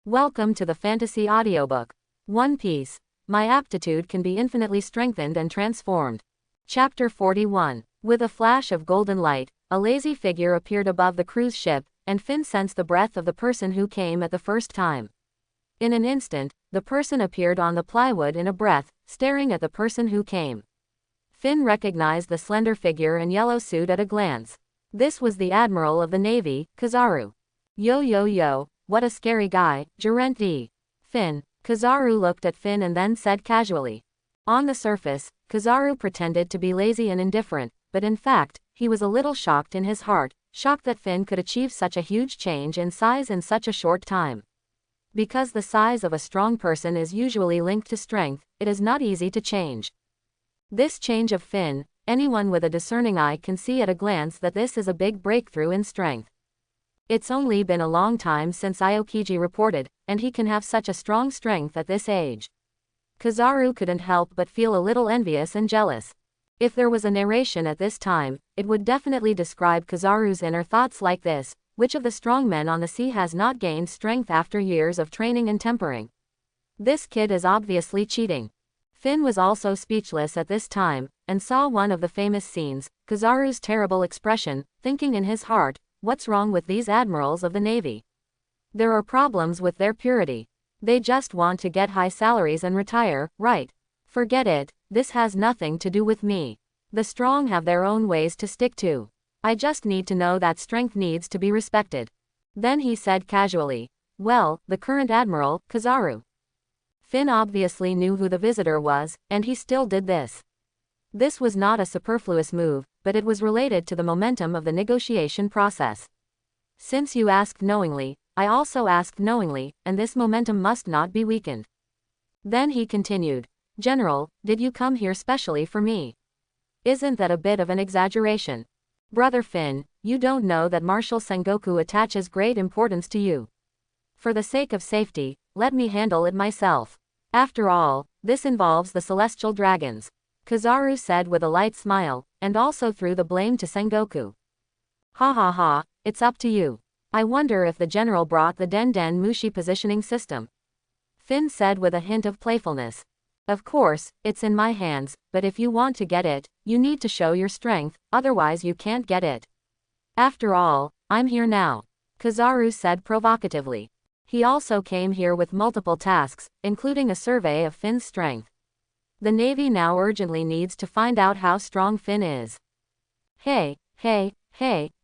Welcome to the fantasy audiobook. One Piece. My aptitude can be infinitely strengthened and transformed. Chapter 41. With a flash of golden light, a lazy figure appeared above the cruise ship, and Finn sensed the breath of the person who came at the first time. In an instant, the person appeared on the plywood in a breath, staring at the person who came. Finn recognized the slender figure and yellow suit at a glance. This was the Admiral of the Navy, Kizaru. Yo yo yo. What a scary guy, Gerent D. Finn. Kizaru looked at Finn and then said casually. On the surface, Kizaru pretended to be lazy and indifferent, but in fact, he was a little shocked in his heart, shocked that Finn could achieve such a huge change in size in such a short time. Because the size of a strong person is usually linked to strength, it is not easy to change. This change of Finn, anyone with a discerning eye can see at a glance that this is a big breakthrough in strength. It's only been a long time since Aokiji reported, and he can have such a strong strength at this age. Kizaru couldn't help but feel a little envious and jealous. If there was a narration at this time, it would definitely describe Kizaru's inner thoughts like this: which of the strong men on the sea has not gained strength after years of training and tempering? This kid is obviously cheating. Finn was also speechless at this time, and saw one of the famous scenes, Kizaru's terrible expression, thinking in his heart, what's wrong with these admirals of the Navy? There are problems with their purity. They just want to get high salaries and retire, right? Forget it, this has nothing to do with me. The strong have their own ways to stick to. I just need to know that strength needs to be respected. Then he said casually, well, the current admiral, Kizaru. Finn obviously knew who the visitor was, and he still did this. This was not a superfluous move, but it was related to the momentum of the negotiation process. Since you asked knowingly, I also asked knowingly, and this momentum must not be weakened. Then he continued, General, did you come here specially for me? Isn't that a bit of an exaggeration? Brother Finn, you don't know that Marshal Sengoku attaches great importance to you. For the sake of safety, let me handle it myself. After all, this involves the celestial dragons. Kizaru said with a light smile, and also threw the blame to Sengoku. Ha ha ha, it's up to you. I wonder if the general brought the Den Den Mushi positioning system. Finn said with a hint of playfulness. Of course, it's in my hands, but if you want to get it, you need to show your strength, otherwise you can't get it. After all, I'm here now. Kizaru said provocatively. He also came here with multiple tasks, including a survey of Finn's strength. The Navy now urgently needs to find out how strong Finn is. Hey,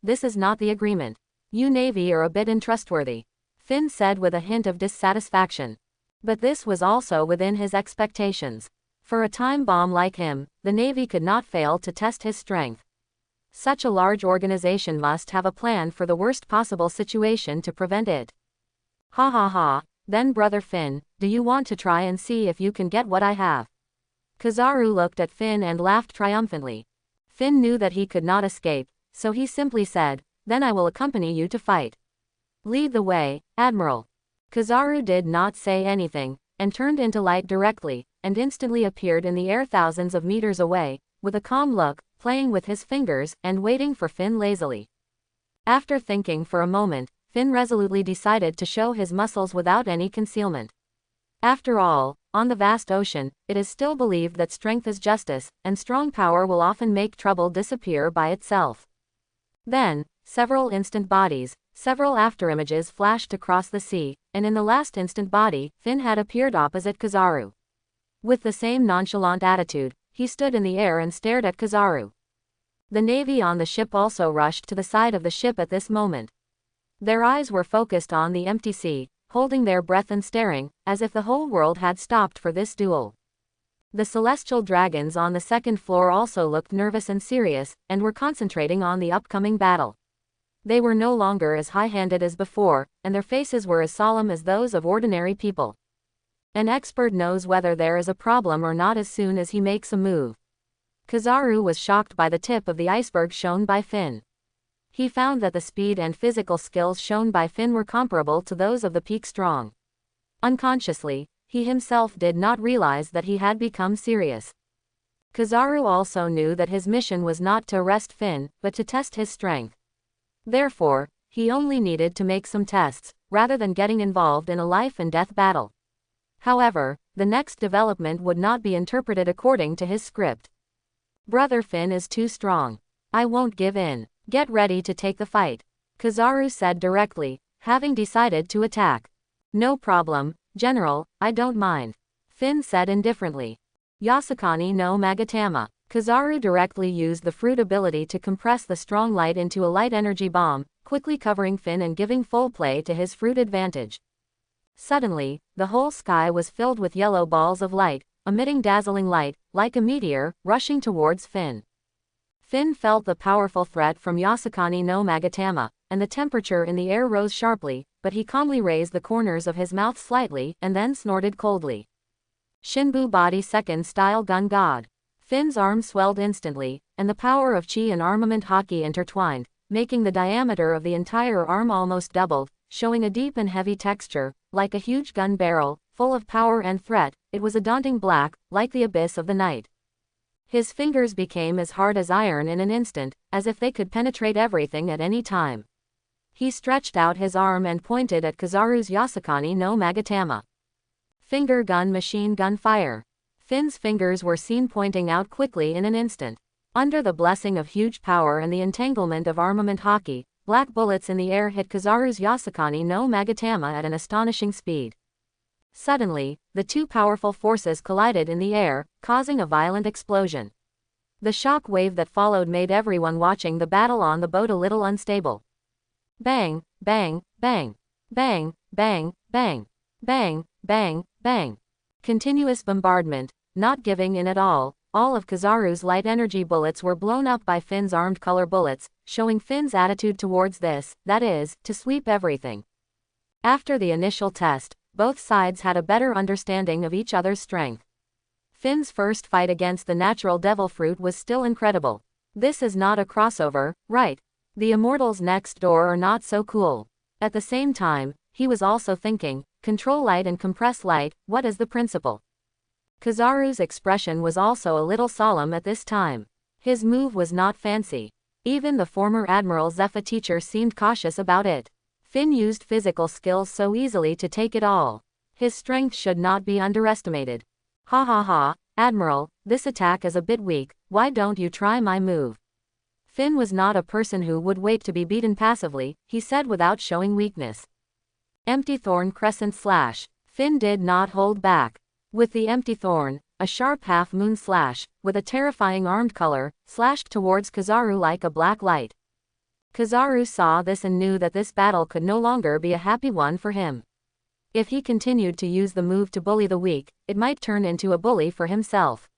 this is not the agreement. You Navy are a bit untrustworthy. Finn said with a hint of dissatisfaction. But this was also within his expectations. For a time bomb like him, the Navy could not fail to test his strength. Such a large organization must have a plan for the worst possible situation to prevent it. Ha ha ha, then Brother Finn, do you want to try and see if you can get what I have? Kizaru looked at Finn and laughed triumphantly. Finn knew that he could not escape, so he simply said, then I will accompany you to fight. Lead the way, Admiral. Kizaru did not say anything, and turned into light directly, and instantly appeared in the air thousands of meters away, with a calm look, playing with his fingers, and waiting for Finn lazily. After thinking for a moment, Finn resolutely decided to show his muscles without any concealment. After all, on the vast ocean, it is still believed that strength is justice, and strong power will often make trouble disappear by itself. Then, several instant bodies, several afterimages flashed across the sea, and in the last instant body, Finn had appeared opposite Kizaru. With the same nonchalant attitude, he stood in the air and stared at Kizaru. The Navy on the ship also rushed to the side of the ship at this moment. Their eyes were focused on the empty sea, holding their breath and staring, as if the whole world had stopped for this duel. The celestial dragons on the second floor also looked nervous and serious, and were concentrating on the upcoming battle. They were no longer as high-handed as before, and their faces were as solemn as those of ordinary people. An expert knows whether there is a problem or not as soon as he makes a move. Kizaru was shocked by the tip of the iceberg shown by Finn. He found that the speed and physical skills shown by Finn were comparable to those of the peak strong. Unconsciously, he himself did not realize that he had become serious. Kizaru also knew that his mission was not to arrest Finn, but to test his strength. Therefore, he only needed to make some tests, rather than getting involved in a life-and-death battle. However, the next development would not be interpreted according to his script. Brother Finn is too strong. I won't give in. Get ready to take the fight, Kizaru said directly, having decided to attack. No problem, General, I don't mind, Finn said indifferently. Yasukani no Magatama. Kizaru directly used the fruit ability to compress the strong light into a light energy bomb, quickly covering Finn and giving full play to his fruit advantage. Suddenly, the whole sky was filled with yellow balls of light, emitting dazzling light, like a meteor, rushing towards Finn. Finn felt the powerful threat from Yasukani no Magatama, and the temperature in the air rose sharply, but he calmly raised the corners of his mouth slightly and then snorted coldly. Shinbu Body Second Style Gun God. Finn's arm swelled instantly, and the power of chi and armament hockey intertwined, making the diameter of the entire arm almost doubled, showing a deep and heavy texture, like a huge gun barrel, full of power and threat. It was a daunting black, like the abyss of the night. His fingers became as hard as iron in an instant, as if they could penetrate everything at any time. He stretched out his arm and pointed at Kizaru's Yasukani no Magatama. Finger gun machine gun fire. Finn's fingers were seen pointing out quickly in an instant. Under the blessing of huge power and the entanglement of armament hockey, black bullets in the air hit Kizaru's Yasukani no Magatama at an astonishing speed. Suddenly, the two powerful forces collided in the air, causing a violent explosion. The shock wave that followed made everyone watching the battle on the boat a little unstable. Bang, bang, bang, bang, bang, bang, bang, bang, bang. Continuous bombardment, not giving in at all of Kizaru's light energy bullets were blown up by Finn's armed color bullets, showing Finn's attitude towards this, that is, to sweep everything. After the initial test, both sides had a better understanding of each other's strength. Finn's first fight against the natural devil fruit was still incredible. This is not a crossover, right? The immortals next door are not so cool. At the same time, he was also thinking, control light and compress light, what is the principle? Kizaru's expression was also a little solemn at this time. His move was not fancy. Even the former Admiral Zephyr teacher seemed cautious about it. Finn used physical skills so easily to take it all. His strength should not be underestimated. Ha ha ha, Admiral, this attack is a bit weak, why don't you try my move? Finn was not a person who would wait to be beaten passively, he said without showing weakness. Empty Thorn Crescent Slash. Finn did not hold back. With the Empty Thorn, a sharp half-moon slash, with a terrifying armed color, slashed towards Kizaru like a black light. Kizaru saw this and knew that this battle could no longer be a happy one for him. If he continued to use the move to bully the weak, it might turn into a bully for himself.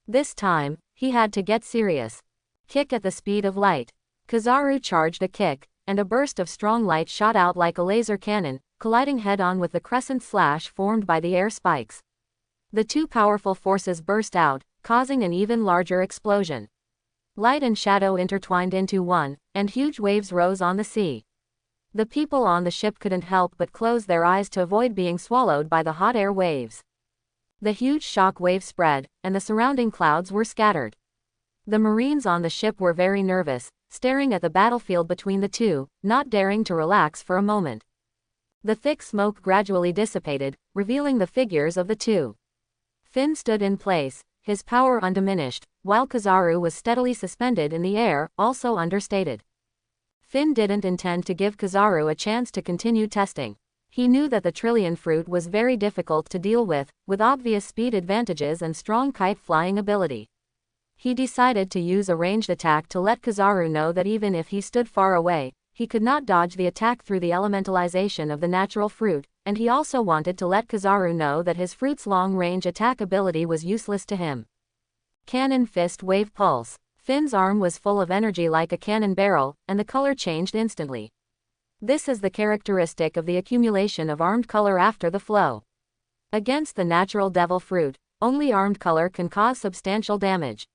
This time, he had to get serious. Kick at the speed of light. Kizaru charged a kick, and a burst of strong light shot out like a laser cannon, colliding head-on with the crescent slash formed by the air spikes. The two powerful forces burst out, causing an even larger explosion. Light and shadow intertwined into one, and huge waves rose on the sea. The people on the ship couldn't help but close their eyes to avoid being swallowed by the hot air waves. The huge shock wave spread, and the surrounding clouds were scattered. The Marines on the ship were very nervous, staring at the battlefield between the two, not daring to relax for a moment. The thick smoke gradually dissipated, revealing the figures of the two. Finn stood in place, his power undiminished, while Kizaru was steadily suspended in the air, also understated. Finn didn't intend to give Kizaru a chance to continue testing. He knew that the Trillion Fruit was very difficult to deal with obvious speed advantages and strong kite-flying ability. He decided to use a ranged attack to let Kizaru know that even if he stood far away, he could not dodge the attack through the elementalization of the natural fruit, and he also wanted to let Kizaru know that his fruit's long-range attack ability was useless to him. Cannon Fist Wave Pulse. Finn's arm was full of energy like a cannon barrel, and the color changed instantly. This is the characteristic of the accumulation of armed color after the flow. Against the natural devil fruit, only armed color can cause substantial damage.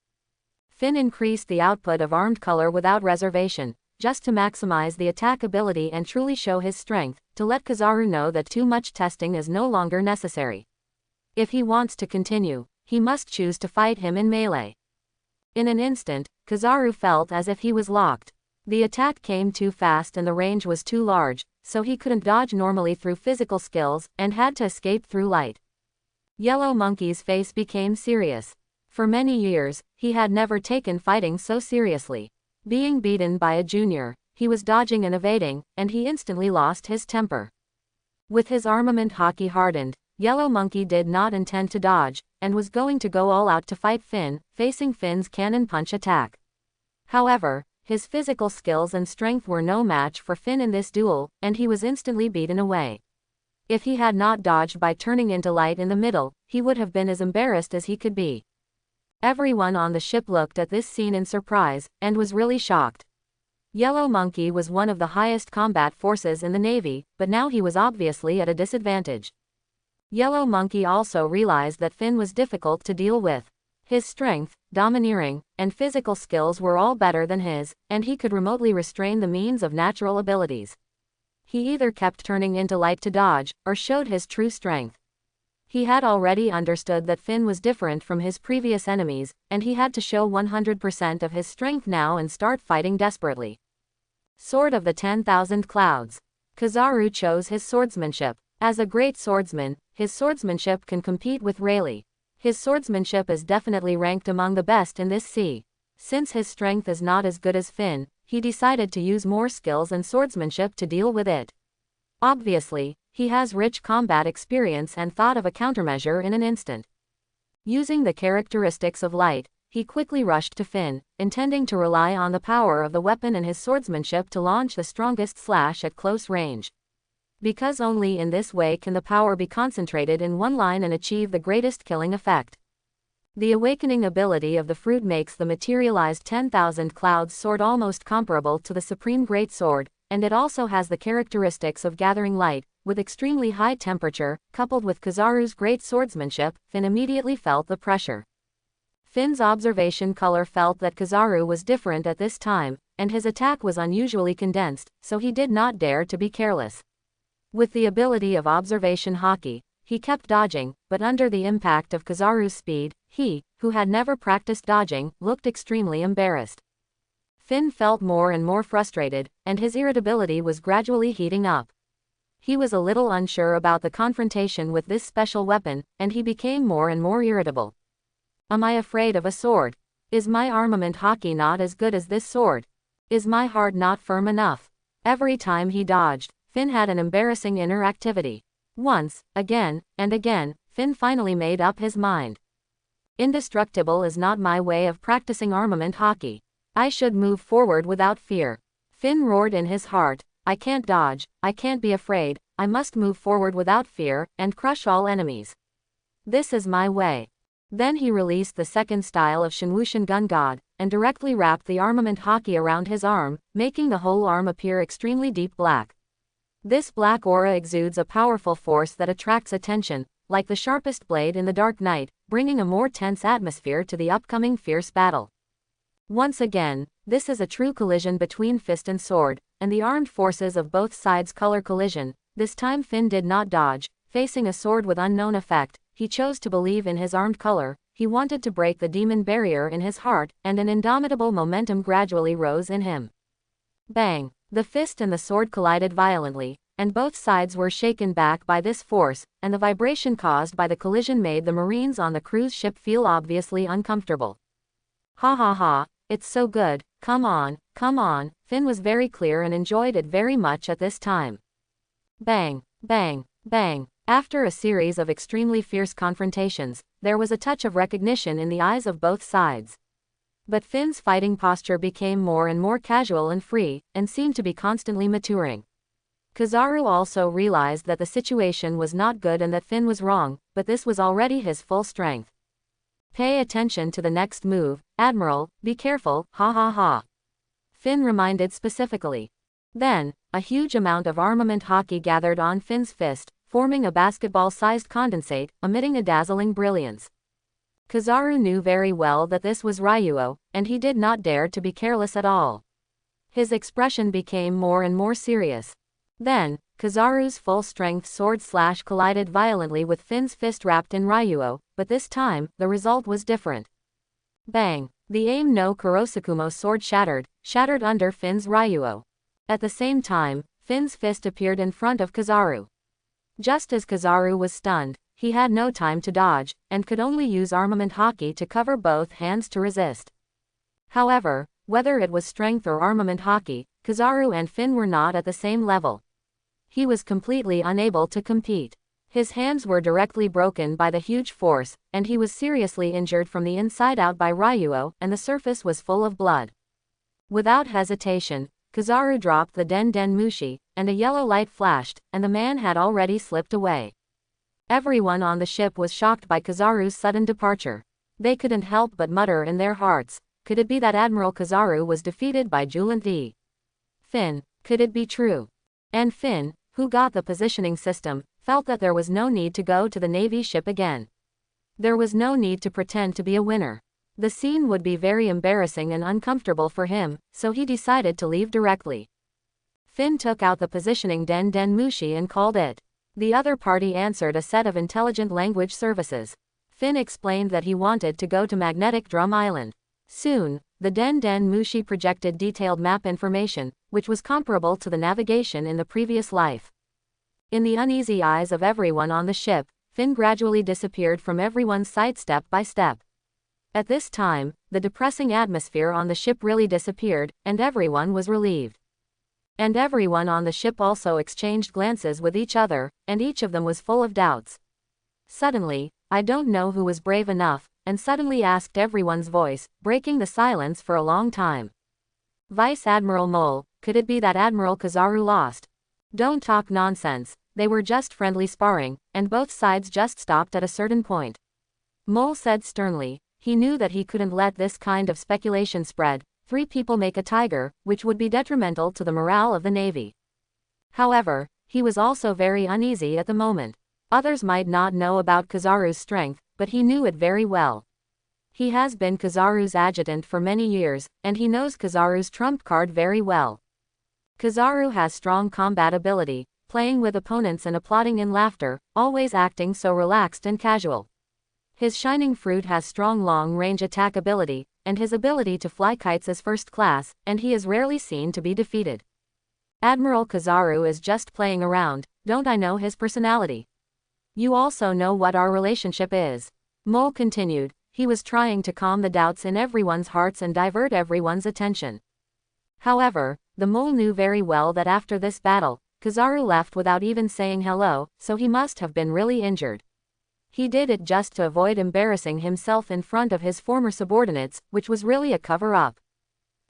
Finn increased the output of armed color without reservation, just to maximize the attack ability and truly show his strength, to let Kizaru know that too much testing is no longer necessary. If he wants to continue, he must choose to fight him in melee. In an instant, Kizaru felt as if he was locked. The attack came too fast and the range was too large, so he couldn't dodge normally through physical skills, and had to escape through light. Yellow Monkey's face became serious. For many years, he had never taken fighting so seriously. Being beaten by a junior, he was dodging and evading, and he instantly lost his temper. With his armament hockey hardened, Yellow Monkey did not intend to dodge, and was going to go all out to fight Finn, facing Finn's cannon punch attack. However, his physical skills and strength were no match for Finn in this duel, and he was instantly beaten away. If he had not dodged by turning into light in the middle, he would have been as embarrassed as he could be. Everyone on the ship looked at this scene in surprise, and was really shocked. Yellow Monkey was one of the highest combat forces in the Navy, but now he was obviously at a disadvantage. Yellow Monkey also realized that Finn was difficult to deal with. His strength, domineering, and physical skills were all better than his, and he could remotely restrain the means of natural abilities. He either kept turning into light to dodge, or showed his true strength. He had already understood that Finn was different from his previous enemies, and he had to show 100% of his strength now and start fighting desperately. Sword of the 10,000 Clouds. Kizaru chose his swordsmanship. As a great swordsman, his swordsmanship can compete with Rayleigh. His swordsmanship is definitely ranked among the best in this sea. Since his strength is not as good as Finn, he decided to use more skills and swordsmanship to deal with it. Obviously, he has rich combat experience and thought of a countermeasure in an instant. Using the characteristics of light, he quickly rushed to Finn, intending to rely on the power of the weapon and his swordsmanship to launch the strongest slash at close range. Because only in this way can the power be concentrated in one line and achieve the greatest killing effect. The awakening ability of the fruit makes the materialized 10,000 Clouds sword almost comparable to the Supreme Great Sword, and it also has the characteristics of gathering light, with extremely high temperature, coupled with Kizaru's great swordsmanship. Finn immediately felt the pressure. Finn's observation color felt that Kizaru was different at this time, and his attack was unusually condensed, so he did not dare to be careless. With the ability of observation hockey, he kept dodging, but under the impact of Kizaru's speed, he, who had never practiced dodging, looked extremely embarrassed. Finn felt more and more frustrated, and his irritability was gradually heating up. He was a little unsure about the confrontation with this special weapon, and he became more and more irritable. Am I afraid of a sword? Is my armament hockey not as good as this sword? Is my heart not firm enough? Every time he dodged, Finn had an embarrassing inner activity. Once, again, and again, Finn finally made up his mind. Indestructible is not my way of practicing armament hockey. I should move forward without fear. Finn roared in his heart, I can't dodge, I can't be afraid, I must move forward without fear, and crush all enemies. This is my way. Then he released the second style of Shinwushin Gun God, and directly wrapped the armament hockey around his arm, making the whole arm appear extremely deep black. This black aura exudes a powerful force that attracts attention, like the sharpest blade in the dark night, bringing a more tense atmosphere to the upcoming fierce battle. Once again, this is a true collision between fist and sword, and the armed forces of both sides color collision. This time Finn did not dodge, facing a sword with unknown effect. He chose to believe in his armed color. He wanted to break the demon barrier in his heart, and an indomitable momentum gradually rose in him. Bang! The fist and the sword collided violently, and both sides were shaken back by this force, and the vibration caused by the collision made the Marines on the cruise ship feel obviously uncomfortable. Ha ha ha, it's so good, come on, come on. Finn was very clear and enjoyed it very much at this time. Bang, bang, bang. After a series of extremely fierce confrontations, there was a touch of recognition in the eyes of both sides. But Finn's fighting posture became more and more casual and free, and seemed to be constantly maturing. Kizaru also realized that the situation was not good and that Finn was wrong, but this was already his full strength. Pay attention to the next move, Admiral, be careful, ha ha ha. Finn reminded specifically. Then, a huge amount of armament hockey gathered on Finn's fist, forming a basketball-sized condensate, emitting a dazzling brilliance. Kizaru knew very well that this was Ryuo, and he did not dare to be careless at all. His expression became more and more serious. Then, Kizaru's full-strength sword slash collided violently with Finn's fist wrapped in Ryuo, but this time, the result was different. Bang! The Aim no Kurosakumo sword shattered under Finn's Ryuo. At the same time, Finn's fist appeared in front of Kizaru. Just as Kizaru was stunned, he had no time to dodge, and could only use armament hockey to cover both hands to resist. However, whether it was strength or armament hockey, Kizaru and Finn were not at the same level. He was completely unable to compete. His hands were directly broken by the huge force, and he was seriously injured from the inside out by Ryuo, and the surface was full of blood. Without hesitation, Kizaru dropped the Den Den Mushi, and a yellow light flashed, and the man had already slipped away. Everyone on the ship was shocked by Kizaru's sudden departure. They couldn't help but mutter in their hearts, could it be that Admiral Kizaru was defeated by Julant D? Finn, could it be true? And Finn, who got the positioning system, felt that there was no need to go to the Navy ship again. There was no need to pretend to be a winner. The scene would be very embarrassing and uncomfortable for him, so he decided to leave directly. Finn took out the positioning Den Den Mushi and called it. The other party answered a set of intelligent language services. Finn explained that he wanted to go to Magnetic Drum Island. Soon, the Den Den Mushi projected detailed map information, which was comparable to the navigation in the previous life. In the uneasy eyes of everyone on the ship, Finn gradually disappeared from everyone's sight step by step. At this time, the depressing atmosphere on the ship really disappeared, and everyone was relieved. And everyone on the ship also exchanged glances with each other, and each of them was full of doubts. Suddenly, I don't know who was brave enough, and suddenly asked everyone's voice, breaking the silence for a long time. Vice Admiral Mole, could it be that Admiral Kizaru lost? Don't talk nonsense, they were just friendly sparring, and both sides just stopped at a certain point. Mole said sternly. He knew that he couldn't let this kind of speculation spread. 3 people make a tiger, which would be detrimental to the morale of the Navy. However, he was also very uneasy at the moment. Others might not know about Kizaru's strength, but he knew it very well. He has been Kizaru's adjutant for many years, and he knows Kizaru's trump card very well. Kizaru has strong combat ability, playing with opponents and applauding in laughter, always acting so relaxed and casual. His shining fruit has strong long-range attack ability, and his ability to fly kites is first class, and he is rarely seen to be defeated. Admiral Kizaru is just playing around, don't I know his personality? You also know what our relationship is. Mole continued. He was trying to calm the doubts in everyone's hearts and divert everyone's attention. However, the mole knew very well that after this battle, Kizaru left without even saying hello, so he must have been really injured. He did it just to avoid embarrassing himself in front of his former subordinates, which was really a cover-up.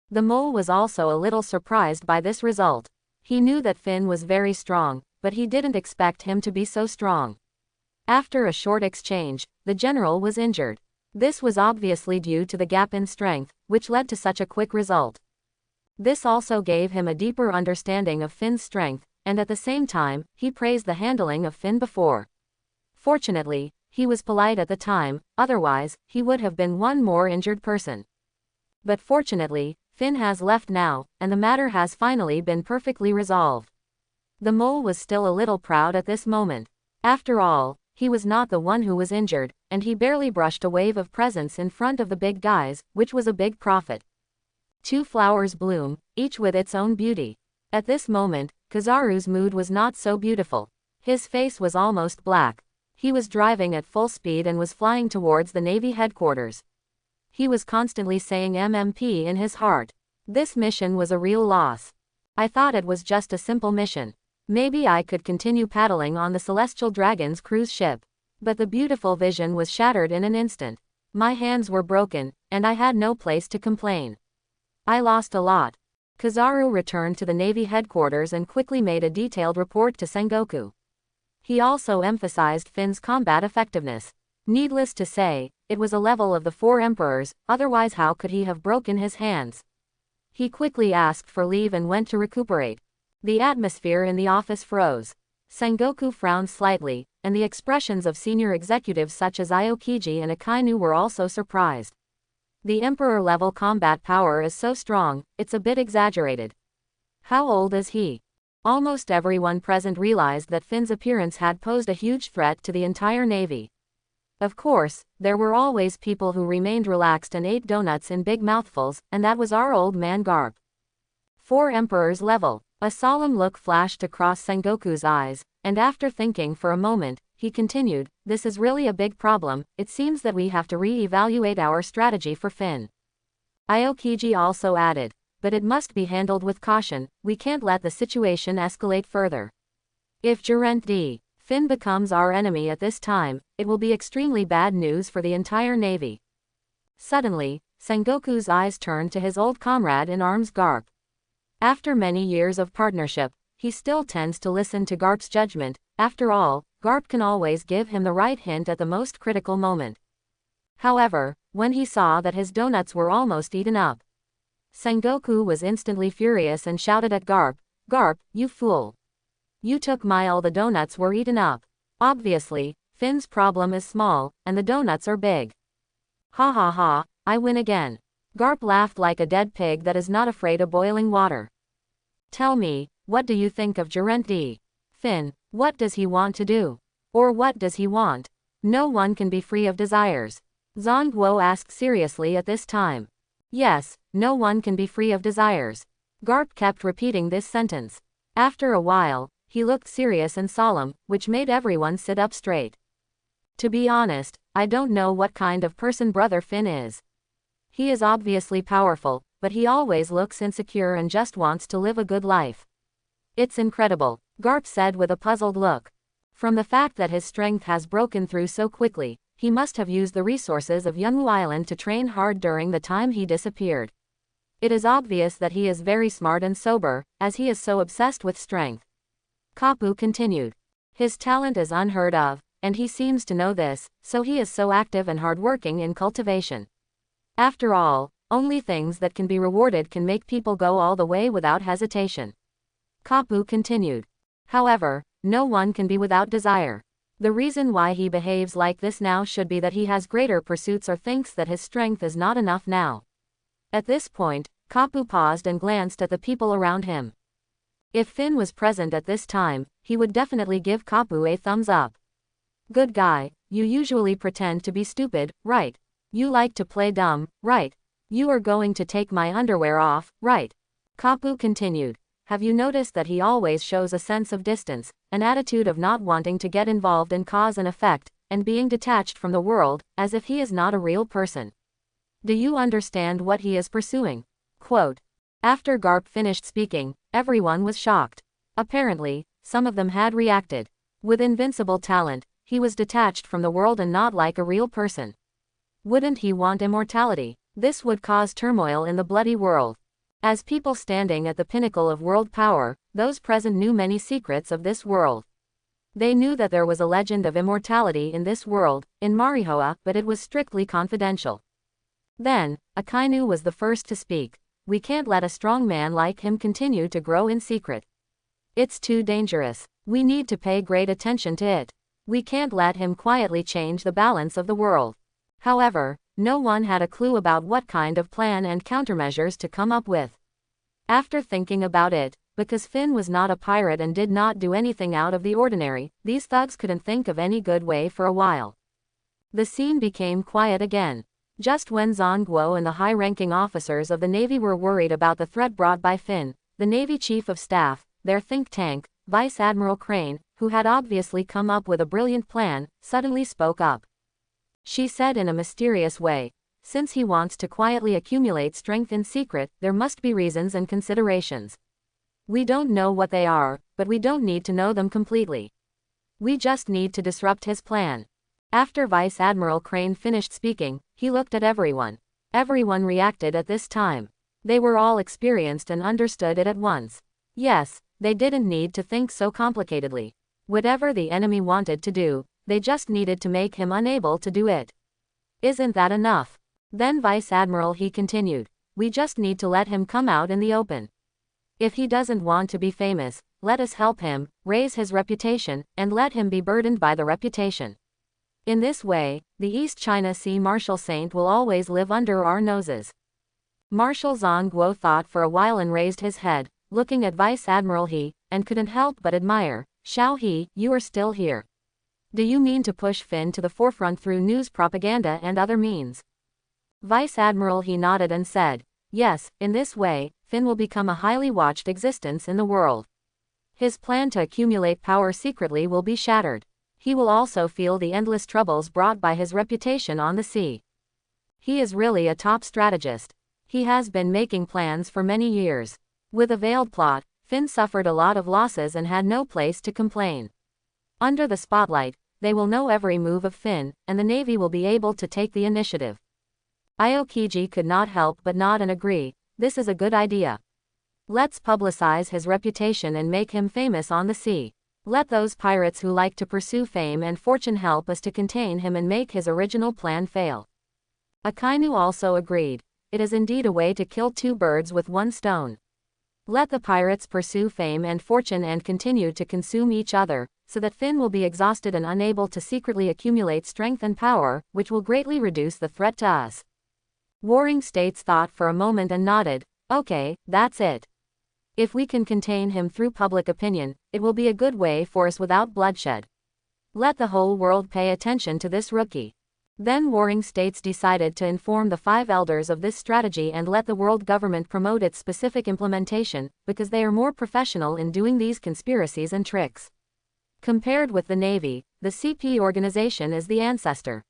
The mole was also a little surprised by this result. He knew that Finn was very strong, but he didn't expect him to be so strong. After a short exchange, the general was injured. This was obviously due to the gap in strength, which led to such a quick result. This also gave him a deeper understanding of Finn's strength, and at the same time, he praised the handling of Finn before. Fortunately, he was polite at the time, otherwise, he would have been one more injured person. But fortunately, Finn has left now, and the matter has finally been perfectly resolved. The mole was still a little proud at this moment. After all, he was not the one who was injured, and he barely brushed a wave of presents in front of the big guys, which was a big profit. 2 flowers bloom, each with its own beauty. At this moment, Kizaru's mood was not so beautiful. His face was almost black. He was driving at full speed and was flying towards the Navy headquarters. He was constantly saying MMP in his heart. This mission was a real loss. I thought it was just a simple mission. Maybe I could continue paddling on the Celestial Dragon's cruise ship. But the beautiful vision was shattered in an instant. My hands were broken, and I had no place to complain. I lost a lot. Kizaru returned to the Navy headquarters and quickly made a detailed report to Sengoku. He also emphasized Finn's combat effectiveness. Needless to say, it was a level of the 4 emperors, otherwise how could he have broken his hands? He quickly asked for leave and went to recuperate. The atmosphere in the office froze. Sengoku frowned slightly, and the expressions of senior executives such as Aokiji and Akainu were also surprised. The emperor-level combat power is so strong, it's a bit exaggerated. How old is he? Almost everyone present realized that Finn's appearance had posed a huge threat to the entire Navy. Of course, there were always people who remained relaxed and ate donuts in big mouthfuls, and that was our old man Garp. 4 emperors level. A solemn look flashed across Sengoku's eyes, and after thinking for a moment, he continued, "This is really a big problem. It seems that we have to re-evaluate our strategy for Finn." Aokiji also added, "But it must be handled with caution. We can't let the situation escalate further. If Geraint D. Finn becomes our enemy at this time, it will be extremely bad news for the entire navy." Suddenly, Sengoku's eyes turned to his old comrade in arms Garp. After many years of partnership, he still tends to listen to Garp's judgment. After all, Garp can always give him the right hint at the most critical moment. However, when he saw that his donuts were almost eaten up, Sengoku was instantly furious and shouted at Garp, "Garp, you fool! You took all the donuts were eaten up. Obviously, Finn's problem is small, and the donuts are big. Ha ha ha, I win again." Garp laughed like a dead pig that is not afraid of boiling water. "Tell me, what do you think of Geraint D. Finn? What does he want to do? Or what does he want? No one can be free of desires." Zongguo asked seriously at this time. "Yes, no one can be free of desires." Garp kept repeating this sentence. After a while, he looked serious and solemn, which made everyone sit up straight. "To be honest, I don't know what kind of person Brother Finn is. He is obviously powerful, but he always looks insecure and just wants to live a good life. It's incredible," Garp said with a puzzled look. "From the fact that his strength has broken through so quickly, he must have used the resources of Yunwu Island to train hard during the time he disappeared. It is obvious that he is very smart and sober, as he is so obsessed with strength." Kapu continued. "His talent is unheard of, and he seems to know this, so he is so active and hardworking in cultivation. After all, only things that can be rewarded can make people go all the way without hesitation." Kapu continued. "However, no one can be without desire. The reason why he behaves like this now should be that he has greater pursuits or thinks that his strength is not enough now." At this point, Kapu paused and glanced at the people around him. If Finn was present at this time, he would definitely give Kapu a thumbs up. "Good guy, you usually pretend to be stupid, right? You like to play dumb, right? You are going to take my underwear off, right?" Kapu continued. "Have you noticed that he always shows a sense of distance, an attitude of not wanting to get involved in cause and effect, and being detached from the world, as if he is not a real person? Do you understand what he is pursuing?" Quote. After Garp finished speaking, everyone was shocked. Apparently, some of them had reacted. With invincible talent, he was detached from the world and not like a real person. Wouldn't he want immortality? This would cause turmoil in the bloody world. As people standing at the pinnacle of world power, those present knew many secrets of this world. They knew that there was a legend of immortality in this world, in Marihoa, but it was strictly confidential. Then, Akainu was the first to speak. "We can't let a strong man like him continue to grow in secret. It's too dangerous. We need to pay great attention to it. We can't let him quietly change the balance of the world." However, no one had a clue about what kind of plan and countermeasures to come up with. After thinking about it, because Finn was not a pirate and did not do anything out of the ordinary, these thugs couldn't think of any good way for a while. The scene became quiet again. Just when Zongguo and the high-ranking officers of the Navy were worried about the threat brought by Finn, the Navy Chief of Staff, their think tank, Vice Admiral Crane, who had obviously come up with a brilliant plan, suddenly spoke up. She said in a mysterious way, "Since he wants to quietly accumulate strength in secret, there must be reasons and considerations. We don't know what they are, but we don't need to know them completely. We just need to disrupt his plan." After Vice Admiral Crane finished speaking, he looked at everyone. Everyone reacted at this time. They were all experienced and understood it at once. Yes, they didn't need to think so complicatedly. Whatever the enemy wanted to do, they just needed to make him unable to do it. Isn't that enough? Then Vice Admiral he continued, "We just need to let him come out in the open. If he doesn't want to be famous, let us help him, raise his reputation, and let him be burdened by the reputation. In this way, the East China Sea Marshal Saint will always live under our noses." Marshal Zongguo thought for a while and raised his head, looking at Vice Admiral He, and couldn't help but admire. "Xiao He, you are still here. Do you mean to push Finn to the forefront through news propaganda and other means?" Vice Admiral He nodded and said, "Yes, in this way, Finn will become a highly watched existence in the world. His plan to accumulate power secretly will be shattered. He will also feel the endless troubles brought by his reputation on the sea. He is really a top strategist. He has been making plans for many years. With a veiled plot, Finn suffered a lot of losses and had no place to complain. Under the spotlight, they will know every move of Finn, and the Navy will be able to take the initiative. Aokiji could not help but nod and agree. This is a good idea. Let's publicize his reputation and make him famous on the sea. Let those pirates who like to pursue fame and fortune help us to contain him and make his original plan fail. Akainu also agreed. It is indeed a way to kill two birds with one stone. Let the pirates pursue fame and fortune and continue to consume each other, so that Finn will be exhausted and unable to secretly accumulate strength and power, which will greatly reduce the threat to us. Warring States thought for a moment and nodded. Okay, that's it. If we can contain him through public opinion, it will be a good way for us without bloodshed. Let the whole world pay attention to this rookie. Then Warring States decided to inform the 5 elders of this strategy and let the world government promote its specific implementation, because they are more professional in doing these conspiracies and tricks. Compared with the Navy, the CP organization is the ancestor.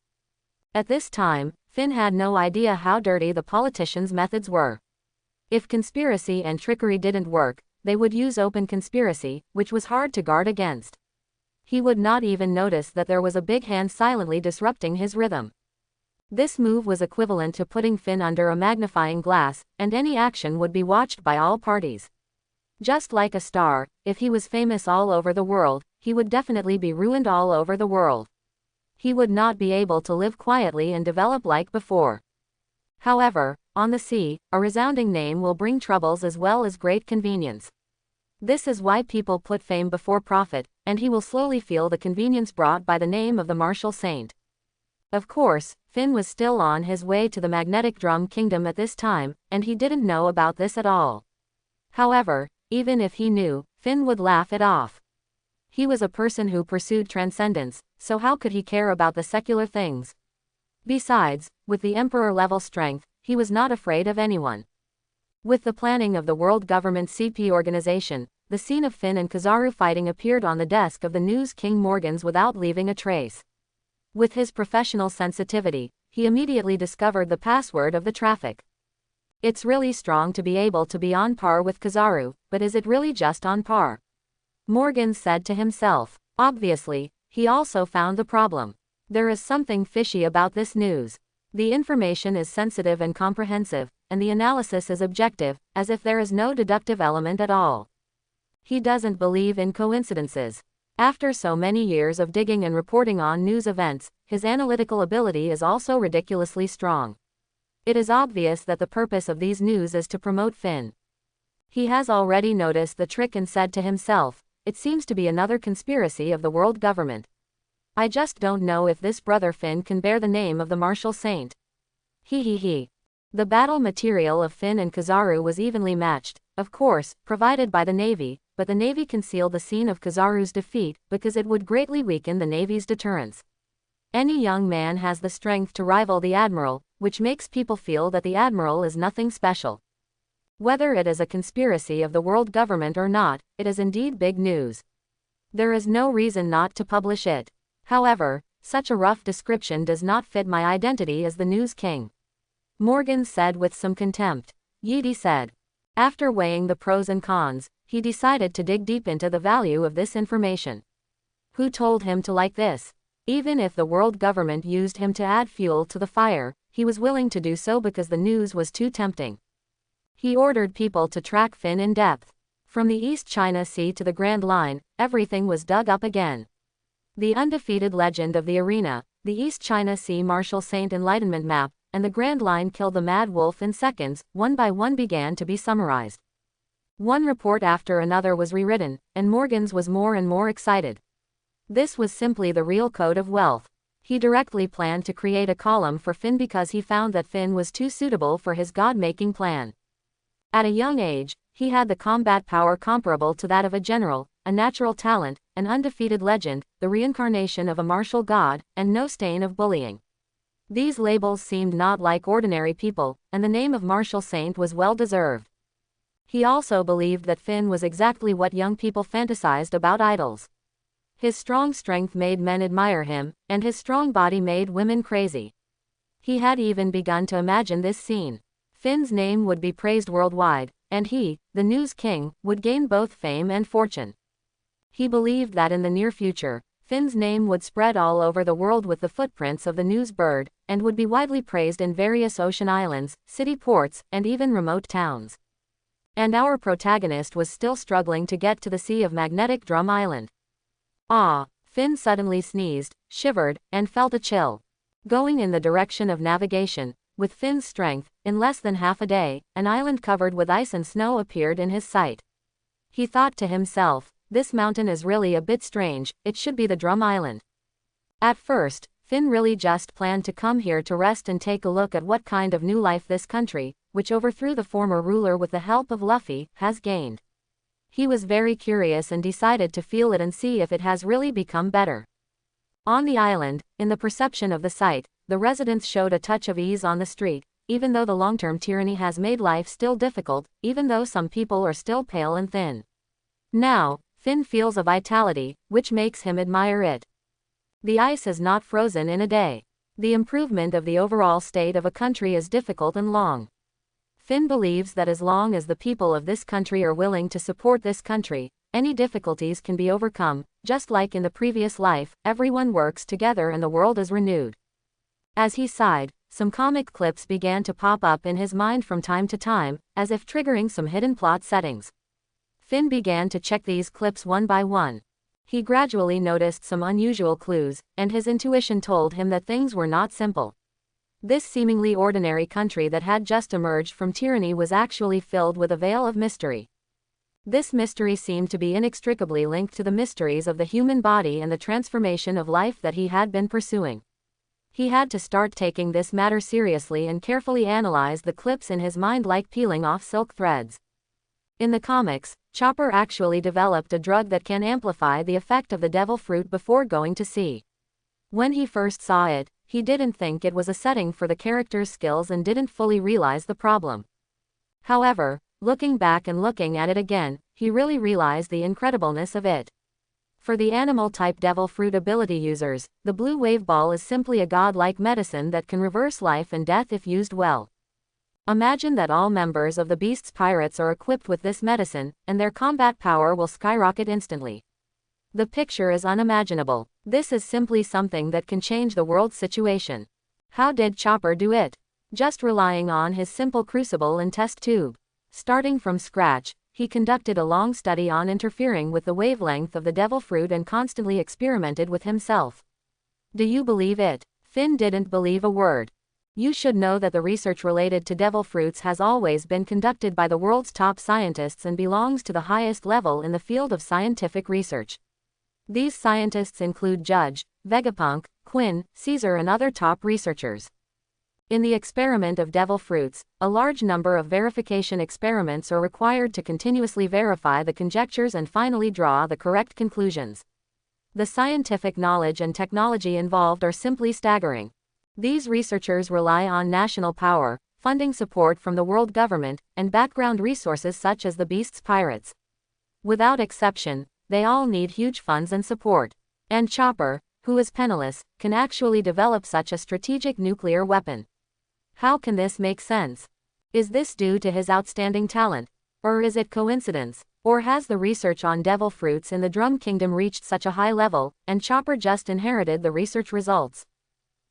At this time, Finn had no idea how dirty the politicians' methods were. If conspiracy and trickery didn't work, they would use open conspiracy, which was hard to guard against. He would not even notice that there was a big hand silently disrupting his rhythm. This move was equivalent to putting Finn under a magnifying glass, and any action would be watched by all parties. Just like a star, if he was famous all over the world, he would definitely be ruined all over the world. He would not be able to live quietly and develop like before. However, on the sea, a resounding name will bring troubles as well as great convenience. This is why people put fame before profit, and he will slowly feel the convenience brought by the name of the martial saint. Of course, Finn was still on his way to the magnetic drum kingdom at this time, and he didn't know about this at all. However, even if he knew, Finn would laugh it off. He was a person who pursued transcendence, so how could he care about the secular things? Besides, with the emperor-level strength, he was not afraid of anyone. With the planning of the world government CP organization, the scene of Finn and Kizaru fighting appeared on the desk of the News King Morgans without leaving a trace. With his professional sensitivity, he immediately discovered the password of the traffic. It's really strong to be able to be on par with Kizaru, but is it really just on par? Morgan said to himself. Obviously, he also found the problem. There is something fishy about this news. The information is sensitive and comprehensive, and the analysis is objective, as if there is no deductive element at all. He doesn't believe in coincidences. After so many years of digging and reporting on news events, his analytical ability is also ridiculously strong. It is obvious that the purpose of these news is to promote Finn. He has already noticed the trick and said to himself, it seems to be another conspiracy of the world government. I just don't know if this brother Finn can bear the name of the martial saint. He. The battle material of Finn and Kizaru was evenly matched, of course, provided by the Navy, but the Navy concealed the scene of Kizaru's defeat, because it would greatly weaken the Navy's deterrence. Any young man has the strength to rival the Admiral, which makes people feel that the Admiral is nothing special. Whether it is a conspiracy of the world government or not, it is indeed big news. There is no reason not to publish it. However, such a rough description does not fit my identity as the News King. Morgan said with some contempt. Yeedy said. After weighing the pros and cons, he decided to dig deep into the value of this information. Who told him to like this? Even if the world government used him to add fuel to the fire, he was willing to do so because the news was too tempting. He ordered people to track Finn in depth. From the East China Sea to the Grand Line, everything was dug up again. The undefeated legend of the arena, the East China Sea Martial Saint Enlightenment Map, and the Grand Line killed the Mad Wolf in seconds, one by one began to be summarized. One report after another was rewritten, and Morgan's was more and more excited. This was simply the real code of wealth. He directly planned to create a column for Finn because he found that Finn was too suitable for his god-making plan. At a young age, he had the combat power comparable to that of a general, a natural talent, an undefeated legend, the reincarnation of a martial god, and no stain of bullying. These labels seemed not like ordinary people, and the name of martial saint was well deserved. He also believed that Finn was exactly what young people fantasized about idols. His strong strength made men admire him, and his strong body made women crazy. He had even begun to imagine this scene. Finn's name would be praised worldwide, and he, the news king, would gain both fame and fortune. He believed that in the near future, Finn's name would spread all over the world with the footprints of the news bird, and would be widely praised in various ocean islands, city ports, and even remote towns. And our protagonist was still struggling to get to the Sea of Magnetic Drum Island. Ah! Finn suddenly sneezed, shivered, and felt a chill. Going in the direction of navigation, with Finn's strength, in less than half a day, an island covered with ice and snow appeared in his sight. He thought to himself, this mountain is really a bit strange, it should be the Drum Island. At first, Finn really just planned to come here to rest and take a look at what kind of new life this country, which overthrew the former ruler with the help of Luffy, has gained. He was very curious and decided to feel it and see if it has really become better. On the island, in the perception of the sight, the residents showed a touch of ease on the street, even though the long-term tyranny has made life still difficult, even though some people are still pale and thin. Now, Finn feels a vitality, which makes him admire it. The ice is not frozen in a day. The improvement of the overall state of a country is difficult and long. Finn believes that as long as the people of this country are willing to support this country, any difficulties can be overcome, just like in the previous life, everyone works together and the world is renewed. As he sighed, some comic clips began to pop up in his mind from time to time, as if triggering some hidden plot settings. Finn began to check these clips one by one. He gradually noticed some unusual clues, and his intuition told him that things were not simple. This seemingly ordinary country that had just emerged from tyranny was actually filled with a veil of mystery. This mystery seemed to be inextricably linked to the mysteries of the human body and the transformation of life that he had been pursuing. He had to start taking this matter seriously and carefully analyze the clips in his mind like peeling off silk threads. In the comics, Chopper actually developed a drug that can amplify the effect of the devil fruit before going to sea. When he first saw it, he didn't think it was a setting for the character's skills and didn't fully realize the problem. However, looking back and looking at it again, he really realized the incredibleness of it. For the animal-type devil fruit ability users, the blue wave ball is simply a godlike medicine that can reverse life and death if used well. Imagine that all members of the Beast's Pirates are equipped with this medicine, and their combat power will skyrocket instantly. The picture is unimaginable. This is simply something that can change the world's situation. How did Chopper do it? Just relying on his simple crucible and test tube. Starting from scratch, he conducted a long study on interfering with the wavelength of the devil fruit and constantly experimented with himself. Do you believe it? Finn didn't believe a word. You should know that the research related to devil fruits has always been conducted by the world's top scientists and belongs to the highest level in the field of scientific research. These scientists include Judge, Vegapunk, Quinn, Caesar and other top researchers. In the experiment of devil fruits, a large number of verification experiments are required to continuously verify the conjectures and finally draw the correct conclusions. The scientific knowledge and technology involved are simply staggering. These researchers rely on national power, funding support from the world government, and background resources such as the Beast's Pirates. Without exception, they all need huge funds and support. And Chopper, who is penniless, can actually develop such a strategic nuclear weapon. How can this make sense? Is this due to his outstanding talent? Or is it coincidence? Or has the research on devil fruits in the Drum Kingdom reached such a high level, and Chopper just inherited the research results?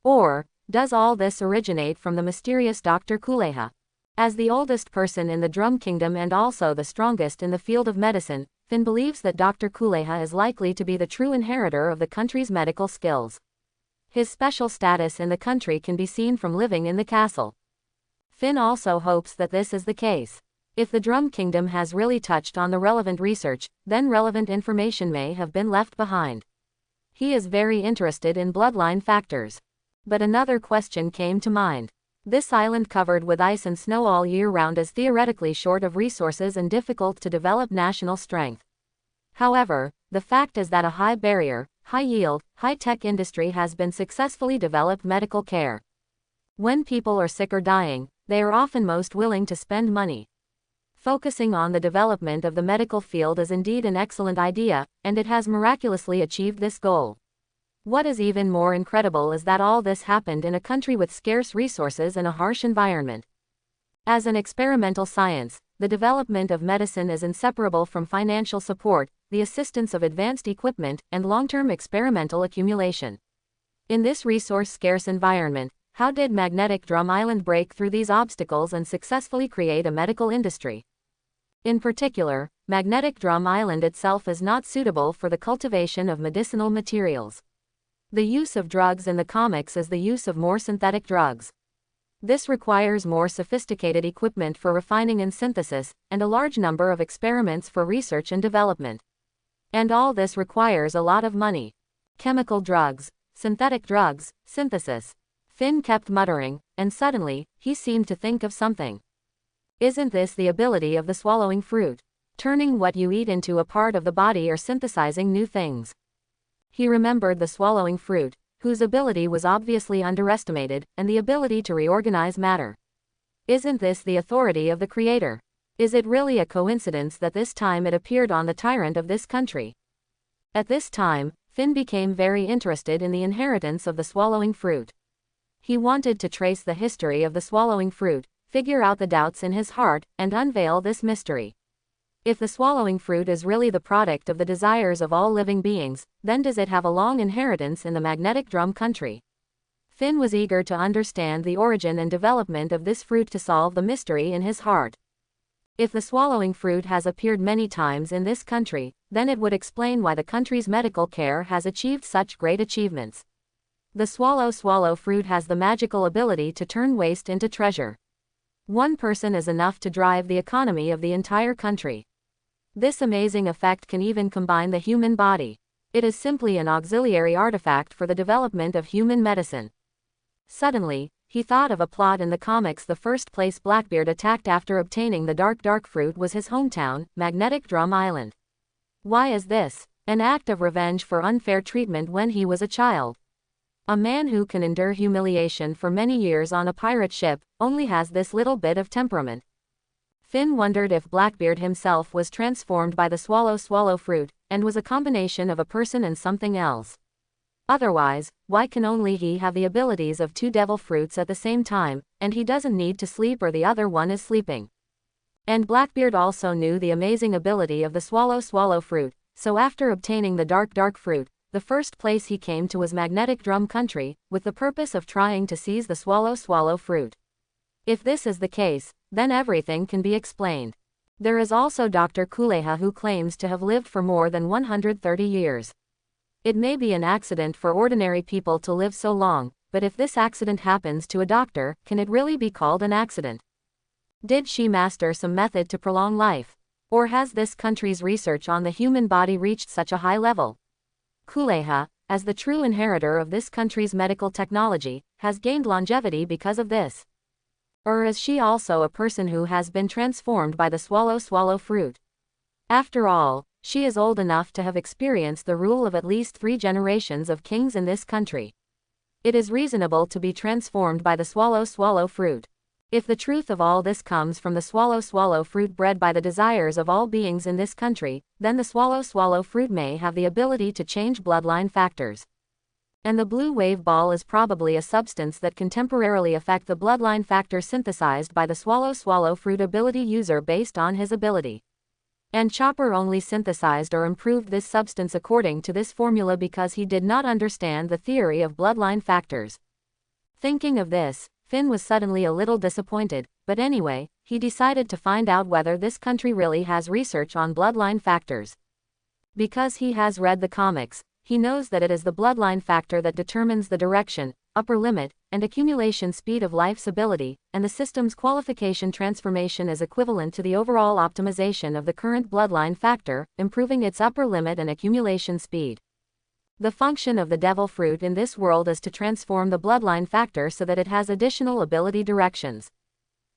Or does all this originate from the mysterious Dr. Kuleha? As the oldest person in the Drum Kingdom and also the strongest in the field of medicine, Finn believes that Dr. Kuleha is likely to be the true inheritor of the country's medical skills. His special status in the country can be seen from living in the castle. Finn also hopes that this is the case. If the Drum Kingdom has really touched on the relevant research, then relevant information may have been left behind. He is very interested in bloodline factors. But another question came to mind. This island covered with ice and snow all year round is theoretically short of resources and difficult to develop national strength. However, the fact is that a high barrier, high-yield, high-tech industry has been successfully developed medical care. When people are sick or dying, they are often most willing to spend money. Focusing on the development of the medical field is indeed an excellent idea, and it has miraculously achieved this goal. What is even more incredible is that all this happened in a country with scarce resources and a harsh environment. As an experimental science, the development of medicine is inseparable from financial support, the assistance of advanced equipment, and long-term experimental accumulation. In this resource-scarce environment, how did Magnetic Drum Island break through these obstacles and successfully create a medical industry? In particular, Magnetic Drum Island itself is not suitable for the cultivation of medicinal materials. The use of drugs in the comics is the use of more synthetic drugs. This requires more sophisticated equipment for refining and synthesis, and a large number of experiments for research and development. And all this requires a lot of money. Chemical drugs, synthetic drugs, synthesis. Finn kept muttering, and suddenly, he seemed to think of something. Isn't this the ability of the swallowing fruit? Turning what you eat into a part of the body or synthesizing new things. He remembered the swallowing fruit, whose ability was obviously underestimated, and the ability to reorganize matter. Isn't this the authority of the Creator? Is it really a coincidence that this time it appeared on the tyrant of this country? At this time, Finn became very interested in the inheritance of the swallowing fruit. He wanted to trace the history of the swallowing fruit, figure out the doubts in his heart, and unveil this mystery. If the swallowing fruit is really the product of the desires of all living beings, then does it have a long inheritance in the Magnetic Drum country? Finn was eager to understand the origin and development of this fruit to solve the mystery in his heart. If the swallowing fruit has appeared many times in this country, then it would explain why the country's medical care has achieved such great achievements. The swallow fruit has the magical ability to turn waste into treasure. One person is enough to drive the economy of the entire country. This amazing effect can even combine the human body. It is simply an auxiliary artifact for the development of human medicine. Suddenly, he thought of a plot in the comics. The first place Blackbeard attacked after obtaining the dark fruit was his hometown, Magnetic Drum Island. Why is this? An act of revenge for unfair treatment when he was a child. A man who can endure humiliation for many years on a pirate ship only has this little bit of temperament. Finn wondered if Blackbeard himself was transformed by the swallow fruit, and was a combination of a person and something else. Otherwise, why can only he have the abilities of two devil fruits at the same time, and he doesn't need to sleep or the other one is sleeping? And Blackbeard also knew the amazing ability of the swallow fruit, so after obtaining the dark fruit, the first place he came to was Magnetic Drum country, with the purpose of trying to seize the swallow fruit. If this is the case, then everything can be explained. There is also Dr. Kuleha, who claims to have lived for more than 130 years. It may be an accident for ordinary people to live so long, but if this accident happens to a doctor, can it really be called an accident? Did she master some method to prolong life? Or has this country's research on the human body reached such a high level? Kuleha, as the true inheritor of this country's medical technology, has gained longevity because of this. Or is she also a person who has been transformed by the swallow fruit? After all, she is old enough to have experienced the rule of at least 3 generations of kings in this country. It is reasonable to be transformed by the swallow fruit. If the truth of all this comes from the swallow fruit bred by the desires of all beings in this country, then the swallow fruit may have the ability to change bloodline factors. And the blue wave ball is probably a substance that can temporarily affect the bloodline factor synthesized by the swallow fruit ability user based on his ability. And Chopper only synthesized or improved this substance according to this formula because he did not understand the theory of bloodline factors. Thinking of this, Finn was suddenly a little disappointed, but anyway, he decided to find out whether this country really has research on bloodline factors. Because he has read the comics, he knows that it is the bloodline factor that determines the direction, upper limit, and accumulation speed of life's ability, and the system's qualification transformation is equivalent to the overall optimization of the current bloodline factor, improving its upper limit and accumulation speed. The function of the devil fruit in this world is to transform the bloodline factor so that it has additional ability directions.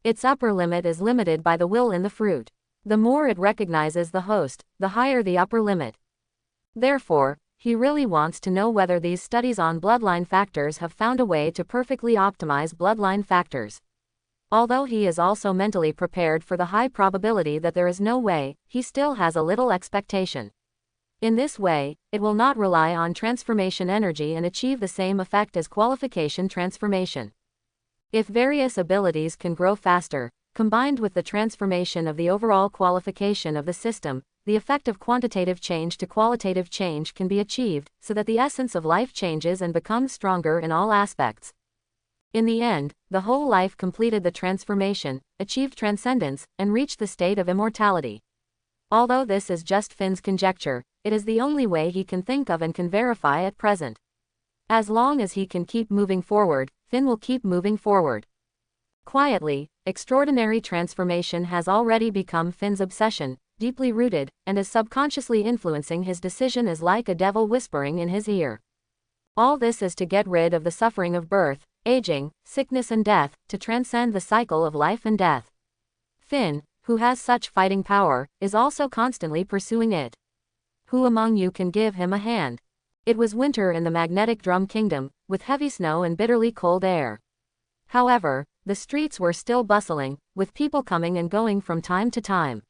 Its upper limit is limited by the will in the fruit. The more it recognizes the host, the higher the upper limit. Therefore, he really wants to know whether these studies on bloodline factors have found a way to perfectly optimize bloodline factors. Although he is also mentally prepared for the high probability that there is no way, he still has a little expectation. In this way, it will not rely on transformation energy and achieve the same effect as qualification transformation. If various abilities can grow faster, combined with the transformation of the overall qualification of the system, the effect of quantitative change to qualitative change can be achieved, so that the essence of life changes and becomes stronger in all aspects. In the end, the whole life completed the transformation, achieved transcendence, and reached the state of immortality. Although this is just Finn's conjecture, it is the only way he can think of and can verify at present. As long as he can keep moving forward, Finn will keep moving forward. Quietly, extraordinary transformation has already become Finn's obsession, deeply rooted, and is subconsciously influencing his decision as like a devil whispering in his ear. All this is to get rid of the suffering of birth, aging, sickness and death, to transcend the cycle of life and death. Finn, who has such fighting power, is also constantly pursuing it. Who among you can give him a hand? It was winter in the magnetic drum kingdom, with heavy snow and bitterly cold air. However, the streets were still bustling, with people coming and going from time to time.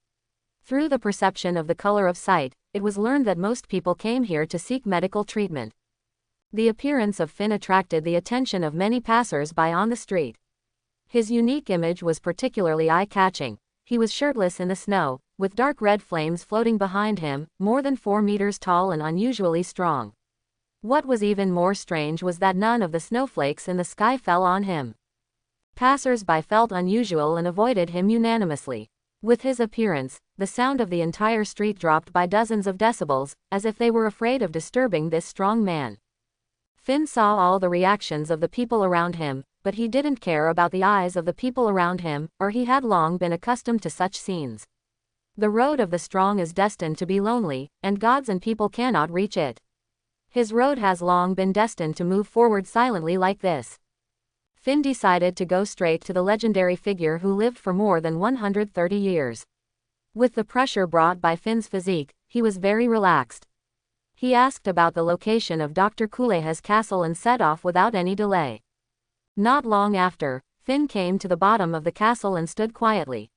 Through the perception of the color of sight, it was learned that most people came here to seek medical treatment. The appearance of Finn attracted the attention of many passers-by on the street. His unique image was particularly eye-catching. He was shirtless in the snow, with dark red flames floating behind him, more than 4 meters tall and unusually strong. What was even more strange was that none of the snowflakes in the sky fell on him. Passers-by felt unusual and avoided him unanimously. With his appearance, the sound of the entire street dropped by dozens of decibels, as if they were afraid of disturbing this strong man. Finn saw all the reactions of the people around him, but he didn't care about the eyes of the people around him, or he had long been accustomed to such scenes. The road of the strong is destined to be lonely, and gods and people cannot reach it. His road has long been destined to move forward silently like this. Finn decided to go straight to the legendary figure who lived for more than 130 years. With the pressure brought by Finn's physique, he was very relaxed. He asked about the location of Dr. Kuleha's castle and set off without any delay. Not long after, Finn came to the bottom of the castle and stood quietly.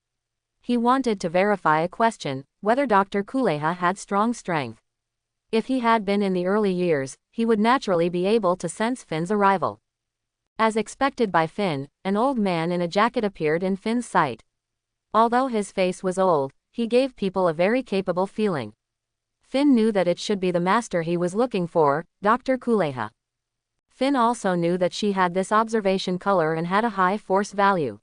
He wanted to verify a question, whether Dr. Kuleha had strong strength. If he had been in the early years, he would naturally be able to sense Finn's arrival. As expected by Finn, an old man in a jacket appeared in Finn's sight. Although his face was old, he gave people a very capable feeling. Finn knew that it should be the master he was looking for, Dr. Kuleha. Finn also knew that she had this observation color and had a high force value.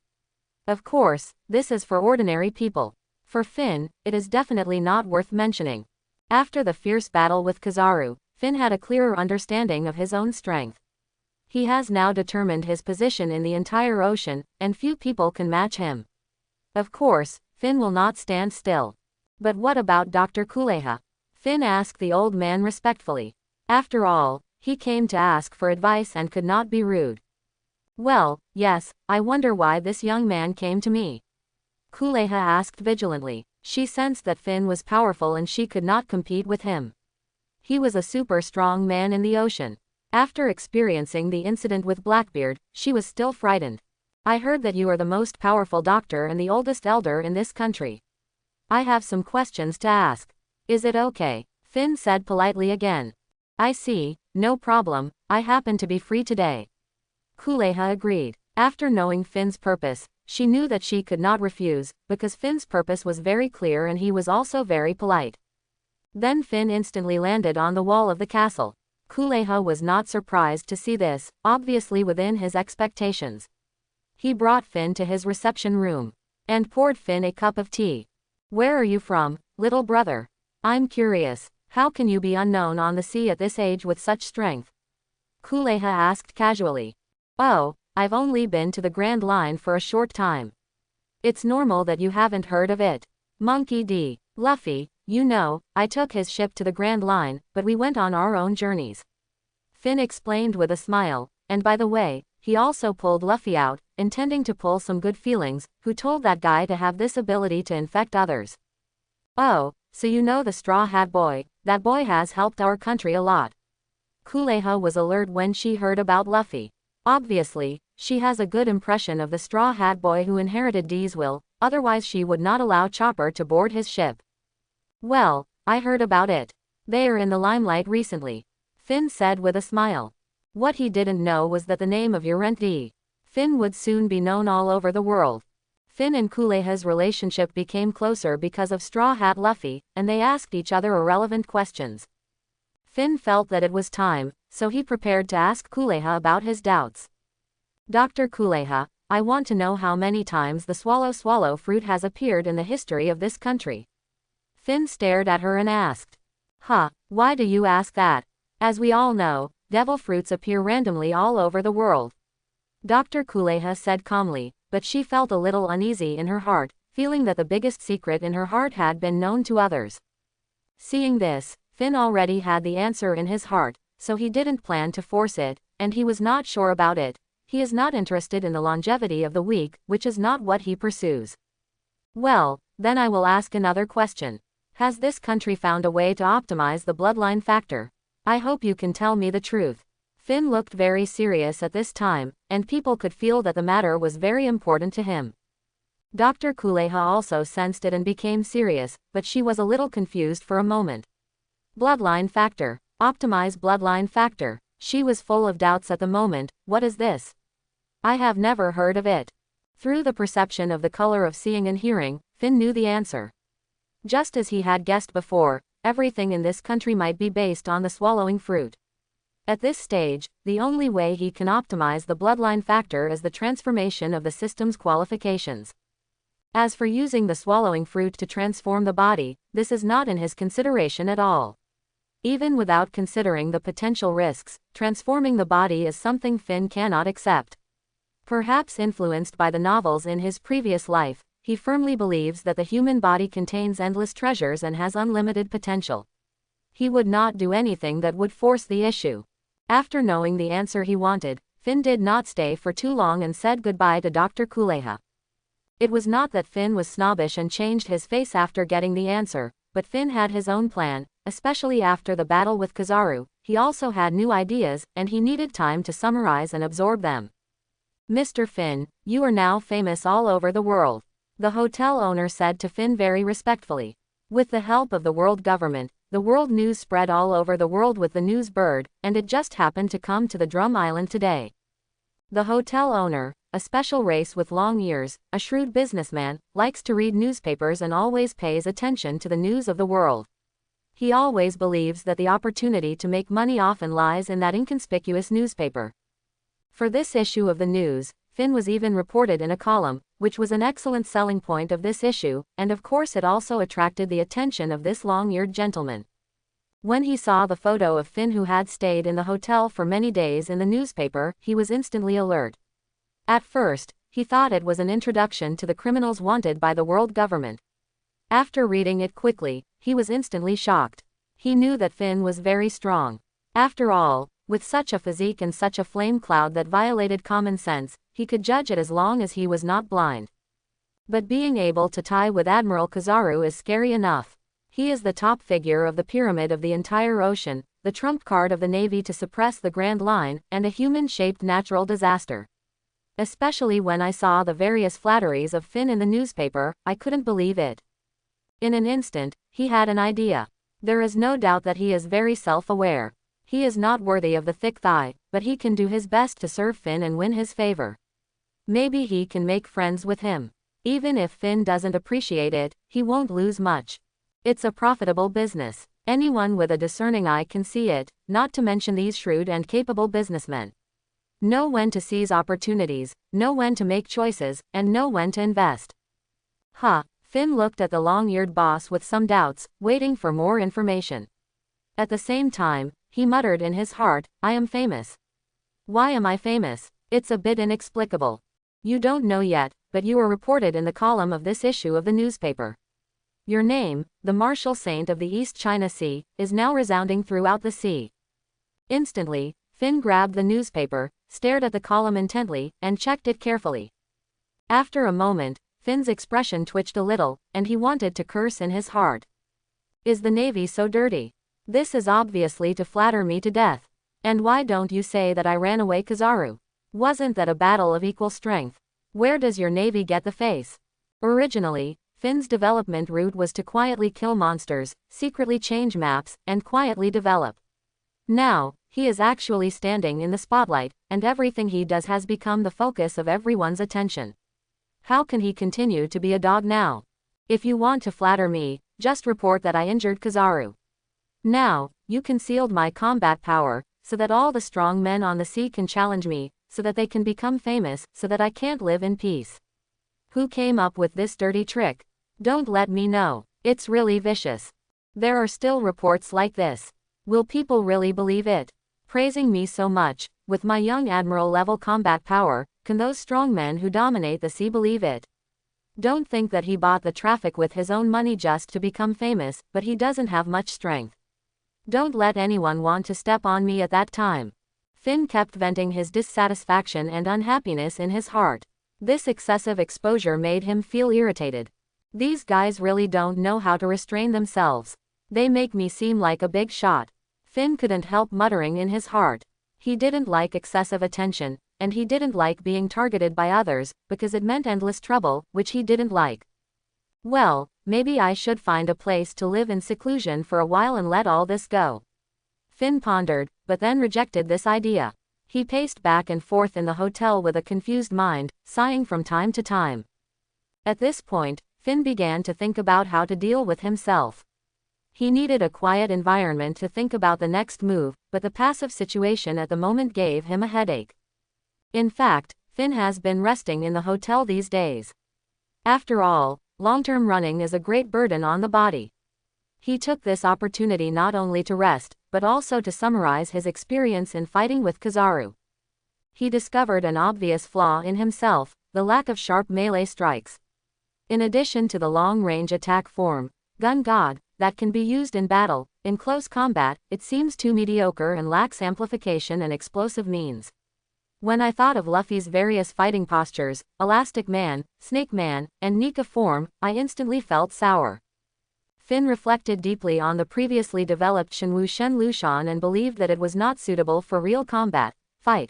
Of course, this is for ordinary people. For Finn, it is definitely not worth mentioning. After the fierce battle with Kizaru, Finn had a clearer understanding of his own strength. He has now determined his position in the entire ocean, and few people can match him. Of course, Finn will not stand still. But what about Dr. Kuleha? Finn asked the old man respectfully. After all, he came to ask for advice and could not be rude. Well, yes, I wonder why this young man came to me. Kuleha asked vigilantly. She sensed that Finn was powerful and she could not compete with him. He was a super strong man in the ocean. After experiencing the incident with Blackbeard, she was still frightened. I heard that you are the most powerful doctor and the oldest elder in this country. I have some questions to ask. Is it okay? Finn said politely again. I see, no problem, I happen to be free today. Kuleha agreed. After knowing Finn's purpose, she knew that she could not refuse, because Finn's purpose was very clear and he was also very polite. Then Finn instantly landed on the wall of the castle. Kuleha was not surprised to see this, obviously within his expectations. He brought Finn to his reception room, and poured Finn a cup of tea. Where are you from, little brother? I'm curious, how can you be unknown on the sea at this age with such strength? Kuleha asked casually. Oh, I've only been to the Grand Line for a short time. It's normal that you haven't heard of it. Monkey D. Luffy, you know, I took his ship to the Grand Line, but we went on our own journeys. Finn explained with a smile, and by the way, he also pulled Luffy out, intending to pull some good feelings, who told that guy to have this ability to infect others. Oh, so you know the Straw Hat Boy, that boy has helped our country a lot. Kuleha was alert when she heard about Luffy. Obviously, She has a good impression of the Straw Hat Boy who inherited Dee's will, otherwise she would not allow Chopper to board his ship. Well, I heard about it. They are in the limelight recently, Finn said with a smile. What he didn't know was that the name of Urent Dee Finn would soon be known all over the world. Finn and Kuleha's relationship became closer because of Straw Hat Luffy, and they asked each other irrelevant questions. Finn felt that it was time, so he prepared to ask Kuleha about his doubts. Dr. Kuleha, I want to know how many times the swallow fruit has appeared in the history of this country. Finn stared at her and asked. Why do you ask that? As we all know, devil fruits appear randomly all over the world. Dr. Kuleha said calmly, but she felt a little uneasy in her heart, feeling that the biggest secret in her heart had been known to others. Seeing this, Finn already had the answer in his heart, so he didn't plan to force it, and he was not sure about it. He is not interested in the longevity of the weak, which is not what he pursues. Well, then I will ask another question. Has this country found a way to optimize the bloodline factor? I hope you can tell me the truth. Finn looked very serious at this time, and people could feel that the matter was very important to him. Dr. Kuleha also sensed it and became serious, but she was a little confused for a moment. Bloodline factor. Optimize bloodline factor. She was full of doubts at the moment. What is this? I have never heard of it. Through the perception of the color of seeing and hearing, Finn knew the answer. Just as he had guessed before, everything in this country might be based on the swallowing fruit. At this stage, the only way he can optimize the bloodline factor is the transformation of the system's qualifications. As for using the swallowing fruit to transform the body, this is not in his consideration at all. Even without considering the potential risks, transforming the body is something Finn cannot accept. Perhaps influenced by the novels in his previous life, he firmly believes that the human body contains endless treasures and has unlimited potential. He would not do anything that would force the issue. After knowing the answer he wanted, Finn did not stay for too long and said goodbye to Dr. Kuleha. It was not that Finn was snobbish and changed his face after getting the answer, but Finn had his own plan, especially after the battle with Kizaru. He also had new ideas, and he needed time to summarize and absorb them. Mr. Finn, you are now famous all over the world, the hotel owner said to Finn very respectfully. With the help of the world government, the world news spread all over the world with the news bird, and it just happened to come to the Drum Island today. The hotel owner, a special race with long ears, a shrewd businessman, likes to read newspapers and always pays attention to the news of the world. He always believes that the opportunity to make money often lies in that inconspicuous newspaper. For this issue of the news, Finn was even reported in a column, which was an excellent selling point of this issue, and of course it also attracted the attention of this long-eared gentleman. When he saw the photo of Finn who had stayed in the hotel for many days in the newspaper, he was instantly alert. At first, he thought it was an introduction to the criminals wanted by the world government. After reading it quickly, he was instantly shocked. He knew that Finn was very strong. After all, with such a physique and such a flame cloud that violated common sense, he could judge it as long as he was not blind. But being able to tie with Admiral Kizaru is scary enough. He is the top figure of the pyramid of the entire ocean, the trump card of the Navy to suppress the Grand Line, and a human-shaped natural disaster. Especially when I saw the various flatteries of Finn in the newspaper, I couldn't believe it. In an instant, he had an idea. There is no doubt that he is very self-aware. He is not worthy of the thick thigh, but he can do his best to serve Finn and win his favor. Maybe he can make friends with him. Even if Finn doesn't appreciate it, he won't lose much. It's a profitable business. Anyone with a discerning eye can see it, not to mention these shrewd and capable businessmen. Know when to seize opportunities, know when to make choices, and know when to invest. Finn looked at the long-eared boss with some doubts, waiting for more information. At the same time, he muttered in his heart, I am famous. Why am I famous? It's a bit inexplicable. You don't know yet, but you were reported in the column of this issue of the newspaper. Your name, the martial saint of the East China Sea, is now resounding throughout the sea. Instantly, Finn grabbed the newspaper, stared at the column intently, and checked it carefully. After a moment, Finn's expression twitched a little, and he wanted to curse in his heart. Is the Navy so dirty? This is obviously to flatter me to death. And why don't you say that I ran away Kizaru? Wasn't that a battle of equal strength? Where does your navy get the face? Originally, Finn's development route was to quietly kill monsters, secretly change maps, and quietly develop. Now, he is actually standing in the spotlight, and everything he does has become the focus of everyone's attention. How can he continue to be a dog now? If you want to flatter me, just report that I injured Kizaru. Now, you concealed my combat power, so that all the strong men on the sea can challenge me, so that they can become famous, so that I can't live in peace. Who came up with this dirty trick? Don't let me know. It's really vicious. There are still reports like this. Will people really believe it? Praising me so much, with my young admiral-level combat power, can those strong men who dominate the sea believe it? Don't think that he bought the traffic with his own money just to become famous, but he doesn't have much strength. Don't let anyone want to step on me at that time. Finn kept venting his dissatisfaction and unhappiness in his heart. This excessive exposure made him feel irritated. These guys really don't know how to restrain themselves. They make me seem like a big shot. Finn couldn't help muttering in his heart. He didn't like excessive attention, and he didn't like being targeted by others, because it meant endless trouble, which he didn't like. Well, maybe I should find a place to live in seclusion for a while and let all this go. Finn pondered, but then rejected this idea. He paced back and forth in the hotel with a confused mind, sighing from time to time. At this point, Finn began to think about how to deal with himself. He needed a quiet environment to think about the next move, but the passive situation at the moment gave him a headache. In fact, Finn has been resting in the hotel these days. After all, long-term running is a great burden on the body. He took this opportunity not only to rest, but also to summarize his experience in fighting with Kizaru. He discovered an obvious flaw in himself, the lack of sharp melee strikes. In addition to the long-range attack form, Gun God, that can be used in battle, in close combat, it seems too mediocre and lacks amplification and explosive means. When I thought of Luffy's various fighting postures, Elastic Man, Snake Man, and Nika form, I instantly felt sour. Finn reflected deeply on the previously developed Shenwu Shen Lushan and believed that it was not suitable for real combat, fight.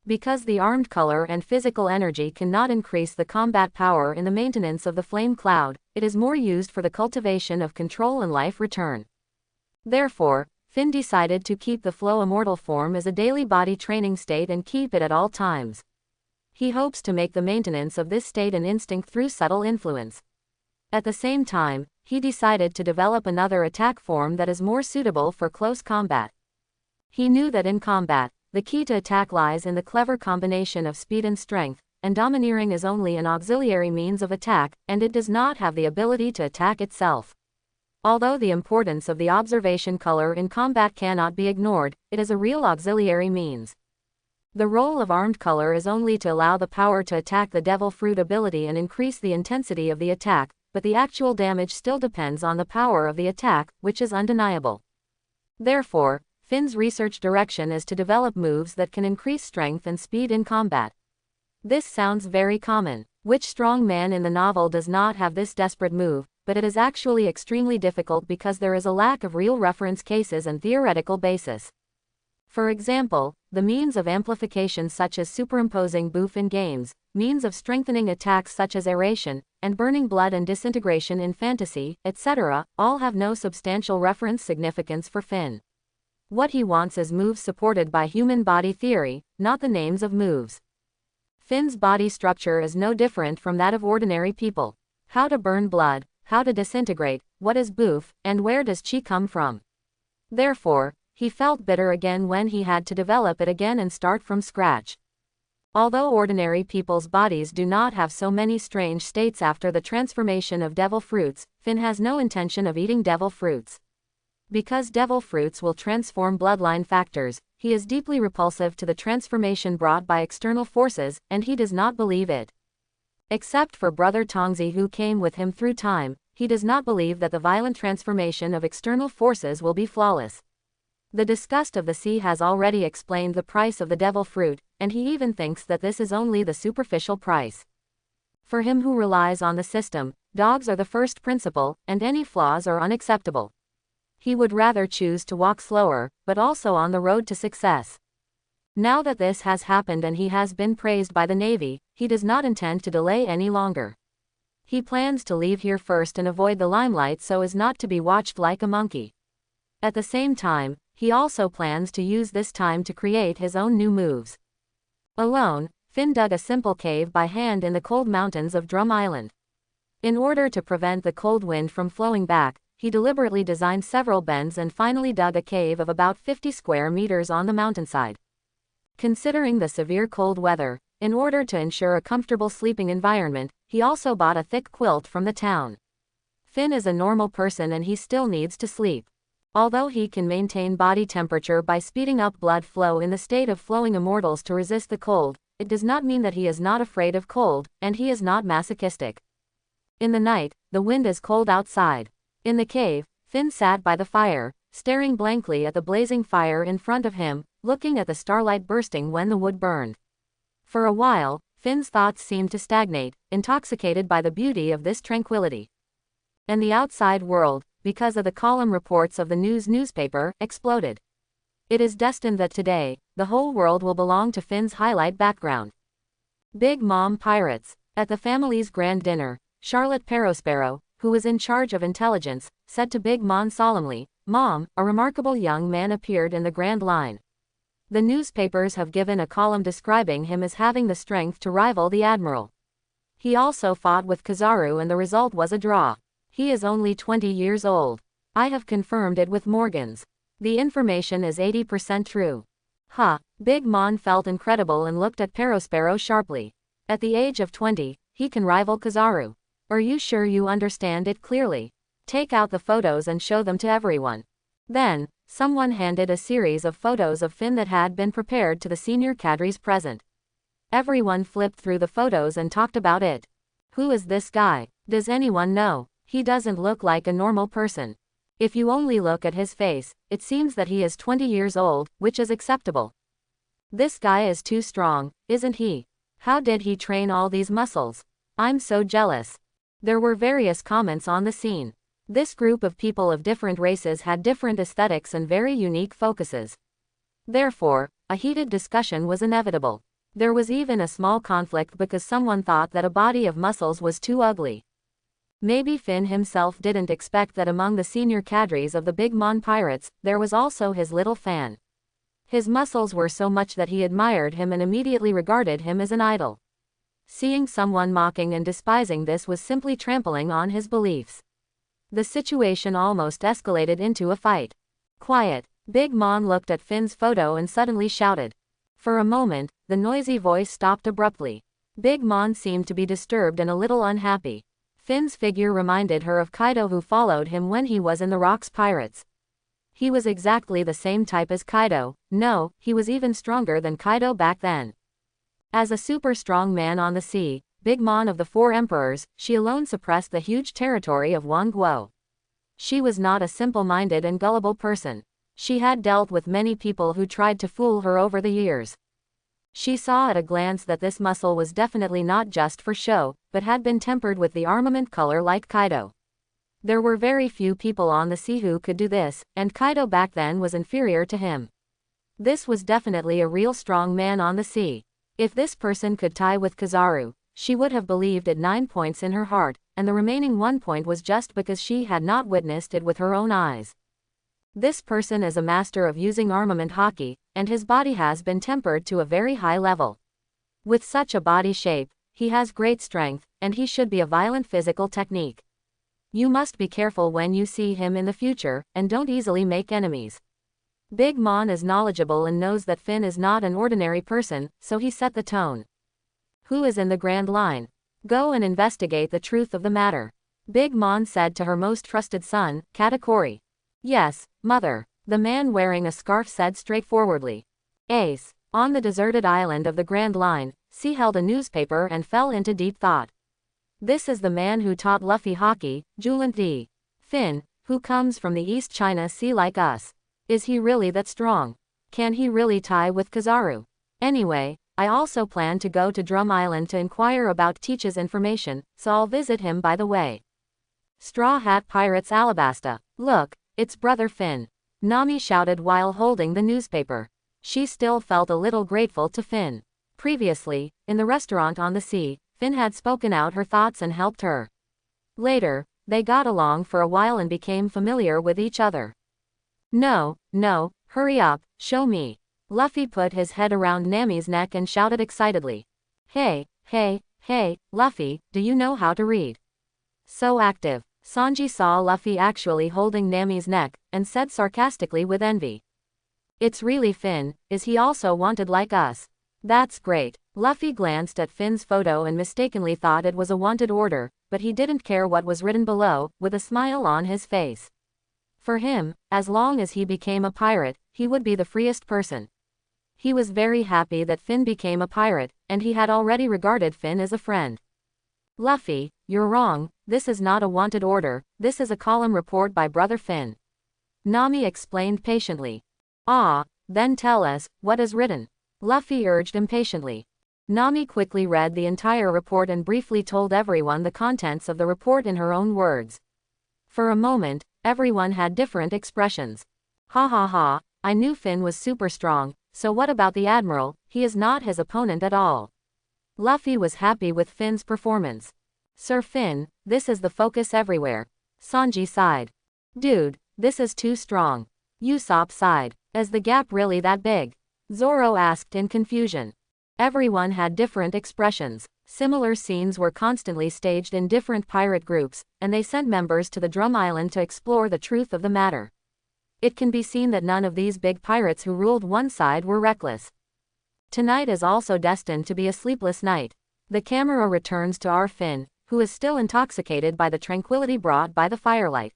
Because the armed color and physical energy cannot increase the combat power in the maintenance of the flame cloud, it is more used for the cultivation of control and life return. Therefore, Finn decided to keep the flow immortal form as a daily body training state and keep it at all times. He hopes to make the maintenance of this state an instinct through subtle influence. At the same time, he decided to develop another attack form that is more suitable for close combat. He knew that in combat, the key to attack lies in the clever combination of speed and strength, and domineering is only an auxiliary means of attack, and it does not have the ability to attack itself. Although the importance of the observation color in combat cannot be ignored, it is a real auxiliary means. The role of armed color is only to allow the power to attack the devil fruit ability and increase the intensity of the attack, but the actual damage still depends on the power of the attack, which is undeniable. Therefore, Finn's research direction is to develop moves that can increase strength and speed in combat. This sounds very common. Which strong man in the novel does not have this desperate move, but it is actually extremely difficult because there is a lack of real reference cases and theoretical basis. For example, the means of amplification such as superimposing boof in games, means of strengthening attacks such as aeration, and burning blood and disintegration in fantasy, etc., all have no substantial reference significance for Finn. What he wants is moves supported by human body theory, not the names of moves. Finn's body structure is no different from that of ordinary people. How to burn blood, how to disintegrate, what is boof, and where does chi come from? Therefore, he felt bitter again when he had to develop it again and start from scratch. Although ordinary people's bodies do not have so many strange states after the transformation of devil fruits, Finn has no intention of eating devil fruits. Because devil fruits will transform bloodline factors, he is deeply repulsive to the transformation brought by external forces, and he does not believe it. Except for Brother Tongzi who came with him through time, he does not believe that the violent transformation of external forces will be flawless. The disgust of the sea has already explained the price of the devil fruit, and he even thinks that this is only the superficial price. For him who relies on the system, dogs are the first principle, and any flaws are unacceptable. He would rather choose to walk slower, but also on the road to success. Now that this has happened and he has been praised by the Navy, he does not intend to delay any longer. He plans to leave here first and avoid the limelight so as not to be watched like a monkey. At the same time, he also plans to use this time to create his own new moves. Alone, Finn dug a simple cave by hand in the cold mountains of Drum Island. In order to prevent the cold wind from flowing back, he deliberately designed several bends and finally dug a cave of about 50 square meters on the mountainside. Considering the severe cold weather, in order to ensure a comfortable sleeping environment, he also bought a thick quilt from the town. Finn is a normal person and he still needs to sleep. Although he can maintain body temperature by speeding up blood flow in the state of flowing immortals to resist the cold, it does not mean that he is not afraid of cold, and he is not masochistic. In the night, the wind is cold outside. In the cave, Finn sat by the fire, staring blankly at the blazing fire in front of him, looking at the starlight bursting when the wood burned. For a while, Finn's thoughts seemed to stagnate, intoxicated by the beauty of this tranquility. And the outside world, because of the column reports of the newspaper, exploded. It is destined that today, the whole world will belong to Finn's highlight background. Big Mom Pirates. At the family's grand dinner, Charlotte Perospero, who was in charge of intelligence, said to Big Mom solemnly, "Mom, a remarkable young man appeared in the Grand Line. The newspapers have given a column describing him as having the strength to rival the Admiral. He also fought with Kizaru and the result was a draw. He is only 20 years old. I have confirmed it with Morgans. The information is 80% true." Big Mon felt incredible and looked at Perospero sharply. At the age of 20, he can rival Kizaru. Are you sure you understand it clearly? Take out the photos and show them to everyone. Then, someone handed a series of photos of Finn that had been prepared to the senior cadres present. Everyone flipped through the photos and talked about it. Who is this guy? Does anyone know? He doesn't look like a normal person. If you only look at his face, it seems that he is 20 years old, which is acceptable. This guy is too strong, isn't he? How did he train all these muscles? I'm so jealous. There were various comments on the scene. This group of people of different races had different aesthetics and very unique focuses. Therefore, a heated discussion was inevitable. There was even a small conflict because someone thought that a body of muscles was too ugly. Maybe Finn himself didn't expect that among the senior cadres of the Big Mon Pirates, there was also his little fan. His muscles were so much that he admired him and immediately regarded him as an idol. Seeing someone mocking and despising this was simply trampling on his beliefs. The situation almost escalated into a fight. Quiet. Big Mon looked at Finn's photo and suddenly shouted. For a moment, the noisy voice stopped abruptly. Big Mon seemed to be disturbed and a little unhappy. Finn's figure reminded her of Kaido, who followed him when he was in the Rocks Pirates. He was exactly the same type as Kaido. No, he was even stronger than Kaido back then. As a super strong man on the sea, Big Mon of the Four Emperors, she alone suppressed the huge territory of Wang Guo. She was not a simple-minded and gullible person. She had dealt with many people who tried to fool her over the years. She saw at a glance that this muscle was definitely not just for show, but had been tempered with the armament color like Kaido. There were very few people on the sea who could do this, and Kaido back then was inferior to him. This was definitely a real strong man on the sea. If this person could tie with Kizaru, she would have believed it 9 points in her heart, and the remaining 1 point was just because she had not witnessed it with her own eyes. This person is a master of using armament hockey, and his body has been tempered to a very high level. With such a body shape, he has great strength, and he should be a violent physical technique. You must be careful when you see him in the future, and don't easily make enemies. Big Mon is knowledgeable and knows that Finn is not an ordinary person, so he set the tone. Who is in the Grand Line? Go and investigate the truth of the matter. Big Mon said to her most trusted son, Katakuri. Yes, mother, the man wearing a scarf said straightforwardly. Ace. On the deserted island of the Grand Line, C held a newspaper and fell into deep thought. This is the man who taught Luffy hockey, Julant D. Finn, who comes from the East China Sea like us. Is he really that strong? Can he really tie with Kizaru? Anyway, I also plan to go to Drum Island to inquire about Teach's information, so I'll visit him by the way. Straw Hat Pirates Alabasta. Look, it's Brother Finn. Nami shouted while holding the newspaper. She still felt a little grateful to Finn. Previously, in the restaurant on the sea, Finn had spoken out her thoughts and helped her. Later, they got along for a while and became familiar with each other. No, hurry up, show me. Luffy put his head around Nami's neck and shouted excitedly. Hey, Luffy, do you know how to read? So active. Sanji saw Luffy actually holding Nami's neck, and said sarcastically with envy. It's really Finn, is he also wanted like us? That's great. Luffy glanced at Finn's photo and mistakenly thought it was a wanted order, but he didn't care what was written below, with a smile on his face. For him, as long as he became a pirate, he would be the freest person. He was very happy that Finn became a pirate, and he had already regarded Finn as a friend. Luffy, you're wrong, this is not a wanted order, this is a column report by Brother Finn. Nami explained patiently. Ah, then tell us, what is written? Luffy urged impatiently. Nami quickly read the entire report and briefly told everyone the contents of the report in her own words. For a moment, everyone had different expressions. Ha, I knew Finn was super strong, so what about the Admiral? He is not his opponent at all. Luffy was happy with Finn's performance. Sir Finn, this is the focus everywhere. Sanji sighed. Dude, this is too strong. Usopp sighed. Is the gap really that big? Zoro asked in confusion. Everyone had different expressions. Similar scenes were constantly staged in different pirate groups, and they sent members to the Drum Island to explore the truth of the matter. It can be seen that none of these big pirates who ruled one side were reckless. Tonight is also destined to be a sleepless night. The camera returns to our Finn, who is still intoxicated by the tranquility brought by the firelight.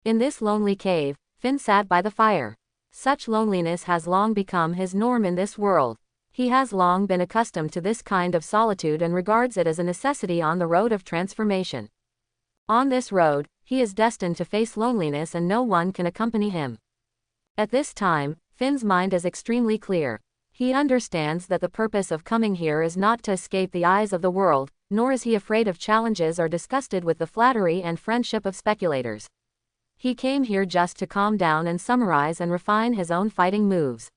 In this lonely cave, Finn sat by the fire. Such loneliness has long become his norm in this world. He has long been accustomed to this kind of solitude and regards it as a necessity on the road of transformation. On this road, he is destined to face loneliness and no one can accompany him. At this time, Finn's mind is extremely clear. He understands that the purpose of coming here is not to escape the eyes of the world, nor is he afraid of challenges or disgusted with the flattery and friendship of speculators. He came here just to calm down and summarize and refine his own fighting moves.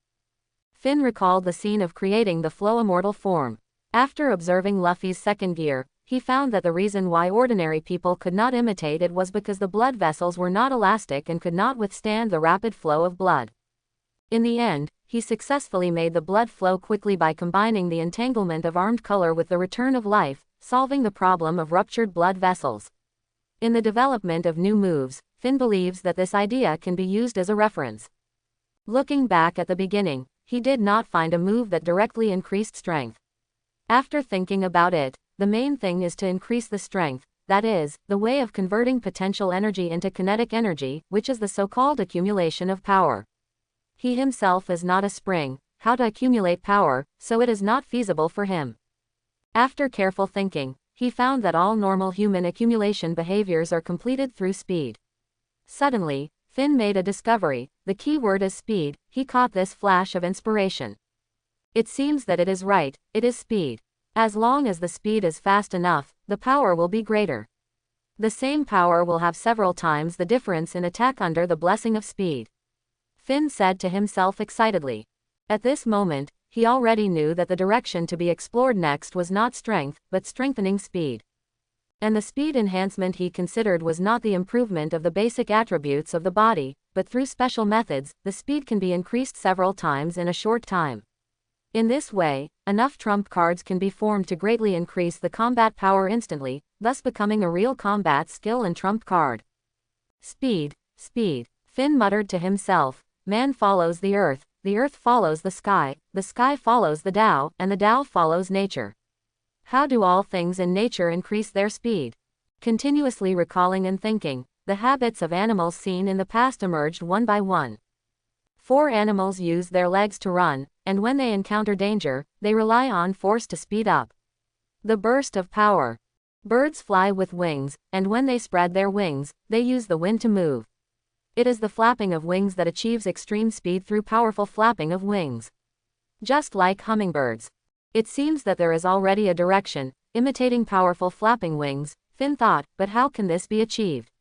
Finn recalled the scene of creating the flow immortal form. After observing Luffy's second gear, he found that the reason why ordinary people could not imitate it was because the blood vessels were not elastic and could not withstand the rapid flow of blood. In the end, he successfully made the blood flow quickly by combining the entanglement of armed color with the return of life, solving the problem of ruptured blood vessels. In the development of new moves, Finn believes that this idea can be used as a reference. Looking back at the beginning, he did not find a move that directly increased strength. After thinking about it, the main thing is to increase the strength, that is, the way of converting potential energy into kinetic energy, which is the so-called accumulation of power. He himself is not a spring, how to accumulate power, so it is not feasible for him. After careful thinking, he found that all normal human accumulation behaviors are completed through speed. Suddenly, Finn made a discovery, the key word is speed. He caught this flash of inspiration. It seems that it is right, it is speed. As long as the speed is fast enough, the power will be greater. The same power will have several times the difference in attack under the blessing of speed. Finn said to himself excitedly. At this moment, he already knew that the direction to be explored next was not strength, but strengthening speed. And the speed enhancement he considered was not the improvement of the basic attributes of the body, but through special methods, the speed can be increased several times in a short time. In this way, enough trump cards can be formed to greatly increase the combat power instantly, thus becoming a real combat skill and trump card. Speed. Finn muttered to himself. Man follows the earth follows the sky follows the Tao, and the Tao follows nature. How do all things in nature increase their speed? Continuously recalling and thinking, the habits of animals seen in the past emerged one by one. 4 animals use their legs to run, and when they encounter danger, they rely on force to speed up. The burst of power. Birds fly with wings, and when they spread their wings, they use the wind to move. It is the flapping of wings that achieves extreme speed through powerful flapping of wings. Just like hummingbirds. It seems that there is already a direction, imitating powerful flapping wings, Finn thought, but how can this be achieved?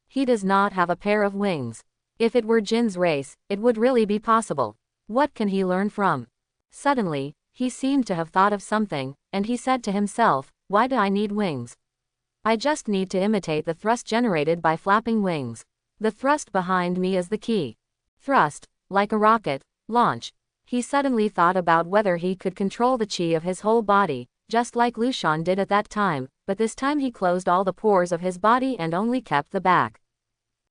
He does not have a pair of wings. If it were Jin's race, it would really be possible. What can he learn from? Suddenly, he seemed to have thought of something, and he said to himself, why do I need wings? I just need to imitate the thrust generated by flapping wings. The thrust behind me is the key. Thrust, like a rocket, launch. He suddenly thought about whether he could control the chi of his whole body, just like Lushan did at that time, but this time he closed all the pores of his body and only kept the back.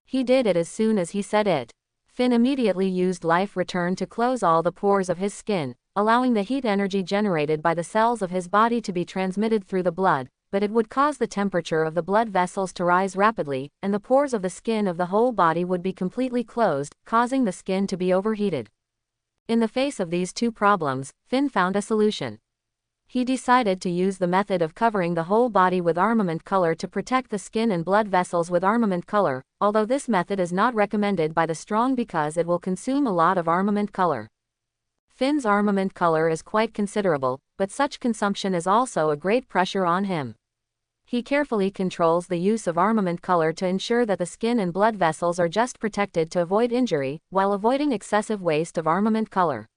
He did it as soon as he said it. Finn immediately used life return to close all the pores of his skin, allowing the heat energy generated by the cells of his body to be transmitted through the blood, but it would cause the temperature of the blood vessels to rise rapidly, and the pores of the skin of the whole body would be completely closed, causing the skin to be overheated. In the face of these two problems, Finn found a solution. He decided to use the method of covering the whole body with armament color to protect the skin and blood vessels with armament color, although this method is not recommended by the strong because it will consume a lot of armament color. Finn's armament color is quite considerable, but such consumption is also a great pressure on him. He carefully controls the use of armament color to ensure that the skin and blood vessels are just protected to avoid injury, while avoiding excessive waste of armament color.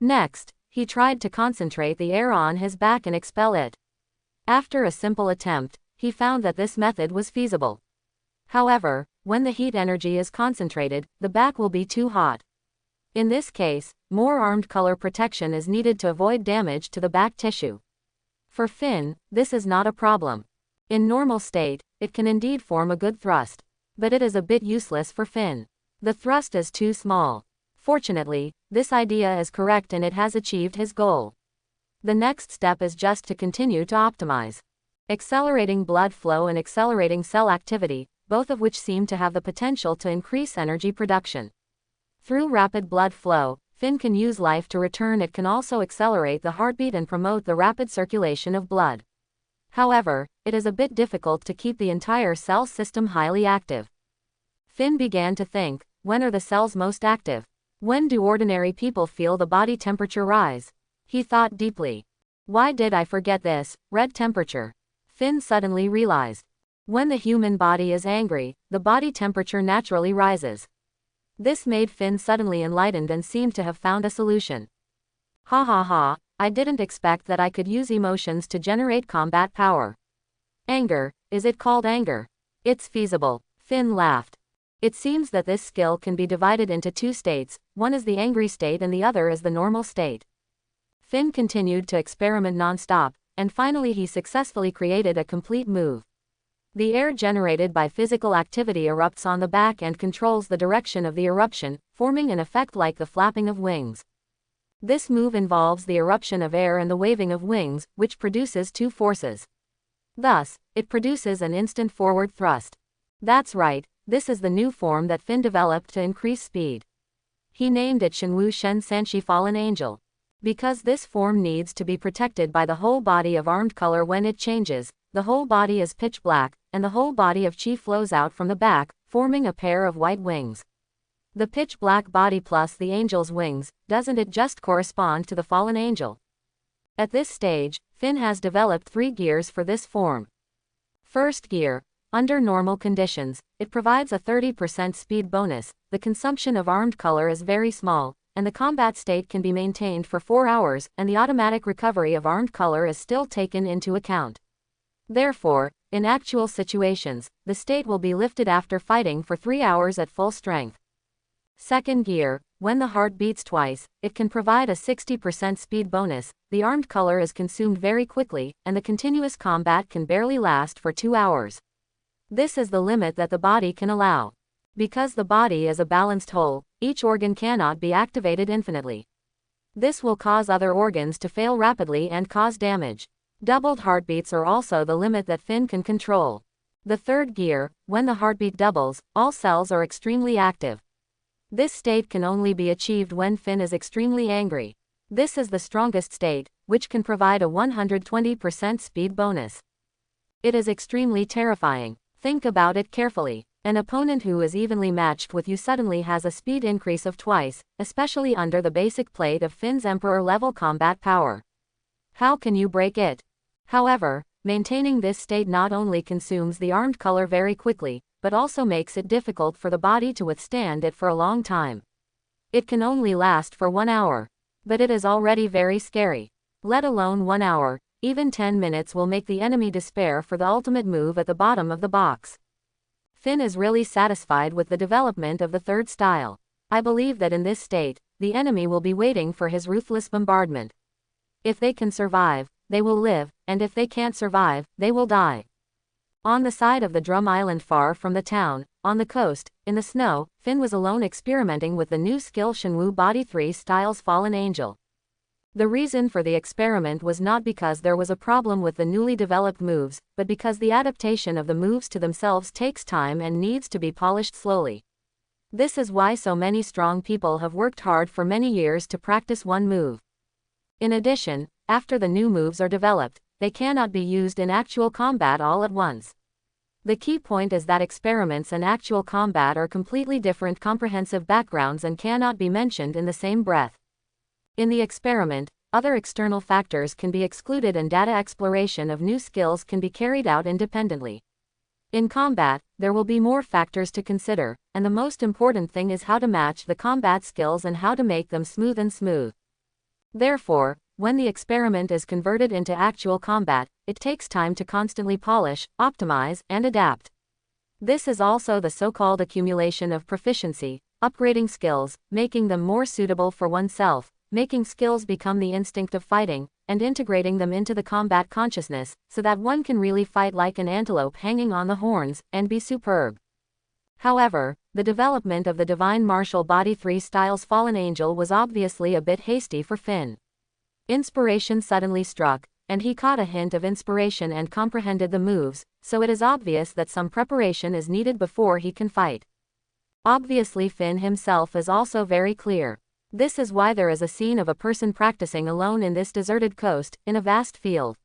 Next, he tried to concentrate the air on his back and expel it. After a simple attempt, he found that this method was feasible. However, when the heat energy is concentrated, the back will be too hot. In this case, more armed color protection is needed to avoid damage to the back tissue. For Finn, this is not a problem. In normal state, it can indeed form a good thrust. But it is a bit useless for Finn. The thrust is too small. Fortunately, this idea is correct and it has achieved his goal. The next step is just to continue to optimize. Accelerating blood flow and accelerating cell activity, both of which seem to have the potential to increase energy production. Through rapid blood flow, Finn can use life to return. It can also accelerate the heartbeat and promote the rapid circulation of blood. However, it is a bit difficult to keep the entire cell system highly active. Finn began to think, when are the cells most active? When do ordinary people feel the body temperature rise? He thought deeply. Why did I forget this? Red temperature. Finn suddenly realized. When the human body is angry, the body temperature naturally rises. This made Finn suddenly enlightened and seemed to have found a solution. Ha ha ha, I didn't expect that I could use emotions to generate combat power. Anger, is it called anger? It's feasible. Finn laughed. It seems that this skill can be divided into two states, one is the angry state and the other is the normal state. Finn continued to experiment non-stop, and finally he successfully created a complete move. The air generated by physical activity erupts on the back and controls the direction of the eruption, forming an effect like the flapping of wings. This move involves the eruption of air and the waving of wings, which produces two forces. Thus, it produces an instant forward thrust. That's right, this is the new form that Finn developed to increase speed. He named it Shenwu Shen Sanshi Fallen Angel. Because this form needs to be protected by the whole body of armed color when it changes, the whole body is pitch black, and the whole body of chi flows out from the back, forming a pair of white wings. The pitch black body plus the angel's wings, doesn't it just correspond to the fallen angel? At this stage, Finn has developed 3 gears for this form. First gear. Under normal conditions, it provides a 30% speed bonus, the consumption of armed color is very small, and the combat state can be maintained for 4 hours, and the automatic recovery of armed color is still taken into account. Therefore, in actual situations, the state will be lifted after fighting for 3 hours at full strength. Second gear, when the heart beats twice, it can provide a 60% speed bonus, the armed color is consumed very quickly, and the continuous combat can barely last for 2 hours. This is the limit that the body can allow. Because the body is a balanced whole, each organ cannot be activated infinitely. This will cause other organs to fail rapidly and cause damage. Doubled heartbeats are also the limit that Finn can control. The third gear, when the heartbeat doubles, all cells are extremely active. This state can only be achieved when Finn is extremely angry. This is the strongest state, which can provide a 120% speed bonus. It is extremely terrifying. Think about it carefully. An opponent who is evenly matched with you suddenly has a speed increase of twice, especially under the basic plate of Finn's Emperor level combat power. How can you break it? However, maintaining this state not only consumes the armed color very quickly, but also makes it difficult for the body to withstand it for a long time. It can only last for 1 hour. But it is already very scary. Let alone 1 hour, even 10 minutes will make the enemy despair for the ultimate move at the bottom of the box. Finn is really satisfied with the development of the third style. I believe that in this state, the enemy will be waiting for his ruthless bombardment. If they can survive, they will live, and if they can't survive, they will die. On the side of the Drum Island far from the town, on the coast, in the snow, Finn was alone experimenting with the new skill Shenwu Body 3 Style's Fallen Angel. The reason for the experiment was not because there was a problem with the newly developed moves, but because the adaptation of the moves to themselves takes time and needs to be polished slowly. This is why so many strong people have worked hard for many years to practice one move. In addition, after the new moves are developed, they cannot be used in actual combat all at once. The key point is that experiments and actual combat are completely different comprehensive backgrounds and cannot be mentioned in the same breath. In the experiment, other external factors can be excluded and data exploration of new skills can be carried out independently. In combat, there will be more factors to consider, and the most important thing is how to match the combat skills and how to make them smooth. Therefore, when the experiment is converted into actual combat, it takes time to constantly polish, optimize, and adapt. This is also the so-called accumulation of proficiency, upgrading skills, making them more suitable for oneself, making skills become the instinct of fighting, and integrating them into the combat consciousness, so that one can really fight like an antelope hanging on the horns, and be superb. However, the development of the Divine Martial Body 3 Style's Fallen Angel was obviously a bit hasty for Finn. Inspiration suddenly struck, and he caught a hint of inspiration and comprehended the moves, so it is obvious that some preparation is needed before he can fight. Obviously Finn himself is also very clear. This is why there is a scene of a person practicing alone in this deserted coast, in a vast field.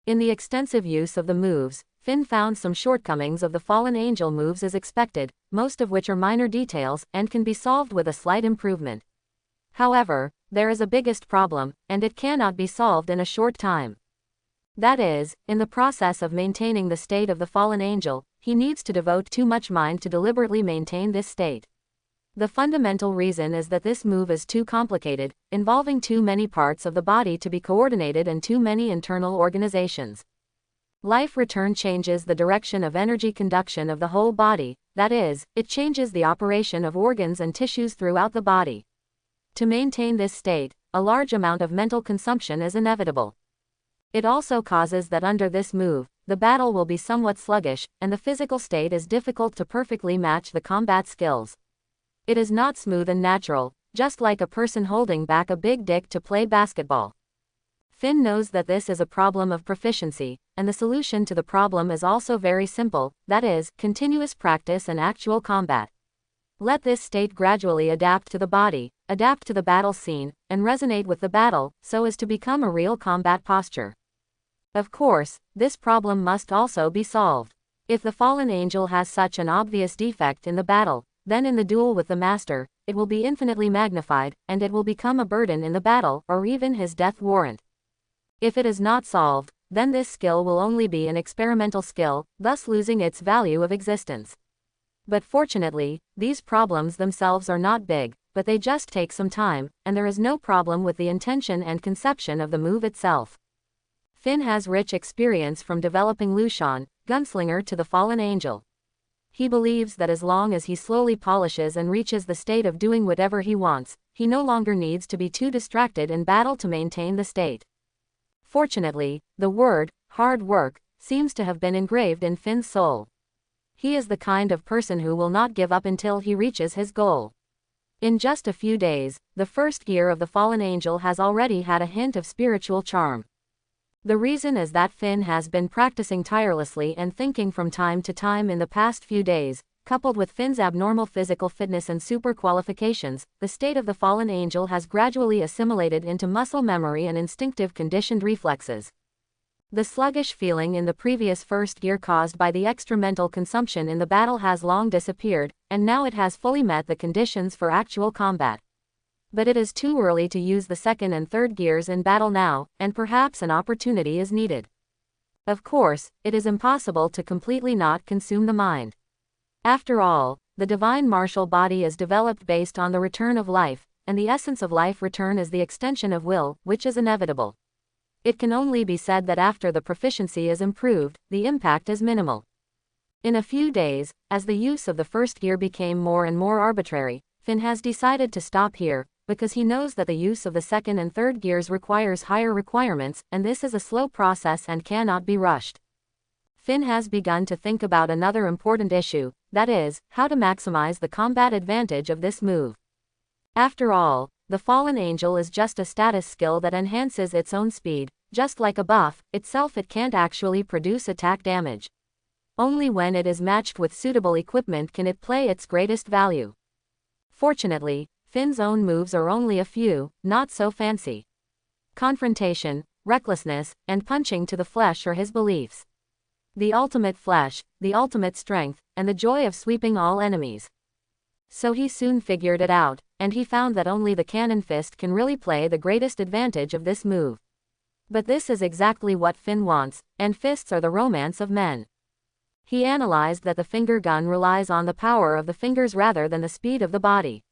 In the extensive use of the moves, Finn found some shortcomings of the Fallen Angel moves as expected, most of which are minor details, and can be solved with a slight improvement. However, there is a biggest problem, and it cannot be solved in a short time. That is, in the process of maintaining the state of the Fallen Angel, he needs to devote too much mind to deliberately maintain this state. The fundamental reason is that this move is too complicated, involving too many parts of the body to be coordinated and too many internal organizations. Life return changes the direction of energy conduction of the whole body, that is, it changes the operation of organs and tissues throughout the body. To maintain this state, a large amount of mental consumption is inevitable. It also causes that under this move, the battle will be somewhat sluggish, and the physical state is difficult to perfectly match the combat skills. It is not smooth and natural, just like a person holding back a big dick to play basketball. Finn knows that this is a problem of proficiency, and the solution to the problem is also very simple, that is, continuous practice and actual combat. Let this state gradually adapt to the body, adapt to the battle scene, and resonate with the battle, so as to become a real combat posture. Of course, this problem must also be solved. If the Fallen Angel has such an obvious defect in the battle, then in the duel with the Master, it will be infinitely magnified, and it will become a burden in the battle, or even his death warrant. If it is not solved, then this skill will only be an experimental skill, thus losing its value of existence. But fortunately, these problems themselves are not big, but they just take some time, and there is no problem with the intention and conception of the move itself. Finn has rich experience from developing Lushan, Gunslinger to the Fallen Angel. He believes that as long as he slowly polishes and reaches the state of doing whatever he wants, he no longer needs to be too distracted in battle to maintain the state. Fortunately, the word, hard work, seems to have been engraved in Finn's soul. He is the kind of person who will not give up until he reaches his goal. In just a few days, the first gear of the Fallen Angel has already had a hint of spiritual charm. The reason is that Finn has been practicing tirelessly and thinking from time to time in the past few days, coupled with Finn's abnormal physical fitness and super qualifications, the state of the Fallen Angel has gradually assimilated into muscle memory and instinctive conditioned reflexes. The sluggish feeling in the previous first gear caused by the extra mental consumption in the battle has long disappeared, and now it has fully met the conditions for actual combat. But it is too early to use the second and third gears in battle now, and perhaps an opportunity is needed. Of course, it is impossible to completely not consume the mind. After all, the divine martial body is developed based on the return of life, and the essence of life return is the extension of will, which is inevitable. It can only be said that after the proficiency is improved, the impact is minimal. In a few days, as the use of the first gear became more and more arbitrary, Finn has decided to stop here, because he knows that the use of the second and third gears requires higher requirements, and this is a slow process and cannot be rushed. Finn has begun to think about another important issue, that is, how to maximize the combat advantage of this move. After all, the fallen angel is just a status skill that enhances its own speed, just like a buff, itself it can't actually produce attack damage. Only when it is matched with suitable equipment can it play its greatest value. Fortunately, Finn's own moves are only a few, not so fancy. Confrontation, recklessness, and punching to the flesh are his beliefs. The ultimate flesh, the ultimate strength, and the joy of sweeping all enemies. So he soon figured it out, and he found that only the cannon fist can really play the greatest advantage of this move. But this is exactly what Finn wants, and fists are the romance of men. He analyzed that the finger gun relies on the power of the fingers rather than the speed of the body.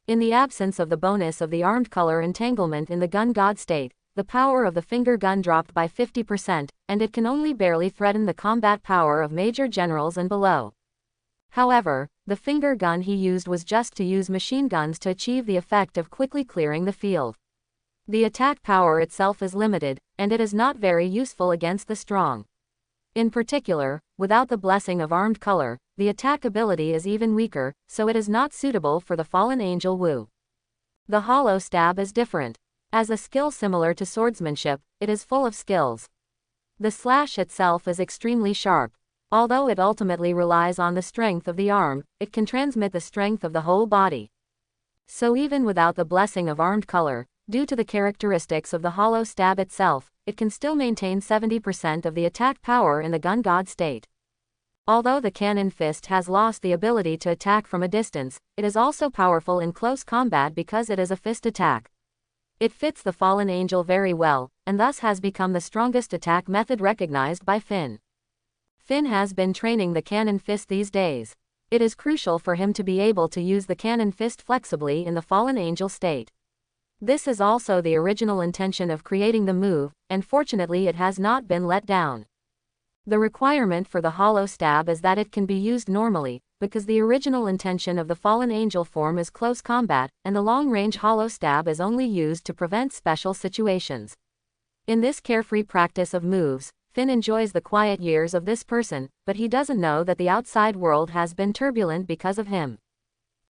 In the absence of the bonus of the armed color entanglement in the gun god state, the power of the finger gun dropped by 50%, and it can only barely threaten the combat power of major generals and below. However, the finger gun he used was just to use machine guns to achieve the effect of quickly clearing the field. The attack power itself is limited, and it is not very useful against the strong. In particular, without the blessing of armed color, the attack ability is even weaker, so it is not suitable for the fallen angel Wu. The hollow stab is different. As a skill similar to swordsmanship, it is full of skills. The slash itself is extremely sharp. Although it ultimately relies on the strength of the arm, it can transmit the strength of the whole body. So even without the blessing of armed color, due to the characteristics of the hollow stab itself, it can still maintain 70% of the attack power in the gun god state. Although the cannon fist has lost the ability to attack from a distance, it is also powerful in close combat because it is a fist attack. It fits the fallen angel very well, and thus has become the strongest attack method recognized by Finn. Finn has been training the cannon fist these days. It is crucial for him to be able to use the cannon fist flexibly in the fallen angel state. This is also the original intention of creating the move, and fortunately it has not been let down. The requirement for the hollow stab is that it can be used normally, because the original intention of the fallen angel form is close combat, and the long-range hollow stab is only used to prevent special situations. In this carefree practice of moves, Finn enjoys the quiet years of this person, but he doesn't know that the outside world has been turbulent because of him.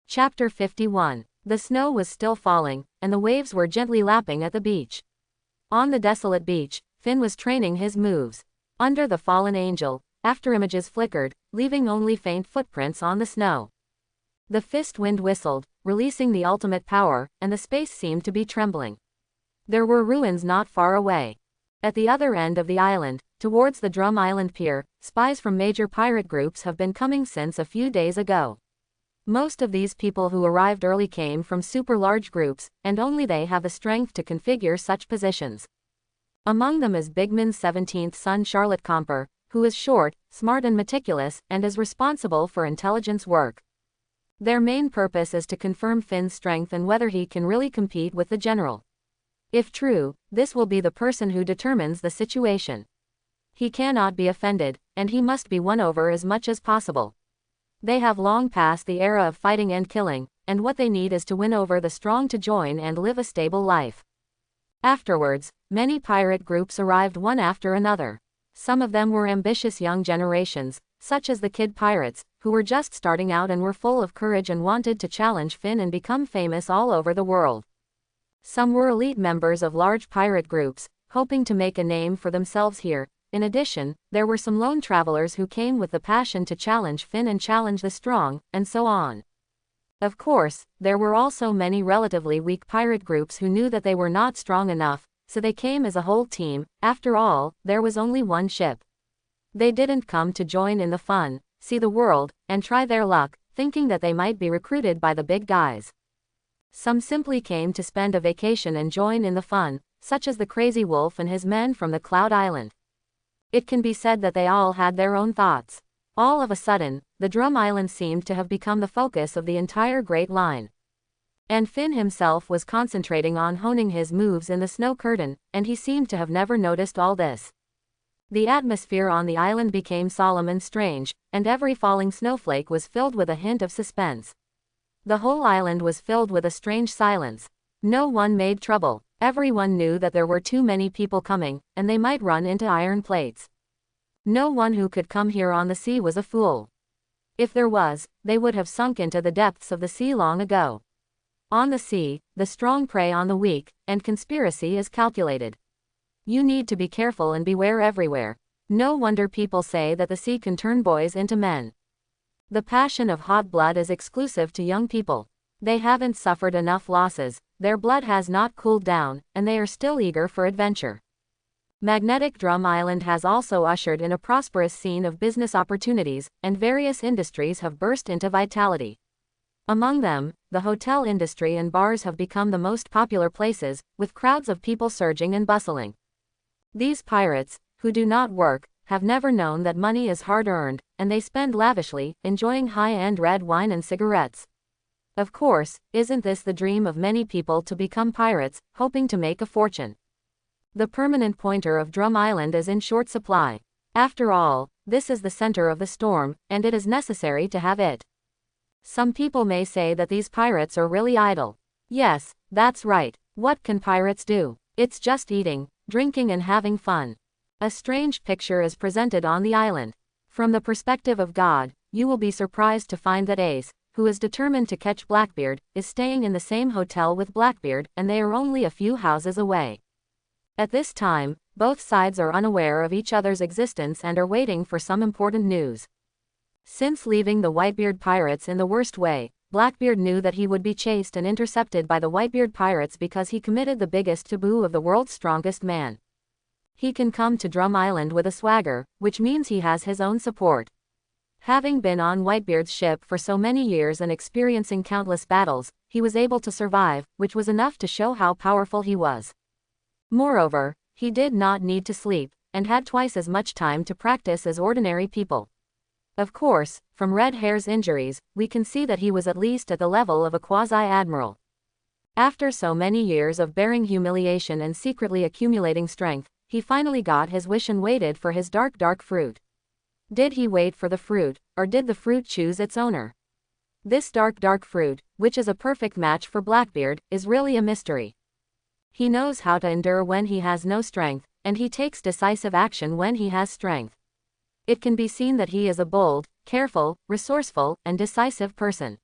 Chapter 51. The snow was still falling, and the waves were gently lapping at the beach. On the desolate beach, Finn was training his moves. Under the fallen angel, afterimages flickered, leaving only faint footprints on the snow. The fist wind whistled, releasing the ultimate power, and the space seemed to be trembling. There were ruins not far away. At the other end of the island, towards the Drum Island Pier, spies from major pirate groups have been coming since a few days ago. Most of these people who arrived early came from super large groups, and only they have the strength to configure such positions. Among them is Bigman's 17th son Charlotte Comper, who is short, smart and meticulous, and is responsible for intelligence work. Their main purpose is to confirm Finn's strength and whether he can really compete with the general. If true, this will be the person who determines the situation. He cannot be offended, and he must be won over as much as possible. They have long passed the era of fighting and killing, and what they need is to win over the strong to join and live a stable life. Afterwards, many pirate groups arrived one after another. Some of them were ambitious young generations, such as the Kid Pirates, who were just starting out and were full of courage and wanted to challenge Finn and become famous all over the world. Some were elite members of large pirate groups, hoping to make a name for themselves here. In addition, there were some lone travelers who came with the passion to challenge Finn and challenge the strong, and so on. Of course, there were also many relatively weak pirate groups who knew that they were not strong enough, so they came as a whole team. After all, there was only one ship. They didn't come to join in the fun, see the world, and try their luck, thinking that they might be recruited by the big guys. Some simply came to spend a vacation and join in the fun, such as the Crazy Wolf and his men from the Cloud Island. It can be said that they all had their own thoughts. All of a sudden, the Drum Island seemed to have become the focus of the entire Great Line. And Finn himself was concentrating on honing his moves in the snow curtain, and he seemed to have never noticed all this. The atmosphere on the island became solemn and strange, and every falling snowflake was filled with a hint of suspense. The whole island was filled with a strange silence. No one made trouble. Everyone knew that there were too many people coming, and they might run into iron plates. No one who could come here on the sea was a fool. If there was, they would have sunk into the depths of the sea long ago. On the sea, the strong prey on the weak, and conspiracy is calculated. You need to be careful and beware everywhere. No wonder people say that the sea can turn boys into men. The passion of hot blood is exclusive to young people. They haven't suffered enough losses, their blood has not cooled down, and they are still eager for adventure. Magnetic Drum Island has also ushered in a prosperous scene of business opportunities, and various industries have burst into vitality. Among them, the hotel industry and bars have become the most popular places, with crowds of people surging and bustling. These pirates, who do not work, have never known that money is hard-earned, and they spend lavishly, enjoying high-end red wine and cigarettes. Of course, isn't this the dream of many people to become pirates, hoping to make a fortune? The permanent pointer of Drum Island is in short supply. After all, this is the center of the storm, and it is necessary to have it. Some people may say that these pirates are really idle. Yes, that's right. What can pirates do? It's just eating, drinking and having fun. A strange picture is presented on the island. From the perspective of God, you will be surprised to find that Ace, who is determined to catch Blackbeard, is staying in the same hotel with Blackbeard, and they are only a few houses away. At this time, both sides are unaware of each other's existence and are waiting for some important news. Since leaving the Whitebeard pirates in the worst way, Blackbeard knew that he would be chased and intercepted by the Whitebeard pirates because he committed the biggest taboo of the world's strongest man. He can come to Drum Island with a swagger, which means he has his own support. Having been on Whitebeard's ship for so many years and experiencing countless battles, he was able to survive, which was enough to show how powerful he was. Moreover, he did not need to sleep, and had twice as much time to practice as ordinary people. Of course, from Red Hair's injuries, we can see that he was at least at the level of a quasi-admiral. After so many years of bearing humiliation and secretly accumulating strength, he finally got his wish and waited for his dark fruit. Did he wait for the fruit, or did the fruit choose its owner? This dark fruit, which is a perfect match for Blackbeard, is really a mystery. He knows how to endure when he has no strength, and he takes decisive action when he has strength. It can be seen that he is a bold, careful, resourceful, and decisive person.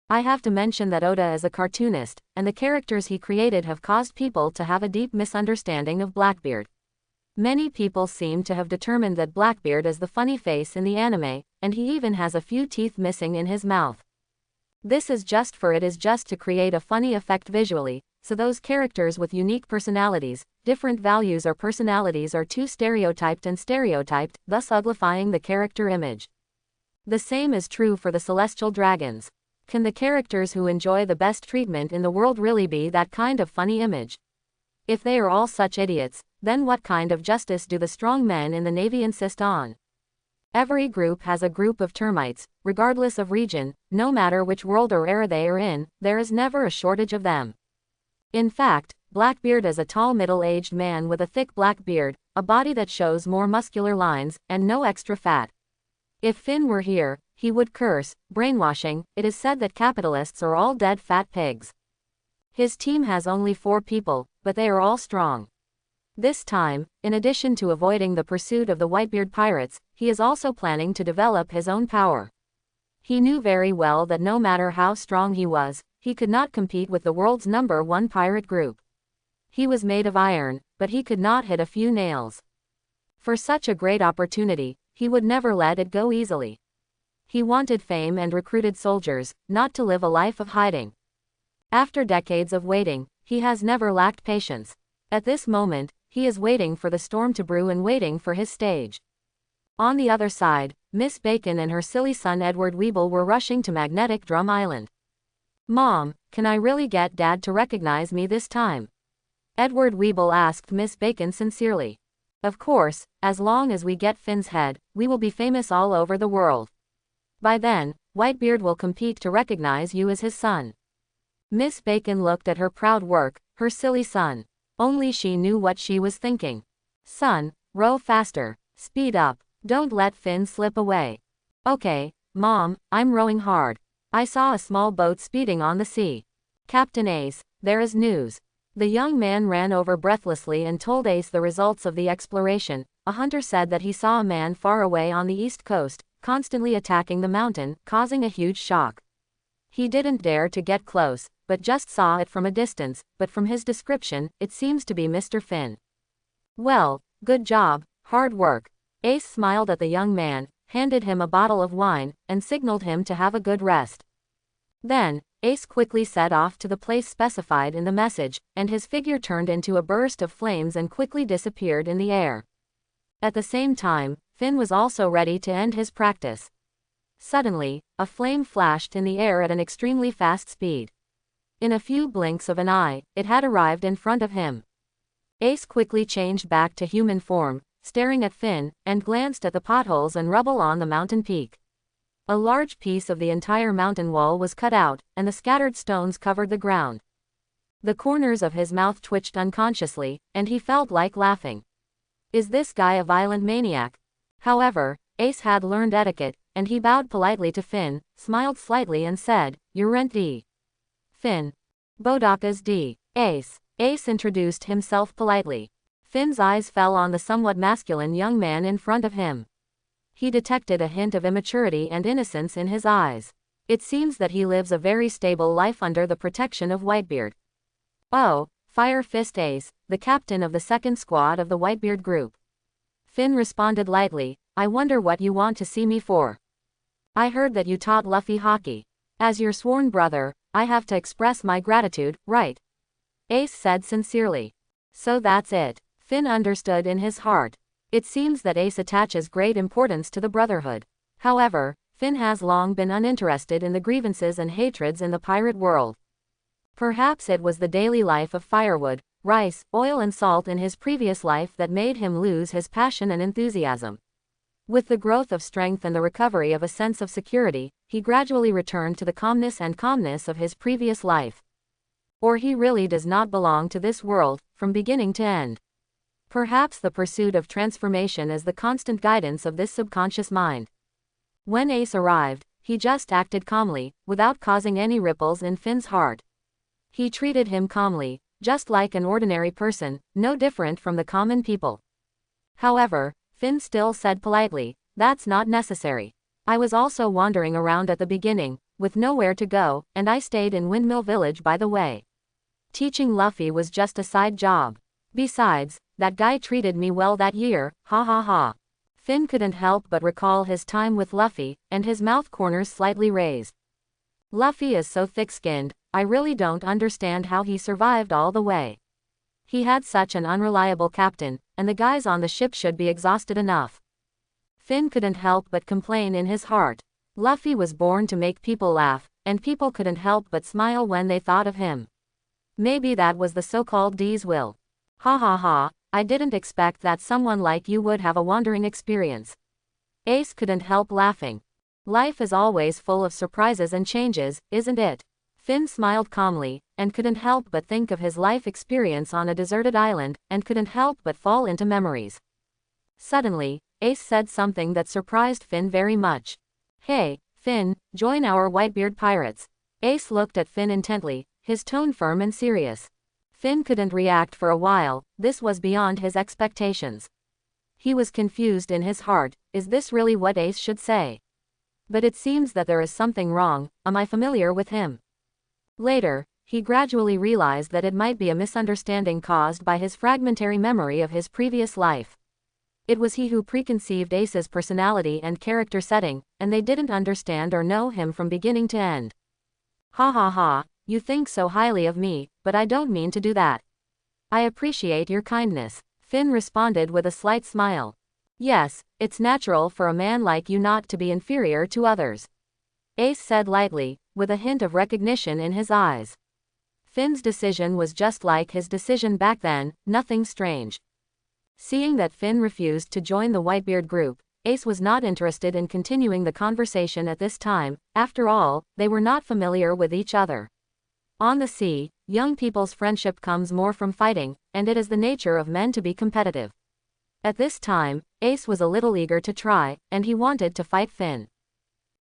I have to mention that Oda is a cartoonist, and the characters he created have caused people to have a deep misunderstanding of Blackbeard. Many people seem to have determined that Blackbeard is the funny face in the anime, and he even has a few teeth missing in his mouth. This is just to create a funny effect visually, so those characters with unique personalities, different values or personalities are too stereotyped, thus uglifying the character image. The same is true for the celestial dragons. Can the characters who enjoy the best treatment in the world really be that kind of funny image? If they are all such idiots, then what kind of justice do the strong men in the Navy insist on? Every group has a group of termites, regardless of region, no matter which world or era they are in, there is never a shortage of them. In fact, Blackbeard is a tall middle-aged man with a thick black beard, a body that shows more muscular lines, and no extra fat. If Finn were here, he would curse, brainwashing. It is said that capitalists are all dead fat pigs. His team has only 4 people, but they are all strong. This time, in addition to avoiding the pursuit of the Whitebeard pirates, he is also planning to develop his own power. He knew very well that no matter how strong he was, he could not compete with the world's #1 pirate group. He was made of iron, but he could not hit a few nails. For such a great opportunity, he would never let it go easily. He wanted fame and recruited soldiers, not to live a life of hiding. After decades of waiting, he has never lacked patience. At this moment, he is waiting for the storm to brew and waiting for his stage. On the other side, Miss Bacon and her silly son Edward Weeble were rushing to Magnetic Drum Island. "Mom, can I really get Dad to recognize me this time?" Edward Weeble asked Miss Bacon sincerely. "Of course, as long as we get Finn's head, we will be famous all over the world." By then, Whitebeard will compete to recognize you as his son. Miss Bacon looked at her proud work, her silly son. Only she knew what she was thinking. Son, row faster. Speed up. Don't let Finn slip away. Okay, Mom, I'm rowing hard. I saw a small boat speeding on the sea. Captain Ace, there is news. The young man ran over breathlessly and told Ace the results of the exploration. A hunter said that he saw a man far away on the east coast, constantly attacking the mountain, causing a huge shock. He didn't dare to get close, but just saw it from a distance, but from his description, it seems to be Mr. Finn. Well, good job, hard work. Ace smiled at the young man, handed him a bottle of wine, and signaled him to have a good rest. Then, Ace quickly set off to the place specified in the message, and his figure turned into a burst of flames and quickly disappeared in the air. At the same time, Finn was also ready to end his practice. Suddenly, a flame flashed in the air at an extremely fast speed. In a few blinks of an eye, it had arrived in front of him. Ace quickly changed back to human form, staring at Finn, and glanced at the potholes and rubble on the mountain peak. A large piece of the entire mountain wall was cut out, and the scattered stones covered the ground. The corners of his mouth twitched unconsciously, and he felt like laughing. Is this guy a violent maniac? However, Ace had learned etiquette, and he bowed politely to Finn, smiled slightly and said, "Your rent D." Finn. Bodaka's D. Ace. Ace introduced himself politely. Finn's eyes fell on the somewhat masculine young man in front of him. He detected a hint of immaturity and innocence in his eyes. It seems that he lives a very stable life under the protection of Whitebeard. Oh, Fire Fist Ace, the captain of the second squad of the Whitebeard group. Finn responded lightly, I wonder what you want to see me for. I heard that you taught Luffy hockey. As your sworn brother, I have to express my gratitude, right? Ace said sincerely. So that's it. Finn understood in his heart. It seems that Ace attaches great importance to the brotherhood. However, Finn has long been uninterested in the grievances and hatreds in the pirate world. Perhaps it was the daily life of firewood, rice, oil and salt in his previous life that made him lose his passion and enthusiasm. With the growth of strength and the recovery of a sense of security, he gradually returned to the calmness of his previous life. Or he really does not belong to this world, from beginning to end. Perhaps the pursuit of transformation is the constant guidance of this subconscious mind. When Ace arrived, he just acted calmly, without causing any ripples in Finn's heart. He treated him calmly, just like an ordinary person, no different from the common people. However, Finn still said politely, that's not necessary. I was also wandering around at the beginning, with nowhere to go, and I stayed in Windmill Village by the way. Teaching Luffy was just a side job. Besides, that guy treated me well that year, ha ha ha. Finn couldn't help but recall his time with Luffy, and his mouth corners slightly raised. Luffy is so thick-skinned, I really don't understand how he survived all the way. He had such an unreliable captain, and the guys on the ship should be exhausted enough. Finn couldn't help but complain in his heart. Luffy was born to make people laugh, and people couldn't help but smile when they thought of him. Maybe that was the so-called D's will. Ha ha ha, I didn't expect that someone like you would have a wandering experience. Ace couldn't help laughing. Life is always full of surprises and changes, isn't it? Finn smiled calmly, and couldn't help but think of his life experience on a deserted island, and couldn't help but fall into memories. Suddenly, Ace said something that surprised Finn very much. Hey, Finn, join our Whitebeard pirates. Ace looked at Finn intently, his tone firm and serious. Finn couldn't react for a while, this was beyond his expectations. He was confused in his heart, is this really what Ace should say? But it seems that there is something wrong, am I familiar with him? Later, he gradually realized that it might be a misunderstanding caused by his fragmentary memory of his previous life. It was he who preconceived Ace's personality and character setting, and they didn't understand or know him from beginning to end. Ha ha ha, you think so highly of me, but I don't mean to do that. I appreciate your kindness, Finn responded with a slight smile. Yes, it's natural for a man like you not to be inferior to others. Ace said lightly, with a hint of recognition in his eyes. Finn's decision was just like his decision back then, nothing strange. Seeing that Finn refused to join the Whitebeard group, Ace was not interested in continuing the conversation at this time. After all, they were not familiar with each other. On the sea, young people's friendship comes more from fighting, and it is the nature of men to be competitive. At this time, Ace was a little eager to try, and he wanted to fight Finn.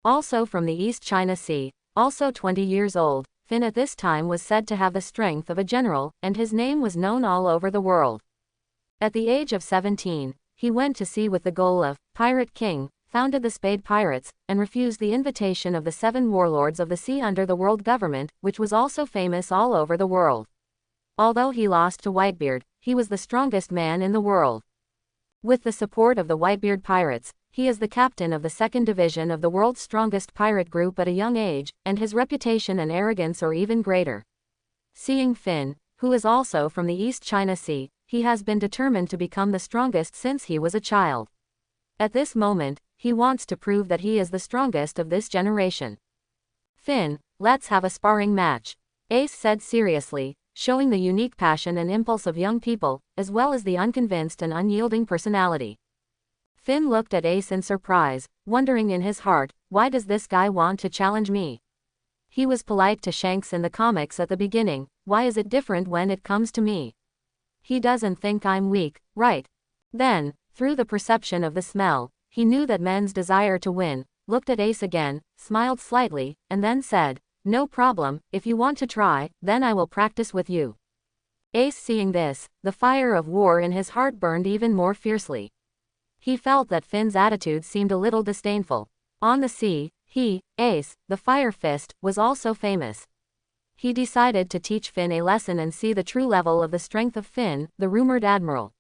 Also from the East China Sea, also 20 years old, Finn at this time was said to have the strength of a general, and his name was known all over the world. At the age of 17, he went to sea with the goal of Pirate King, founded the Spade Pirates, and refused the invitation of the 7 warlords of the sea under the world government, which was also famous all over the world. Although he lost to Whitebeard, he was the strongest man in the world. With the support of the Whitebeard Pirates, he is the captain of the 2nd division of the world's strongest pirate group at a young age, and his reputation and arrogance are even greater. Seeing Finn, who is also from the East China Sea, he has been determined to become the strongest since he was a child. At this moment, he wants to prove that he is the strongest of this generation. Finn, let's have a sparring match, Ace said seriously, showing the unique passion and impulse of young people, as well as the unconvinced and unyielding personality. Finn looked at Ace in surprise, wondering in his heart, why does this guy want to challenge me? He was polite to Shanks in the comics at the beginning, why is it different when it comes to me? He doesn't think I'm weak, right? Then, through the perception of the smell, he knew that men's desire to win, looked at Ace again, smiled slightly, and then said, no problem, if you want to try, then I will practice with you. Ace seeing this, the fire of war in his heart burned even more fiercely. He felt that Finn's attitude seemed a little disdainful. On the sea, he, Ace, the Fire Fist, was also famous. He decided to teach Finn a lesson and see the true level of the strength of Finn, the rumored admiral.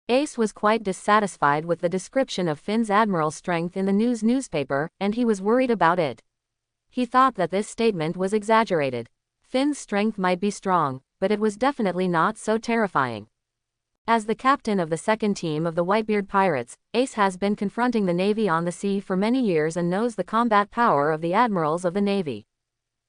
Ace was quite dissatisfied with the description of Finn's admiral's strength in the newspaper, and he was worried about it. He thought that this statement was exaggerated. Finn's strength might be strong, but it was definitely not so terrifying. As the captain of the 2nd team of the Whitebeard Pirates, Ace has been confronting the Navy on the sea for many years and knows the combat power of the admirals of the Navy.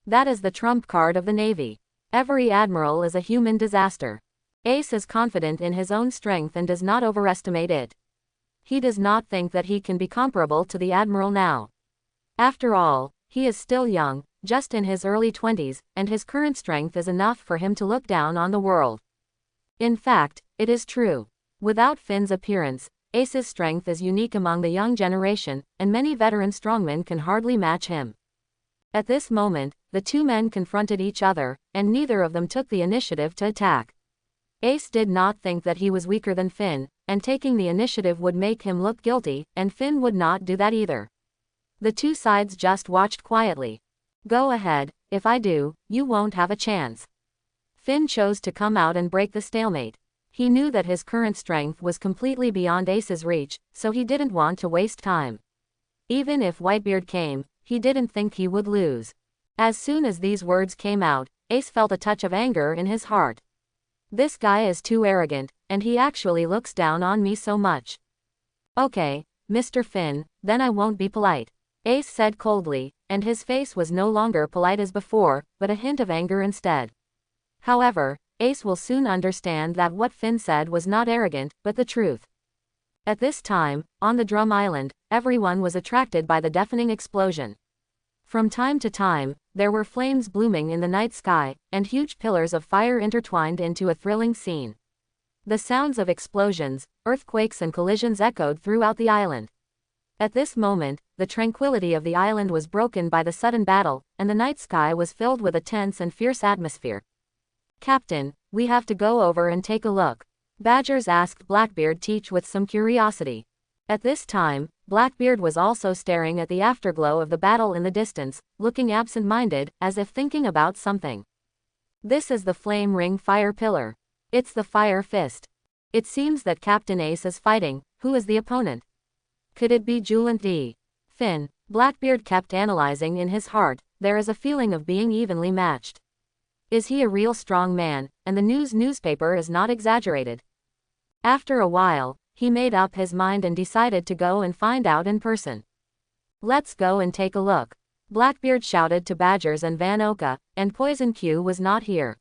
That is the trump card of the Navy. Every admiral is a human disaster. Ace is confident in his own strength and does not overestimate it. He does not think that he can be comparable to the admiral now. After all, he is still young, just in his early 20s, and his current strength is enough for him to look down on the world. In fact, it is true. Without Finn's appearance, Ace's strength is unique among the young generation, and many veteran strongmen can hardly match him. At this moment, the two men confronted each other, and neither of them took the initiative to attack. Ace did not think that he was weaker than Finn, and taking the initiative would make him look guilty, and Finn would not do that either. The two sides just watched quietly. Go ahead, if I do, you won't have a chance. Finn chose to come out and break the stalemate. He knew that his current strength was completely beyond Ace's reach, so he didn't want to waste time. Even if Whitebeard came, he didn't think he would lose. As soon as these words came out, Ace felt a touch of anger in his heart. This guy is too arrogant, and he actually looks down on me so much. Okay, Mr. Finn, then I won't be polite, Ace said coldly, and his face was no longer polite as before, but a hint of anger instead. However, Ace will soon understand that what Finn said was not arrogant, but the truth. At this time, on the Drum Island, everyone was attracted by the deafening explosion. From time to time, there were flames blooming in the night sky, and huge pillars of fire intertwined into a thrilling scene. The sounds of explosions, earthquakes and collisions echoed throughout the island. At this moment, the tranquility of the island was broken by the sudden battle, and the night sky was filled with a tense and fierce atmosphere. Captain, we have to go over and take a look, Badgers asked Blackbeard Teach with some curiosity. At this time, Blackbeard was also staring at the afterglow of the battle in the distance, looking absent-minded, as if thinking about something. This is the flame ring fire pillar. It's the Fire Fist. It seems that Captain Ace is fighting. Who is the opponent? Could it be Julant D. Finn? Blackbeard kept analyzing in his heart. There is a feeling of being evenly matched. Is he a real strong man, and the newspaper is not exaggerated? After a while, he made up his mind and decided to go and find out in person. Let's go and take a look, Blackbeard shouted to Badgers and Van Oka, and Poison Q was not here.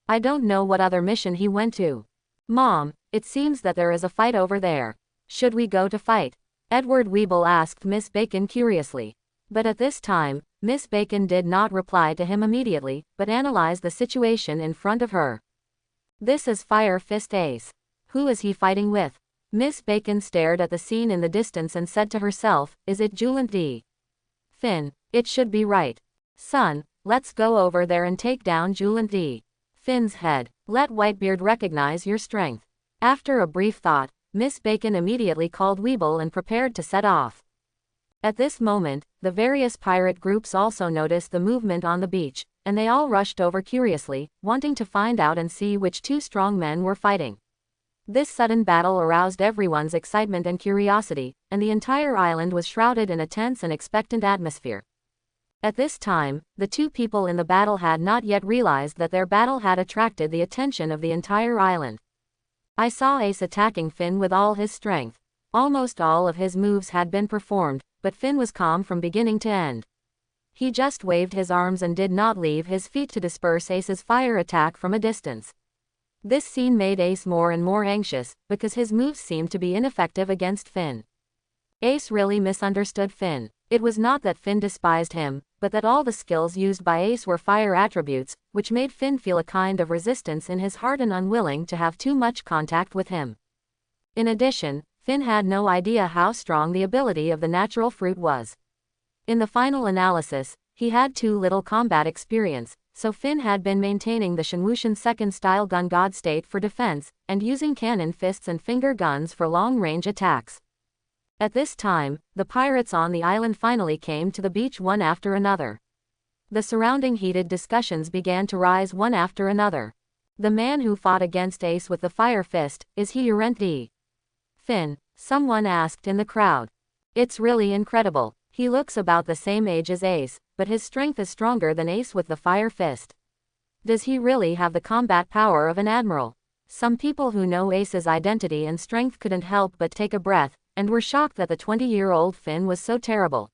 I don't know what other mission he went to. Mom, it seems that there is a fight over there. Should we go to fight? Edward Weeble asked Miss Bacon curiously. But at this time, Miss Bacon did not reply to him immediately, but analyzed the situation in front of her. This is Fire Fist Ace. Who is he fighting with? Miss Bacon stared at the scene in the distance and said to herself, is it Julant D. Finn? It should be right. Son, let's go over there and take down Julant D. Finn's head. Let Whitebeard recognize your strength. After a brief thought, Miss Bacon immediately called Weeble and prepared to set off. At this moment, the various pirate groups also noticed the movement on the beach, and they all rushed over curiously, wanting to find out and see which two strong men were fighting. This sudden battle aroused everyone's excitement and curiosity, and the entire island was shrouded in a tense and expectant atmosphere. At this time, the two people in the battle had not yet realized that their battle had attracted the attention of the entire island. I saw Ace attacking Finn with all his strength. Almost all of his moves had been performed, but Finn was calm from beginning to end. He just waved his arms and did not leave his feet to disperse Ace's fire attack from a distance. This scene made Ace more and more anxious, because his moves seemed to be ineffective against Finn. Ace really misunderstood Finn. It was not that Finn despised him, but that all the skills used by Ace were fire attributes, which made Finn feel a kind of resistance in his heart and unwilling to have too much contact with him. In addition, Finn had no idea how strong the ability of the natural fruit was. In the final analysis, he had too little combat experience, so Finn had been maintaining the Shinwushin second-style gun god state for defense, and using cannon fists and finger guns for long-range attacks. At this time, the pirates on the island finally came to the beach one after another. The surrounding heated discussions began to rise one after another. The man who fought against Ace with the fire fist, is he Julant D. Finn? Someone asked in the crowd. It's really incredible. He looks about the same age as Ace, but his strength is stronger than Ace with the fire fist. Does he really have the combat power of an admiral? Some people who know Ace's identity and strength couldn't help but take a breath, and were shocked that the 20-year-old Finn was so terrible.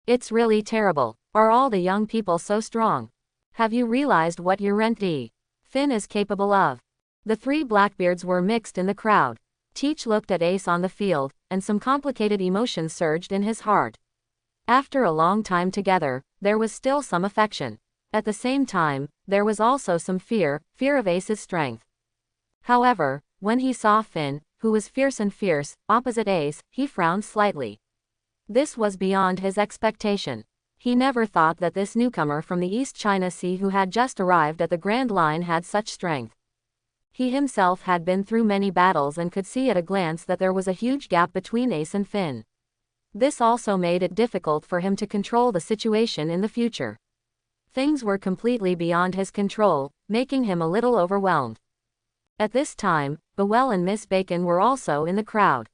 It's really terrible. Are all the young people so strong? Have you realized what Julant D. Finn is capable of? The three Blackbeards were mixed in the crowd. Teach looked at Ace on the field, and some complicated emotions surged in his heart. After a long time together, there was still some affection. At the same time, there was also some fear of Ace's strength. However, when he saw Finn, who was fierce opposite Ace, he frowned slightly. This was beyond his expectation. He never thought that this newcomer from the East China Sea who had just arrived at the Grand Line had such strength. He himself had been through many battles and could see at a glance that there was a huge gap between Ace and Finn. This also made it difficult for him to control the situation in the future. Things were completely beyond his control, making him a little overwhelmed. At this time, Bowell and Miss Bacon were also in the crowd.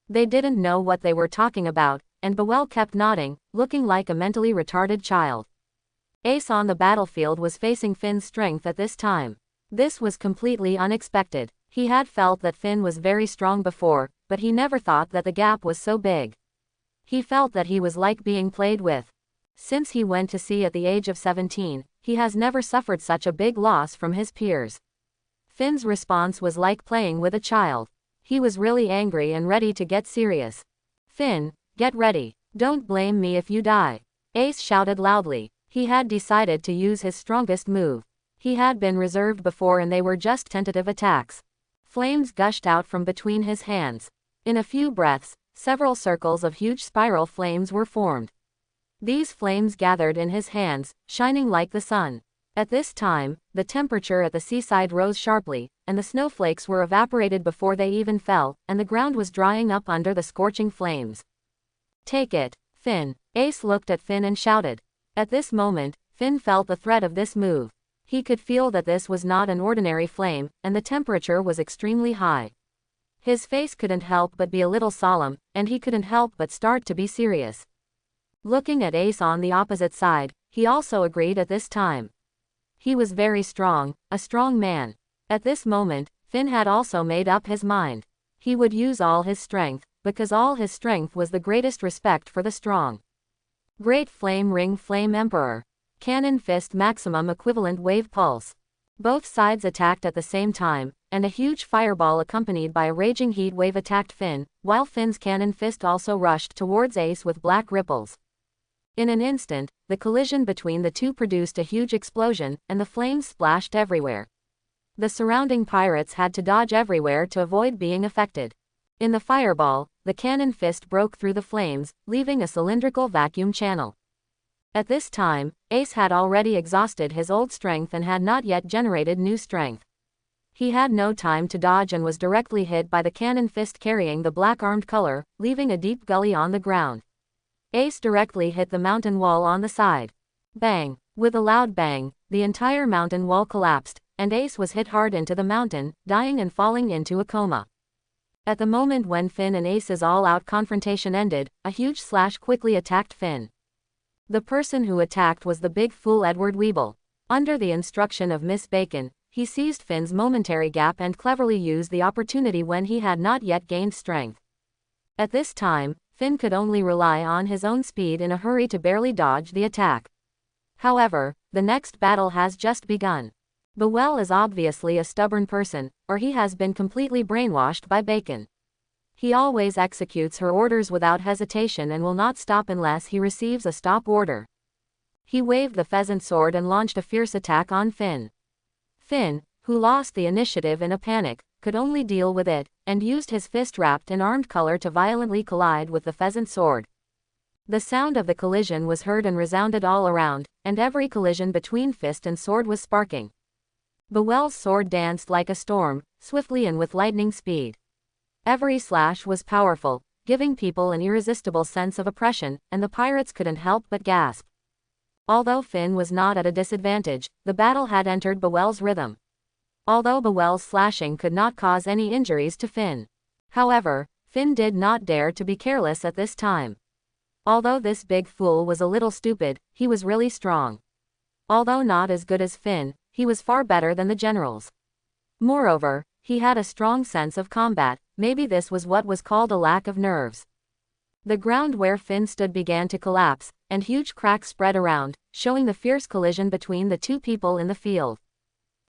They didn't know what they were talking about, and Bowell kept nodding, looking like a mentally retarded child. Ace on the battlefield was facing Finn's strength at this time. This was completely unexpected. He had felt that Finn was very strong before, but he never thought that the gap was so big. He felt that he was like being played with. Since he went to sea at the age of 17, he has never suffered such a big loss from his peers. Finn's response was like playing with a child. He was really angry and ready to get serious. Finn, get ready. Don't blame me if you die. Ace shouted loudly. He had decided to use his strongest move. He had been reserved before and they were just tentative attacks. Flames gushed out from between his hands. In a few breaths, several circles of huge spiral flames were formed. These flames gathered in his hands, shining like the sun. At this time, the temperature at the seaside rose sharply, and the snowflakes were evaporated before they even fell, and the ground was drying up under the scorching flames. Take it, Finn. Ace looked at Finn and shouted. At this moment, Finn felt the threat of this move. He could feel that this was not an ordinary flame, and the temperature was extremely high. His face couldn't help but be a little solemn, and he couldn't help but start to be serious. Looking at Ace on the opposite side, he also agreed at this time. He was very strong, a strong man. At this moment, Finn had also made up his mind. He would use all his strength, because all his strength was the greatest respect for the strong. Great Flame Ring Flame Emperor. Cannon Fist Maximum Equivalent Wave Pulse. Both sides attacked at the same time, and a huge fireball accompanied by a raging heat wave attacked Finn, while Finn's cannon fist also rushed towards Ace with black ripples. In an instant, the collision between the two produced a huge explosion, and the flames splashed everywhere. The surrounding pirates had to dodge everywhere to avoid being affected. In the fireball, the cannon fist broke through the flames, leaving a cylindrical vacuum channel. At this time, Ace had already exhausted his old strength and had not yet generated new strength. He had no time to dodge and was directly hit by the cannon fist carrying the black-armed color, leaving a deep gully on the ground. Ace directly hit the mountain wall on the side. Bang! With a loud bang, the entire mountain wall collapsed, and Ace was hit hard into the mountain, dying and falling into a coma. At the moment when Finn and Ace's all-out confrontation ended, a huge slash quickly attacked Finn. The person who attacked was the big fool Edward Weeble. Under the instruction of Miss Bacon, he seized Finn's momentary gap and cleverly used the opportunity when he had not yet gained strength. At this time, Finn could only rely on his own speed in a hurry to barely dodge the attack. However, the next battle has just begun. Buell is obviously a stubborn person, or he has been completely brainwashed by Bacon. He always executes her orders without hesitation and will not stop unless he receives a stop order. He waved the pheasant sword and launched a fierce attack on Finn. Finn, who lost the initiative in a panic, could only deal with it, and used his fist wrapped in armed color to violently collide with the pheasant sword. The sound of the collision was heard and resounded all around, and every collision between fist and sword was sparking. Buell's sword danced like a storm, swiftly and with lightning speed. Every slash was powerful, giving people an irresistible sense of oppression, and the pirates couldn't help but gasp. Although Finn was not at a disadvantage, the battle had entered Buell's rhythm. Although Buell's slashing could not cause any injuries to Finn. However, Finn did not dare to be careless at this time. Although this big fool was a little stupid, he was really strong. Although not as good as Finn, he was far better than the generals. Moreover, he had a strong sense of combat. Maybe this was what was called a lack of nerves. The ground where Finn stood began to collapse, and huge cracks spread around, showing the fierce collision between the two people in the field.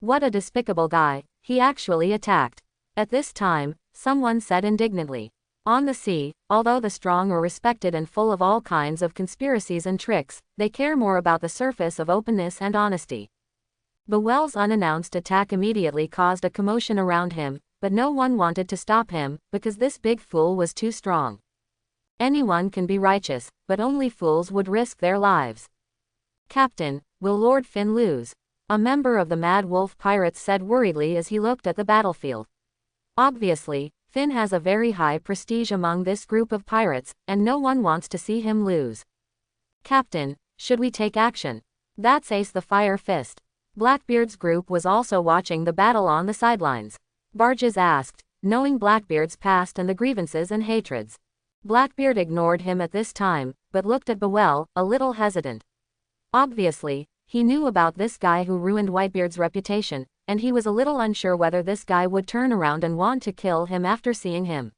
What a despicable guy, he actually attacked. At this time, someone said indignantly. On the sea, although the strong are respected and full of all kinds of conspiracies and tricks, they care more about the surface of openness and honesty. Buell's unannounced attack immediately caused a commotion around him, but no one wanted to stop him, because this big fool was too strong. Anyone can be righteous, but only fools would risk their lives. "Captain, will Lord Finn lose?" a member of the Mad Wolf Pirates said worriedly as he looked at the battlefield. Obviously, Finn has a very high prestige among this group of pirates, and no one wants to see him lose. "Captain, should we take action?" That's Ace the Fire Fist. Blackbeard's group was also watching the battle on the sidelines. Barges asked, knowing Blackbeard's past and the grievances and hatreds. Blackbeard ignored him at this time, but looked at Buell, a little hesitant. Obviously, he knew about this guy who ruined Whitebeard's reputation, and he was a little unsure whether this guy would turn around and want to kill him after seeing him.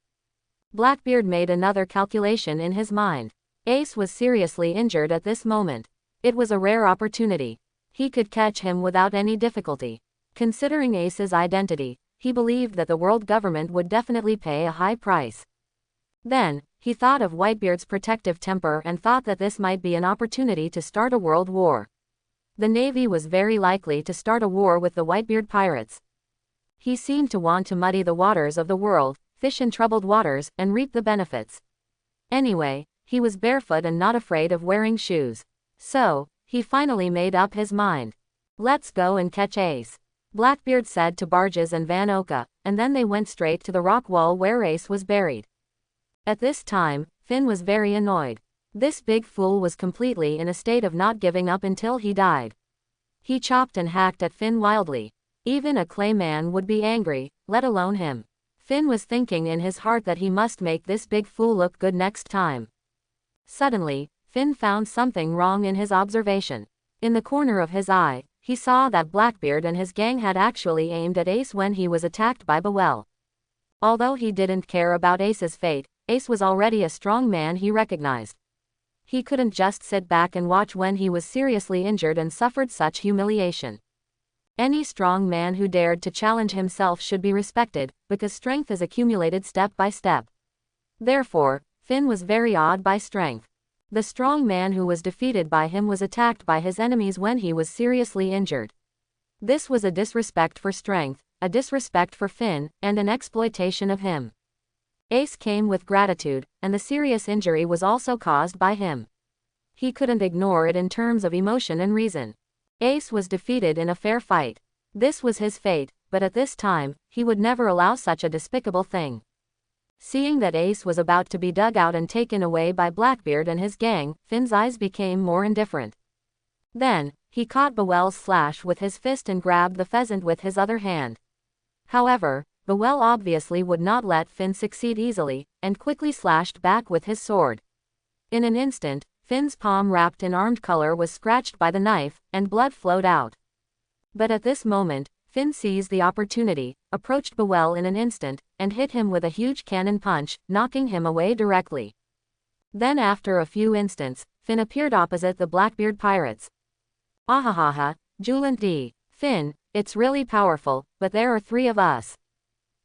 Blackbeard made another calculation in his mind. Ace was seriously injured at this moment. It was a rare opportunity. He could catch him without any difficulty. Considering Ace's identity, he believed that the world government would definitely pay a high price. Then, he thought of Whitebeard's protective temper and thought that this might be an opportunity to start a world war. The Navy was very likely to start a war with the Whitebeard pirates. He seemed to want to muddy the waters of the world, fish in troubled waters, and reap the benefits. Anyway, he was barefoot and not afraid of wearing shoes. So, he finally made up his mind. "Let's go and catch Ace," Blackbeard said to Barges and Van Oka, and then they went straight to the rock wall where Ace was buried. At this time, Finn was very annoyed. This big fool was completely in a state of not giving up until he died. He chopped and hacked at Finn wildly. Even a clay man would be angry, let alone him. Finn was thinking in his heart that he must make this big fool look good next time. Suddenly, Finn found something wrong in his observation. In the corner of his eye, he saw that Blackbeard and his gang had actually aimed at Ace when he was attacked by Buell. Although he didn't care about Ace's fate, Ace was already a strong man he recognized. He couldn't just sit back and watch when he was seriously injured and suffered such humiliation. Any strong man who dared to challenge himself should be respected, because strength is accumulated step by step. Therefore, Finn was very awed by strength. The strong man who was defeated by him was attacked by his enemies when he was seriously injured. This was a disrespect for strength, a disrespect for Finn, and an exploitation of him. Ace came with gratitude, and the serious injury was also caused by him. He couldn't ignore it in terms of emotion and reason. Ace was defeated in a fair fight. This was his fate, but at this time, he would never allow such a despicable thing. Seeing that Ace was about to be dug out and taken away by Blackbeard and his gang, Finn's eyes became more indifferent. Then, he caught Bowell's slash with his fist and grabbed the pheasant with his other hand. However, Bowell obviously would not let Finn succeed easily, and quickly slashed back with his sword. In an instant, Finn's palm wrapped in armed color was scratched by the knife, and blood flowed out. But at this moment, Finn seized the opportunity, approached Bowell in an instant, and hit him with a huge cannon punch, knocking him away directly. Then after a few instants, Finn appeared opposite the Blackbeard pirates. Ahahaha, Julant D. Finn, it's really powerful, but there are 3 of us.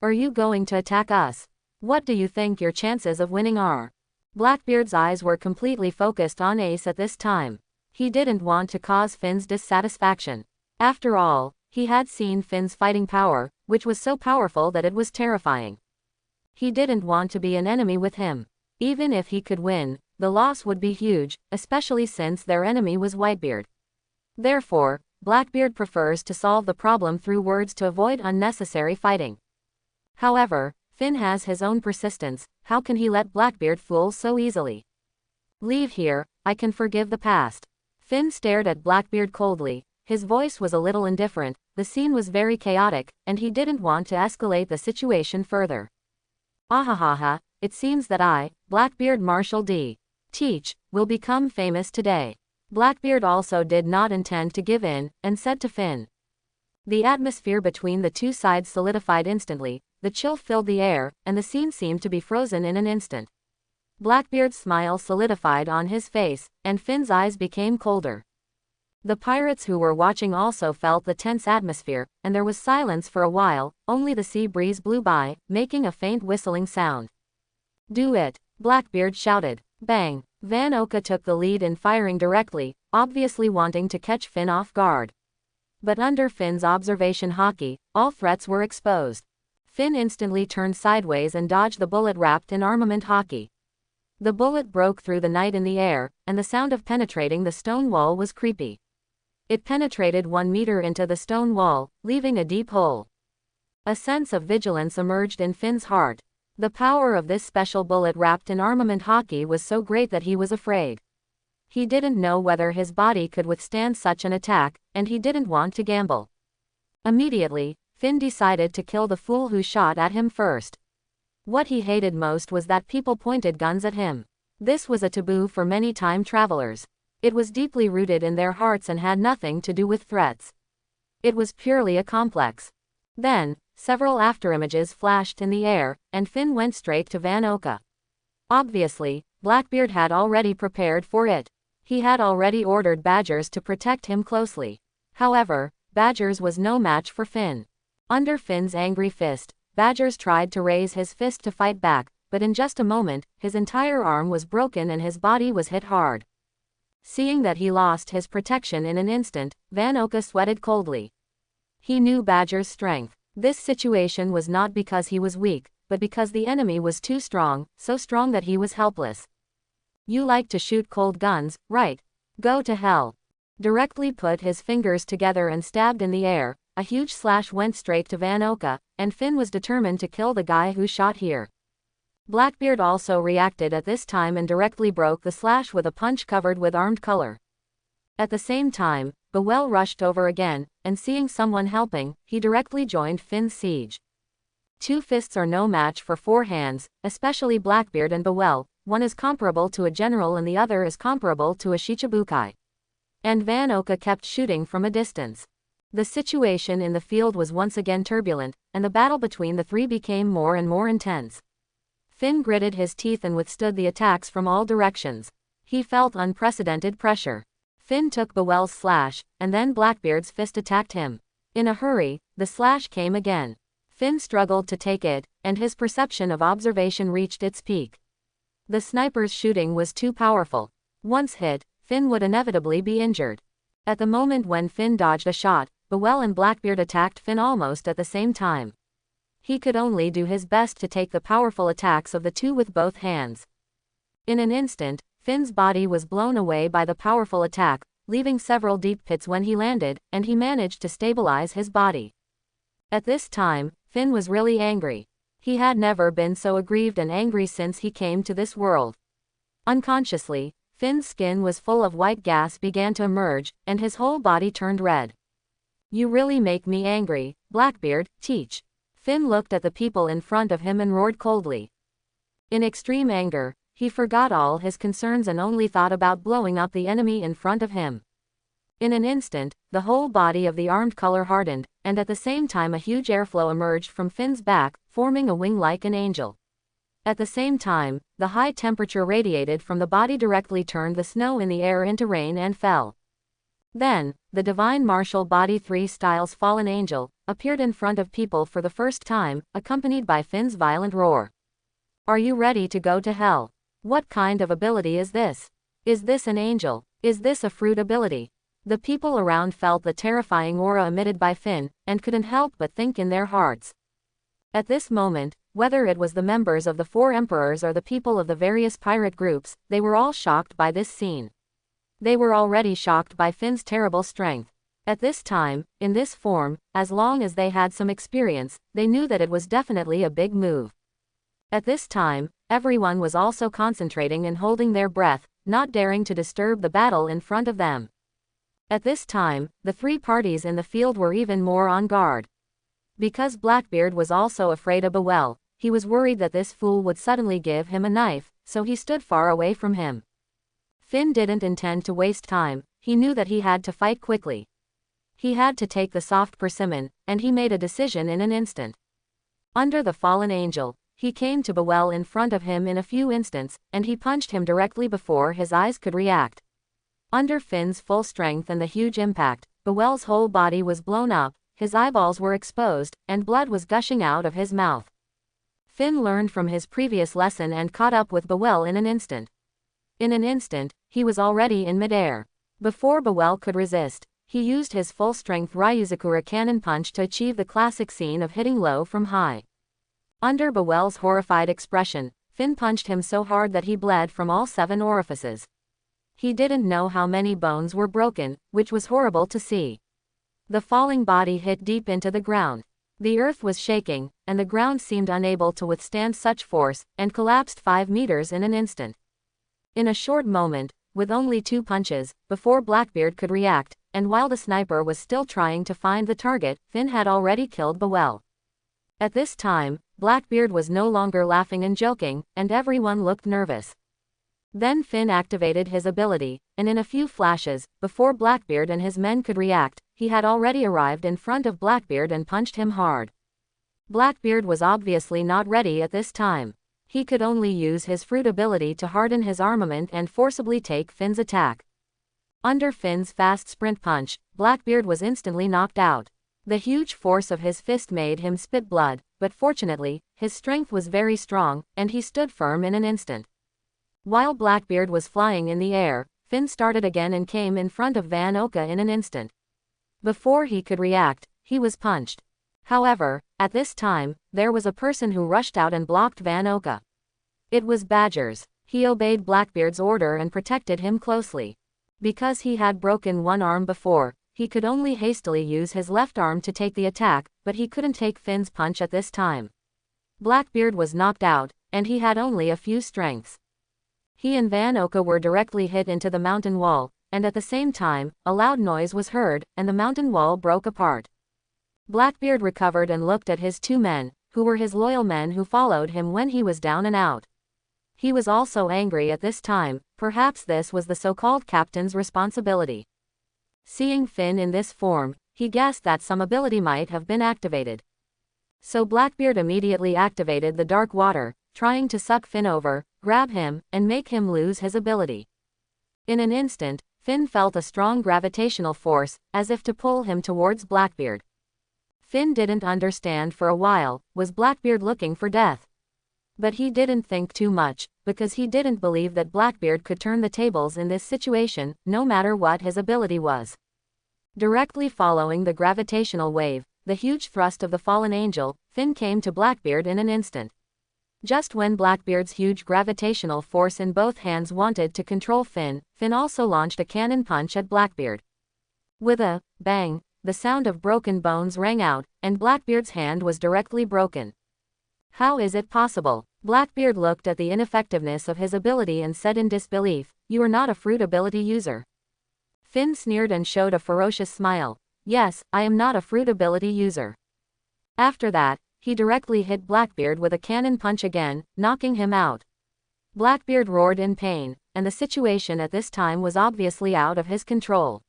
Are you going to attack us? What do you think your chances of winning are? Blackbeard's eyes were completely focused on Ace at this time. He didn't want to cause Finn's dissatisfaction. After all, he had seen Finn's fighting power, which was so powerful that it was terrifying. He didn't want to be an enemy with him. Even if he could win, the loss would be huge, especially since their enemy was Whitebeard. Therefore, Blackbeard prefers to solve the problem through words to avoid unnecessary fighting. However, Finn has his own persistence. How can he let Blackbeard fool so easily? Leave here, I can forgive the past. Finn stared at Blackbeard coldly. His voice was a little indifferent, the scene was very chaotic, and he didn't want to escalate the situation further. Ahahaha, it seems that I, Blackbeard Marshal D. Teach, will become famous today. Blackbeard also did not intend to give in, and said to Finn. The atmosphere between the two sides solidified instantly, the chill filled the air, and the scene seemed to be frozen in an instant. Blackbeard's smile solidified on his face, and Finn's eyes became colder. The pirates who were watching also felt the tense atmosphere, and there was silence for a while, only the sea breeze blew by, making a faint whistling sound. Do it, Blackbeard shouted. Bang! Van Oka took the lead in firing directly, obviously wanting to catch Finn off guard. But under Finn's observation hockey, all threats were exposed. Finn instantly turned sideways and dodged the bullet wrapped in armament hockey. The bullet broke through the night in the air, and the sound of penetrating the stone wall was creepy. It penetrated 1 meter into the stone wall, leaving a deep hole. A sense of vigilance emerged in Finn's heart. The power of this special bullet wrapped in armament hockey was so great that he was afraid. He didn't know whether his body could withstand such an attack, and he didn't want to gamble. Immediately, Finn decided to kill the fool who shot at him first. What he hated most was that people pointed guns at him. This was a taboo for many time travelers. It was deeply rooted in their hearts and had nothing to do with threats. It was purely a complex. Then, several afterimages flashed in the air, and Finn went straight to Van Oka. Obviously, Blackbeard had already prepared for it. He had already ordered Badgers to protect him closely. However, Badgers was no match for Finn. Under Finn's angry fist, Badgers tried to raise his fist to fight back, but in just a moment, his entire arm was broken and his body was hit hard. Seeing that he lost his protection in an instant, Van Oka sweated coldly. He knew Badger's strength. This situation was not because he was weak, but because the enemy was too strong, so strong that he was helpless. You like to shoot cold guns, right? Go to hell. Directly put his fingers together and stabbed in the air, a huge slash went straight to Van Oka, and Finn was determined to kill the guy who shot here. Blackbeard also reacted at this time and directly broke the slash with a punch covered with armed color. At the same time, Bowell rushed over again, and seeing someone helping, he directly joined Finn's siege. 2 fists are no match for 4 hands, especially Blackbeard and Bowell. One is comparable to a general and the other is comparable to a shichibukai. And Van Oka kept shooting from a distance. The situation in the field was once again turbulent, and the battle between the 3 became more and more intense. Finn gritted his teeth and withstood the attacks from all directions. He felt unprecedented pressure. Finn took Bowell's slash, and then Blackbeard's fist attacked him. In a hurry, the slash came again. Finn struggled to take it, and his perception of observation reached its peak. The sniper's shooting was too powerful. Once hit, Finn would inevitably be injured. At the moment when Finn dodged a shot, Bowell and Blackbeard attacked Finn almost at the same time. He could only do his best to take the powerful attacks of the two with both hands. In an instant, Finn's body was blown away by the powerful attack, leaving several deep pits when he landed, and he managed to stabilize his body. At this time, Finn was really angry. He had never been so aggrieved and angry since he came to this world. Unconsciously, Finn's skin was full of white gas began to emerge, and his whole body turned red. "You really make me angry, Blackbeard, teach." Finn looked at the people in front of him and roared coldly. In extreme anger, he forgot all his concerns and only thought about blowing up the enemy in front of him. In an instant, the whole body of the armed color hardened, and at the same time a huge airflow emerged from Finn's back, forming a wing like an angel. At the same time, the high temperature radiated from the body directly turned the snow in the air into rain and fell. Then, the divine martial body 3 styles fallen angel, appeared in front of people for the first time, accompanied by Finn's violent roar. "Are you ready to go to hell? What kind of ability is this? Is this an angel? Is this a fruit ability?" The people around felt the terrifying aura emitted by Finn, and couldn't help but think in their hearts. At this moment, whether it was the members of the 4 emperors or the people of the various pirate groups, they were all shocked by this scene. They were already shocked by Finn's terrible strength. At this time, in this form, as long as they had some experience, they knew that it was definitely a big move. At this time, everyone was also concentrating and holding their breath, not daring to disturb the battle in front of them. At this time, the 3 parties in the field were even more on guard. Because Blackbeard was also afraid of Bowell, he was worried that this fool would suddenly give him a knife, so he stood far away from him. Finn didn't intend to waste time, he knew that he had to fight quickly. He had to take the soft persimmon, and he made a decision in an instant. Under the fallen angel, he came to Bowell in front of him in a few instants, and he punched him directly before his eyes could react. Under Finn's full strength and the huge impact, Bowell's whole body was blown up, his eyeballs were exposed, and blood was gushing out of his mouth. Finn learned from his previous lesson and caught up with Bowell in an instant. In an instant, he was already in midair. Before Bowell could resist, he used his full-strength Ryuzakura cannon punch to achieve the classic scene of hitting low from high. Under Bowell's horrified expression, Finn punched him so hard that he bled from all 7 orifices. He didn't know how many bones were broken, which was horrible to see. The falling body hit deep into the ground. The earth was shaking, and the ground seemed unable to withstand such force, and collapsed 5 meters in an instant. In a short moment, with only 2 punches, before Blackbeard could react, and while the sniper was still trying to find the target, Finn had already killed Bowell. At this time, Blackbeard was no longer laughing and joking, and everyone looked nervous. Then Finn activated his ability, and in a few flashes, before Blackbeard and his men could react, he had already arrived in front of Blackbeard and punched him hard. Blackbeard was obviously not ready at this time. He could only use his fruit ability to harden his armament and forcibly take Finn's attack. Under Finn's fast sprint punch, Blackbeard was instantly knocked out. The huge force of his fist made him spit blood, but fortunately, his strength was very strong, and he stood firm in an instant. While Blackbeard was flying in the air, Finn started again and came in front of Van Oka in an instant. Before he could react, he was punched. However, at this time, there was a person who rushed out and blocked Van Oka. It was Badgers. He obeyed Blackbeard's order and protected him closely. Because he had broken one arm before, he could only hastily use his left arm to take the attack, but he couldn't take Finn's punch at this time. Blackbeard was knocked out, and he had only a few strengths. He and Van Oka were directly hit into the mountain wall, and at the same time, a loud noise was heard, and the mountain wall broke apart. Blackbeard recovered and looked at his 2 men, who were his loyal men who followed him when he was down and out. He was also angry at this time, perhaps this was the so-called captain's responsibility. Seeing Finn in this form, he guessed that some ability might have been activated. So Blackbeard immediately activated the dark water, trying to suck Finn over, grab him, and make him lose his ability. In an instant, Finn felt a strong gravitational force, as if to pull him towards Blackbeard. Finn didn't understand for a while, was Blackbeard looking for death? But he didn't think too much, because he didn't believe that Blackbeard could turn the tables in this situation, no matter what his ability was. Directly following the gravitational wave, the huge thrust of the fallen angel, Finn came to Blackbeard in an instant. Just when Blackbeard's huge gravitational force in both hands wanted to control Finn, Finn also launched a cannon punch at Blackbeard. With a bang, the sound of broken bones rang out, and Blackbeard's hand was directly broken. How is it possible? Blackbeard looked at the ineffectiveness of his ability and said in disbelief, "You are not a fruit ability user." Finn sneered and showed a ferocious smile. "Yes, I am not a fruit ability user." After that, he directly hit Blackbeard with a cannon punch again, knocking him out. Blackbeard roared in pain, and the situation at this time was obviously out of his control.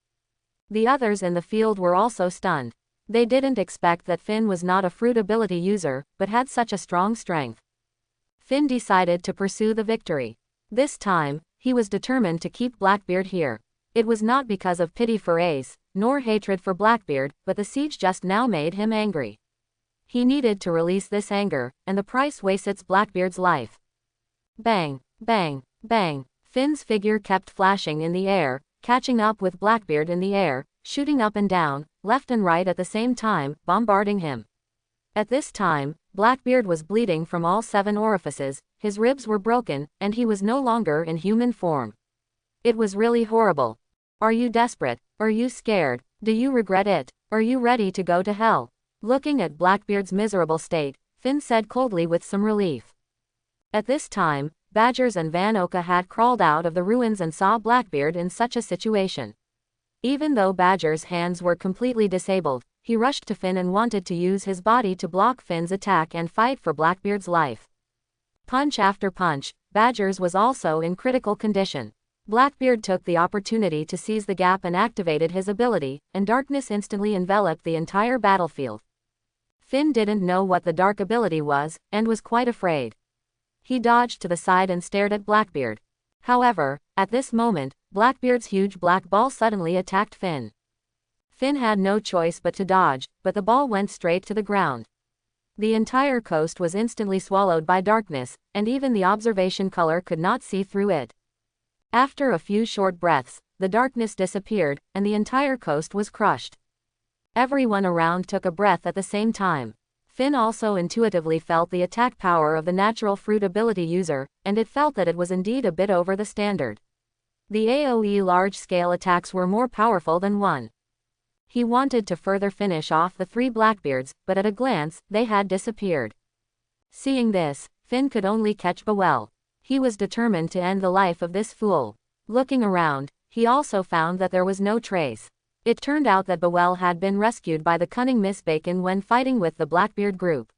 The others in the field were also stunned. They didn't expect that Finn was not a fruit ability user, but had such a strong strength. Finn decided to pursue the victory. This time, he was determined to keep Blackbeard here. It was not because of pity for Ace, nor hatred for Blackbeard, but the siege just now made him angry. He needed to release this anger, and the price was Blackbeard's life. Bang, bang, bang. Finn's figure kept flashing in the air, catching up with Blackbeard in the air, shooting up and down, left and right at the same time, bombarding him. At this time, Blackbeard was bleeding from all 7 orifices, his ribs were broken, and he was no longer in human form. It was really horrible. Are you desperate? Are you scared? Do you regret it? Are you ready to go to hell? Looking at Blackbeard's miserable state, Finn said coldly with some relief. At this time, Badgers and Van Oka had crawled out of the ruins and saw Blackbeard in such a situation. Even though Badger's hands were completely disabled, he rushed to Finn and wanted to use his body to block Finn's attack and fight for Blackbeard's life. Punch after punch, Badger's was also in critical condition. Blackbeard took the opportunity to seize the gap and activated his ability, and darkness instantly enveloped the entire battlefield. Finn didn't know what the dark ability was, and was quite afraid. He dodged to the side and stared at Blackbeard. However, at this moment, Blackbeard's huge black ball suddenly attacked Finn. Finn had no choice but to dodge, but the ball went straight to the ground. The entire coast was instantly swallowed by darkness, and even the observation color could not see through it. After a few short breaths, the darkness disappeared, and the entire coast was crushed. Everyone around took a breath at the same time. Finn also intuitively felt the attack power of the natural fruit ability user, and it felt that it was indeed a bit over the standard. The AoE large-scale attacks were more powerful than one. He wanted to further finish off the 3 Blackbeards, but at a glance, they had disappeared. Seeing this, Finn could only catch Bowell. He was determined to end the life of this fool. Looking around, he also found that there was no trace. It turned out that Bowell had been rescued by the cunning Miss Bacon when fighting with the Blackbeard group.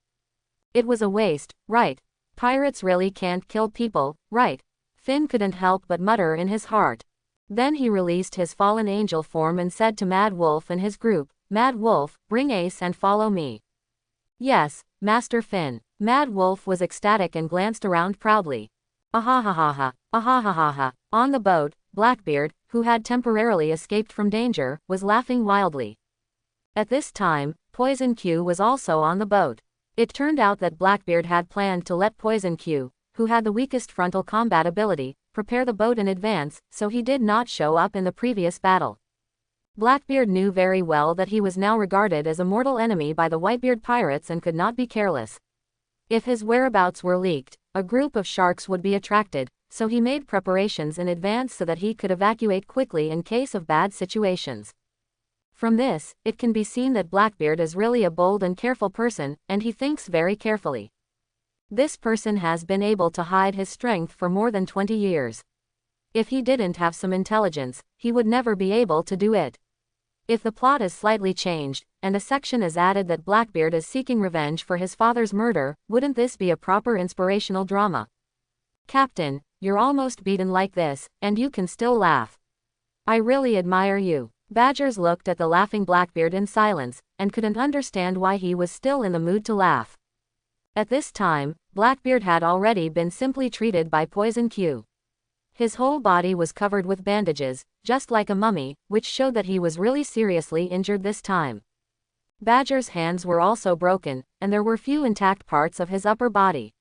It was a waste, right? Pirates really can't kill people, right? Finn couldn't help but mutter in his heart. Then he released his fallen angel form and said to Mad Wolf and his group, "Mad Wolf, bring Ace and follow me." "Yes, Master Finn." Mad Wolf was ecstatic and glanced around proudly. Ahahaha, ahahaha. On the boat, Blackbeard, who had temporarily escaped from danger, was laughing wildly. At this time, Poison Q was also on the boat. It turned out that Blackbeard had planned to let Poison Q, who had the weakest frontal combat ability, prepare the boat in advance, so he did not show up in the previous battle. Blackbeard knew very well that he was now regarded as a mortal enemy by the Whitebeard pirates and could not be careless. If his whereabouts were leaked, a group of sharks would be attracted, so he made preparations in advance so that he could evacuate quickly in case of bad situations. From this, it can be seen that Blackbeard is really a bold and careful person, and he thinks very carefully. This person has been able to hide his strength for more than 20 years. If he didn't have some intelligence, he would never be able to do it. If the plot is slightly changed, and a section is added that Blackbeard is seeking revenge for his father's murder, wouldn't this be a proper inspirational drama? Captain, you're almost beaten like this, and you can still laugh. I really admire you. Badgers looked at the laughing Blackbeard in silence, and couldn't understand why he was still in the mood to laugh. At this time, Blackbeard had already been simply treated by Poison Q. His whole body was covered with bandages, just like a mummy, which showed that he was really seriously injured this time. Badger's hands were also broken, and there were few intact parts of his upper body.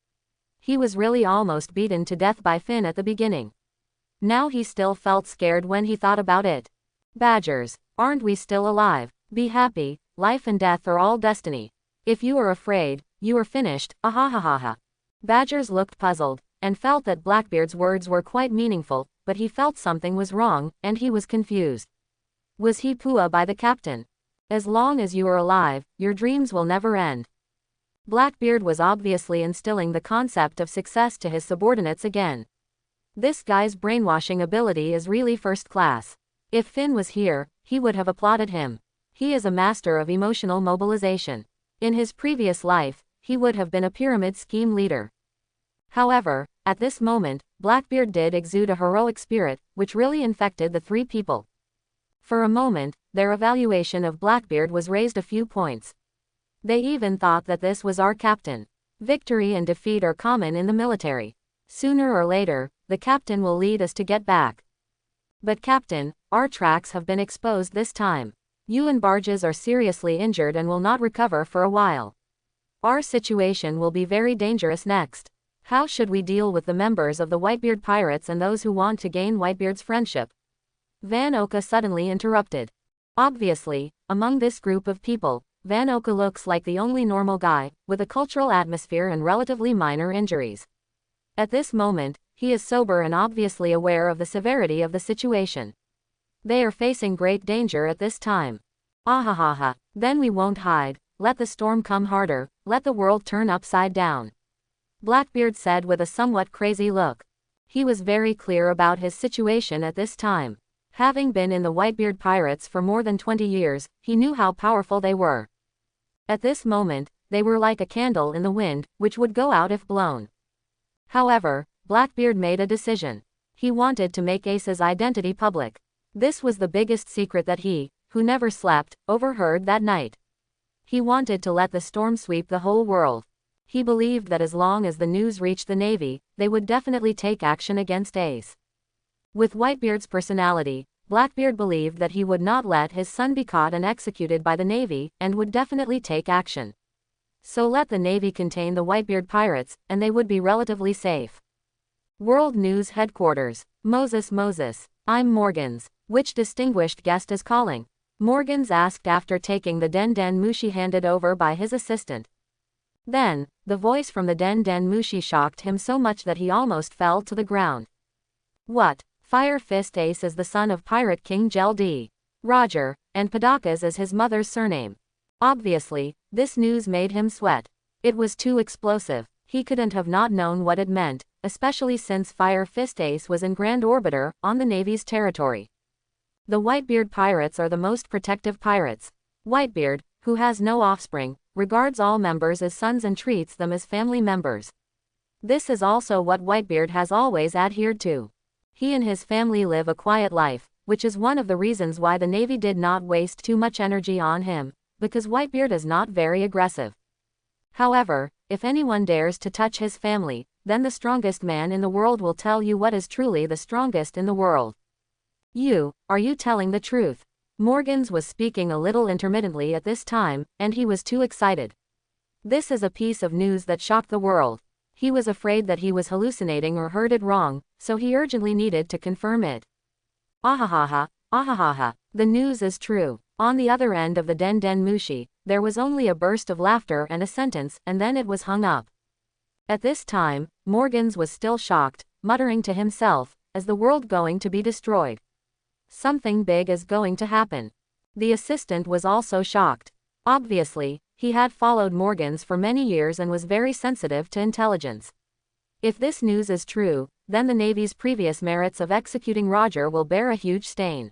He was really almost beaten to death by Finn at the beginning. Now he still felt scared when he thought about it. Badgers, aren't we still alive? Be happy, life and death are all destiny. If you are afraid, you are finished, ahahaha. Badgers looked puzzled, and felt that Blackbeard's words were quite meaningful, but he felt something was wrong, and he was confused. Was he Pua by the captain? As long as you are alive, your dreams will never end. Blackbeard was obviously instilling the concept of success to his subordinates again. This guy's brainwashing ability is really first class. If Finn was here, he would have applauded him. He is a master of emotional mobilization. In his previous life, he would have been a pyramid scheme leader. However, at this moment, Blackbeard did exude a heroic spirit, which really infected the three people. For a moment, their evaluation of Blackbeard was raised a few points. They even thought that this was our captain. Victory and defeat are common in the military. Sooner or later, the captain will lead us to get back. But captain, our tracks have been exposed this time. You and barges are seriously injured and will not recover for a while. Our situation will be very dangerous next. How should we deal with the members of the Whitebeard pirates and those who want to gain Whitebeard's friendship? Van Oka suddenly interrupted. Obviously, among this group of people, Van Oka looks like the only normal guy, with a cultural atmosphere and relatively minor injuries. At this moment, he is sober and obviously aware of the severity of the situation. They are facing great danger at this time. Ahahaha, then we won't hide, let the storm come harder, let the world turn upside down. Blackbeard said with a somewhat crazy look. He was very clear about his situation at this time. Having been in the Whitebeard pirates for more than 20 years, he knew how powerful they were. At this moment, they were like a candle in the wind, which would go out if blown. However, Blackbeard made a decision. He wanted to make Ace's identity public. This was the biggest secret that he, who never slept, overheard that night. He wanted to let the storm sweep the whole world. He believed that as long as the news reached the Navy, they would definitely take action against Ace. With Whitebeard's personality, Blackbeard believed that he would not let his son be caught and executed by the Navy, and would definitely take action. So let the Navy contain the Whitebeard pirates, and they would be relatively safe. World News Headquarters. Moses, I'm Morgans. Which distinguished guest is calling? Morgans asked after taking the Den Den Mushi handed over by his assistant. Then, the voice from the Den Den Mushi shocked him so much that he almost fell to the ground. What? Fire Fist Ace is the son of Pirate King Gel D. Roger, and Padakas is his mother's surname. Obviously, this news made him sweat. It was too explosive. He couldn't have not known what it meant, especially since Fire Fist Ace was in Grand Orbiter, on the Navy's territory. The Whitebeard pirates are the most protective pirates. Whitebeard, who has no offspring, regards all members as sons and treats them as family members. This is also what Whitebeard has always adhered to. He and his family live a quiet life, which is one of the reasons why the Navy did not waste too much energy on him, because Whitebeard is not very aggressive. However, if anyone dares to touch his family, then the strongest man in the world will tell you what is truly the strongest in the world. Are you telling the truth? Morgans was speaking a little intermittently at this time, and he was too excited. This is a piece of news that shocked the world. He was afraid that he was hallucinating or heard it wrong, so he urgently needed to confirm it. Ahahaha, the news is true. On the other end of the Den Den Mushi, there was only a burst of laughter and a sentence, and then it was hung up. At this time, Morgans was still shocked, muttering to himself, is the world going to be destroyed? Something big is going to happen. The assistant was also shocked. Obviously, he had followed Morgans for many years and was very sensitive to intelligence. If this news is true, then the Navy's previous merits of executing Roger will bear a huge stain.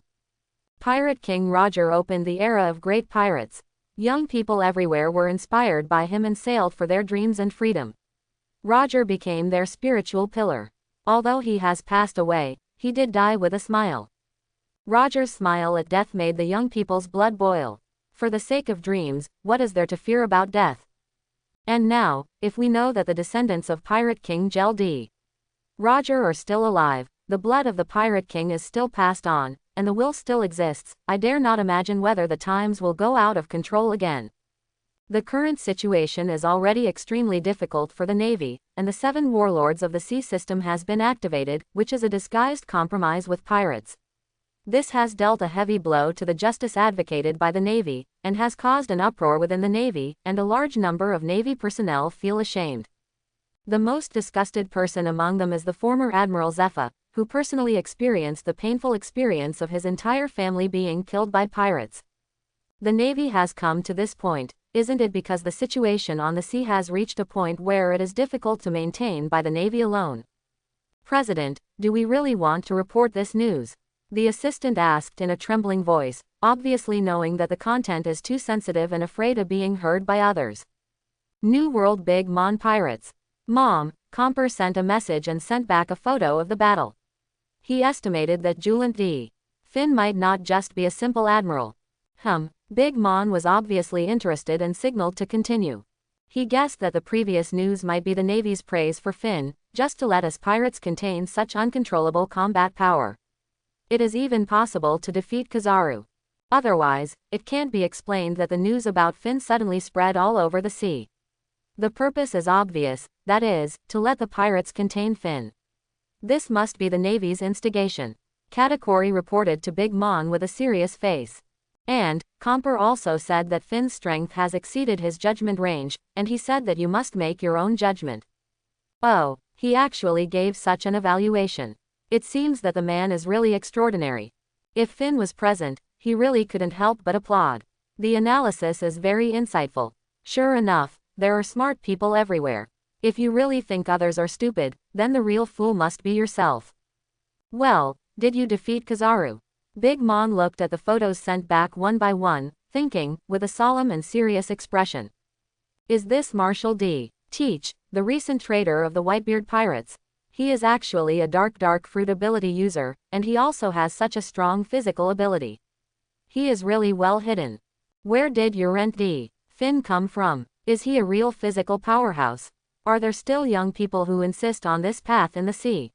Pirate King Roger opened the era of great pirates. Young people everywhere were inspired by him and sailed for their dreams and freedom. Roger became their spiritual pillar. Although he has passed away, he did die with a smile. Roger's smile at death made the young people's blood boil. For the sake of dreams, what is there to fear about death? And now, if we know that the descendants of Pirate King Gel D. Roger are still alive, the blood of the Pirate King is still passed on, and the will still exists, I dare not imagine whether the times will go out of control again. The current situation is already extremely difficult for the Navy, and the 7 Warlords of the Sea system has been activated, which is a disguised compromise with pirates. This has dealt a heavy blow to the justice advocated by the Navy, and has caused an uproar within the Navy, and a large number of Navy personnel feel ashamed. The most disgusted person among them is the former Admiral Zephyr, who personally experienced the painful experience of his entire family being killed by pirates. The Navy has come to this point, isn't it, because the situation on the sea has reached a point where it is difficult to maintain by the Navy alone. President, do we really want to report this news? The assistant asked in a trembling voice, obviously knowing that the content is too sensitive and afraid of being heard by others. New World Big Mon Pirates. Mom, Comper sent a message and sent back a photo of the battle. He estimated that Julian D. Finn might not just be a simple admiral. Big Mon was obviously interested and signaled to continue. He guessed that the previous news might be the Navy's praise for Finn, just to let us pirates contain such uncontrollable combat power. It is even possible to defeat Kizaru. Otherwise, it can't be explained that the news about Finn suddenly spread all over the sea. The purpose is obvious, that is, to let the pirates contain Finn. This must be the Navy's instigation. Katakuri reported to Big Mon with a serious face. And, Comper also said that Finn's strength has exceeded his judgment range, and he said that you must make your own judgment. Oh, he actually gave such an evaluation. It seems that the man is really extraordinary. If Finn was present, he really couldn't help but applaud. The analysis is very insightful. Sure enough, there are smart people everywhere. If you really think others are stupid, then the real fool must be yourself. Well, did you defeat Kizaru? Big Mon looked at the photos sent back one by one, thinking, with a solemn and serious expression. Is this Marshal D. Teach, the recent traitor of the Whitebeard Pirates? He is actually a dark fruit ability user, and he also has such a strong physical ability. He is really well hidden. Where did Urent D. Finn come from? Is he a real physical powerhouse? Are there still young people who insist on this path in the sea?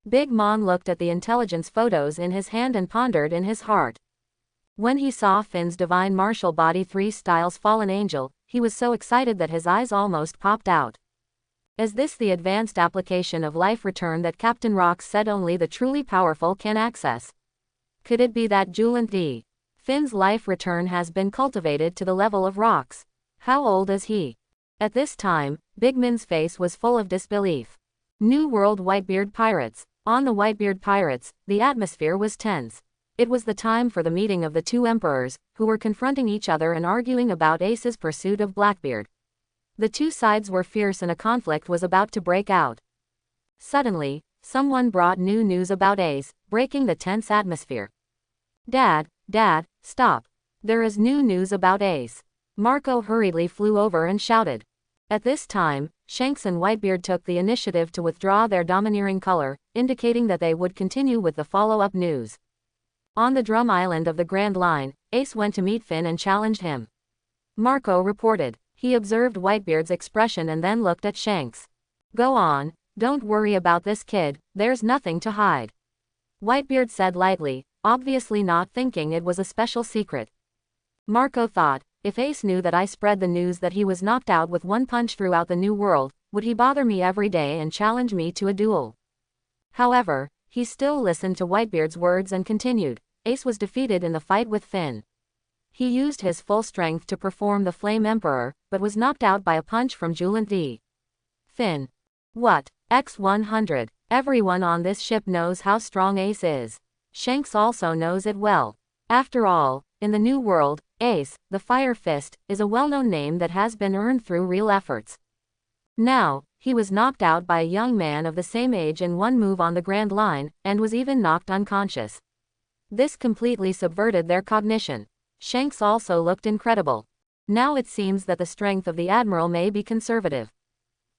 Big Mon looked at the intelligence photos in his hand and pondered in his heart. When he saw Finn's Divine Martial Body 3 Styles Fallen Angel, he was so excited that his eyes almost popped out. Is this the advanced application of life return that Captain Rox said only the truly powerful can access? Could it be that Julian D. Finn's life return has been cultivated to the level of Rox? How old is he? At this time, Big Min's face was full of disbelief. New World Whitebeard Pirates. On the Whitebeard Pirates, the atmosphere was tense. It was the time for the meeting of the 2 emperors, who were confronting each other and arguing about Ace's pursuit of Blackbeard. The 2 sides were fierce and a conflict was about to break out. Suddenly, someone brought new news about Ace, breaking the tense atmosphere. Dad, stop. There is new news about Ace. Marco hurriedly flew over and shouted. At this time, Shanks and Whitebeard took the initiative to withdraw their domineering color, indicating that they would continue with the follow-up news. On the Drum Island of the Grand Line, Ace went to meet Finn and challenged him. Marco reported. He observed Whitebeard's expression and then looked at Shanks. Go on, don't worry about this kid, there's nothing to hide. Whitebeard said lightly, obviously not thinking it was a special secret. Marco thought, if Ace knew that I spread the news that he was knocked out with one punch throughout the New World, would he bother me every day and challenge me to a duel? However, he still listened to Whitebeard's words and continued. Ace was defeated in the fight with Finn. He used his full strength to perform the Flame Emperor, but was knocked out by a punch from Julian D. Finn. What? X-100. Everyone on this ship knows how strong Ace is. Shanks also knows it well. After all, in the New World, Ace, the Fire Fist, is a well-known name that has been earned through real efforts. Now, he was knocked out by a young man of the same age in one move on the Grand Line, and was even knocked unconscious. This completely subverted their cognition. Shanks also looked incredible. Now it seems that the strength of the Admiral may be conservative.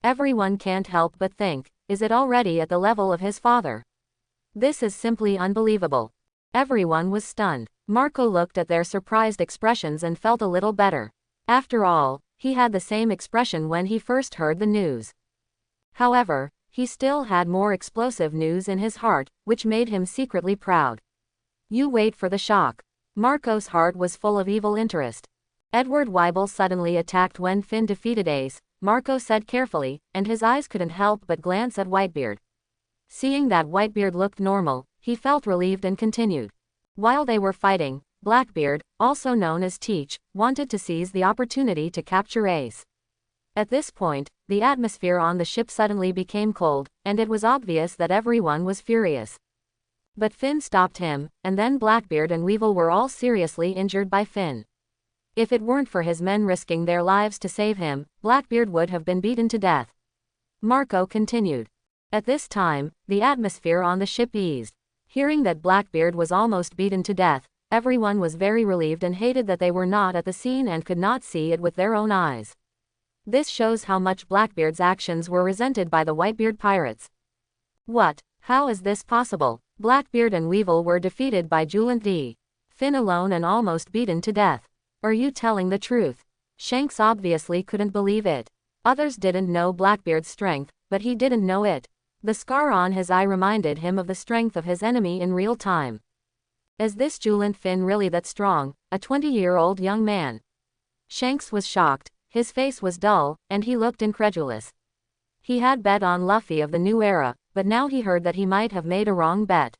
Everyone can't help but think, is it already at the level of his father? This is simply unbelievable. Everyone was stunned. Marco looked at their surprised expressions and felt a little better. After all, he had the same expression when he first heard the news. However, he still had more explosive news in his heart, which made him secretly proud. You wait for the shock. Marco's heart was full of evil interest. Edward Weibel suddenly attacked when Finn defeated Ace, Marco said carefully, and his eyes couldn't help but glance at Whitebeard. Seeing that Whitebeard looked normal, he felt relieved and continued. While they were fighting, Blackbeard, also known as Teach, wanted to seize the opportunity to capture Ace. At this point, the atmosphere on the ship suddenly became cold, and it was obvious that everyone was furious. But Finn stopped him, and then Blackbeard and Weevil were all seriously injured by Finn. If it weren't for his men risking their lives to save him, Blackbeard would have been beaten to death. Marco continued. At this time, the atmosphere on the ship eased. Hearing that Blackbeard was almost beaten to death, everyone was very relieved and hated that they were not at the scene and could not see it with their own eyes. This shows how much Blackbeard's actions were resented by the Whitebeard pirates. What? How is this possible? Blackbeard and Weevil were defeated by Julant D. Finn alone and almost beaten to death. Are you telling the truth? Shanks obviously couldn't believe it. Others didn't know Blackbeard's strength, but he didn't know it. The scar on his eye reminded him of the strength of his enemy in real time. Is this Julant Finn really that strong, a 20-year-old young man? Shanks was shocked, his face was dull, and he looked incredulous. He had bet on Luffy of the new era, but now he heard that he might have made a wrong bet.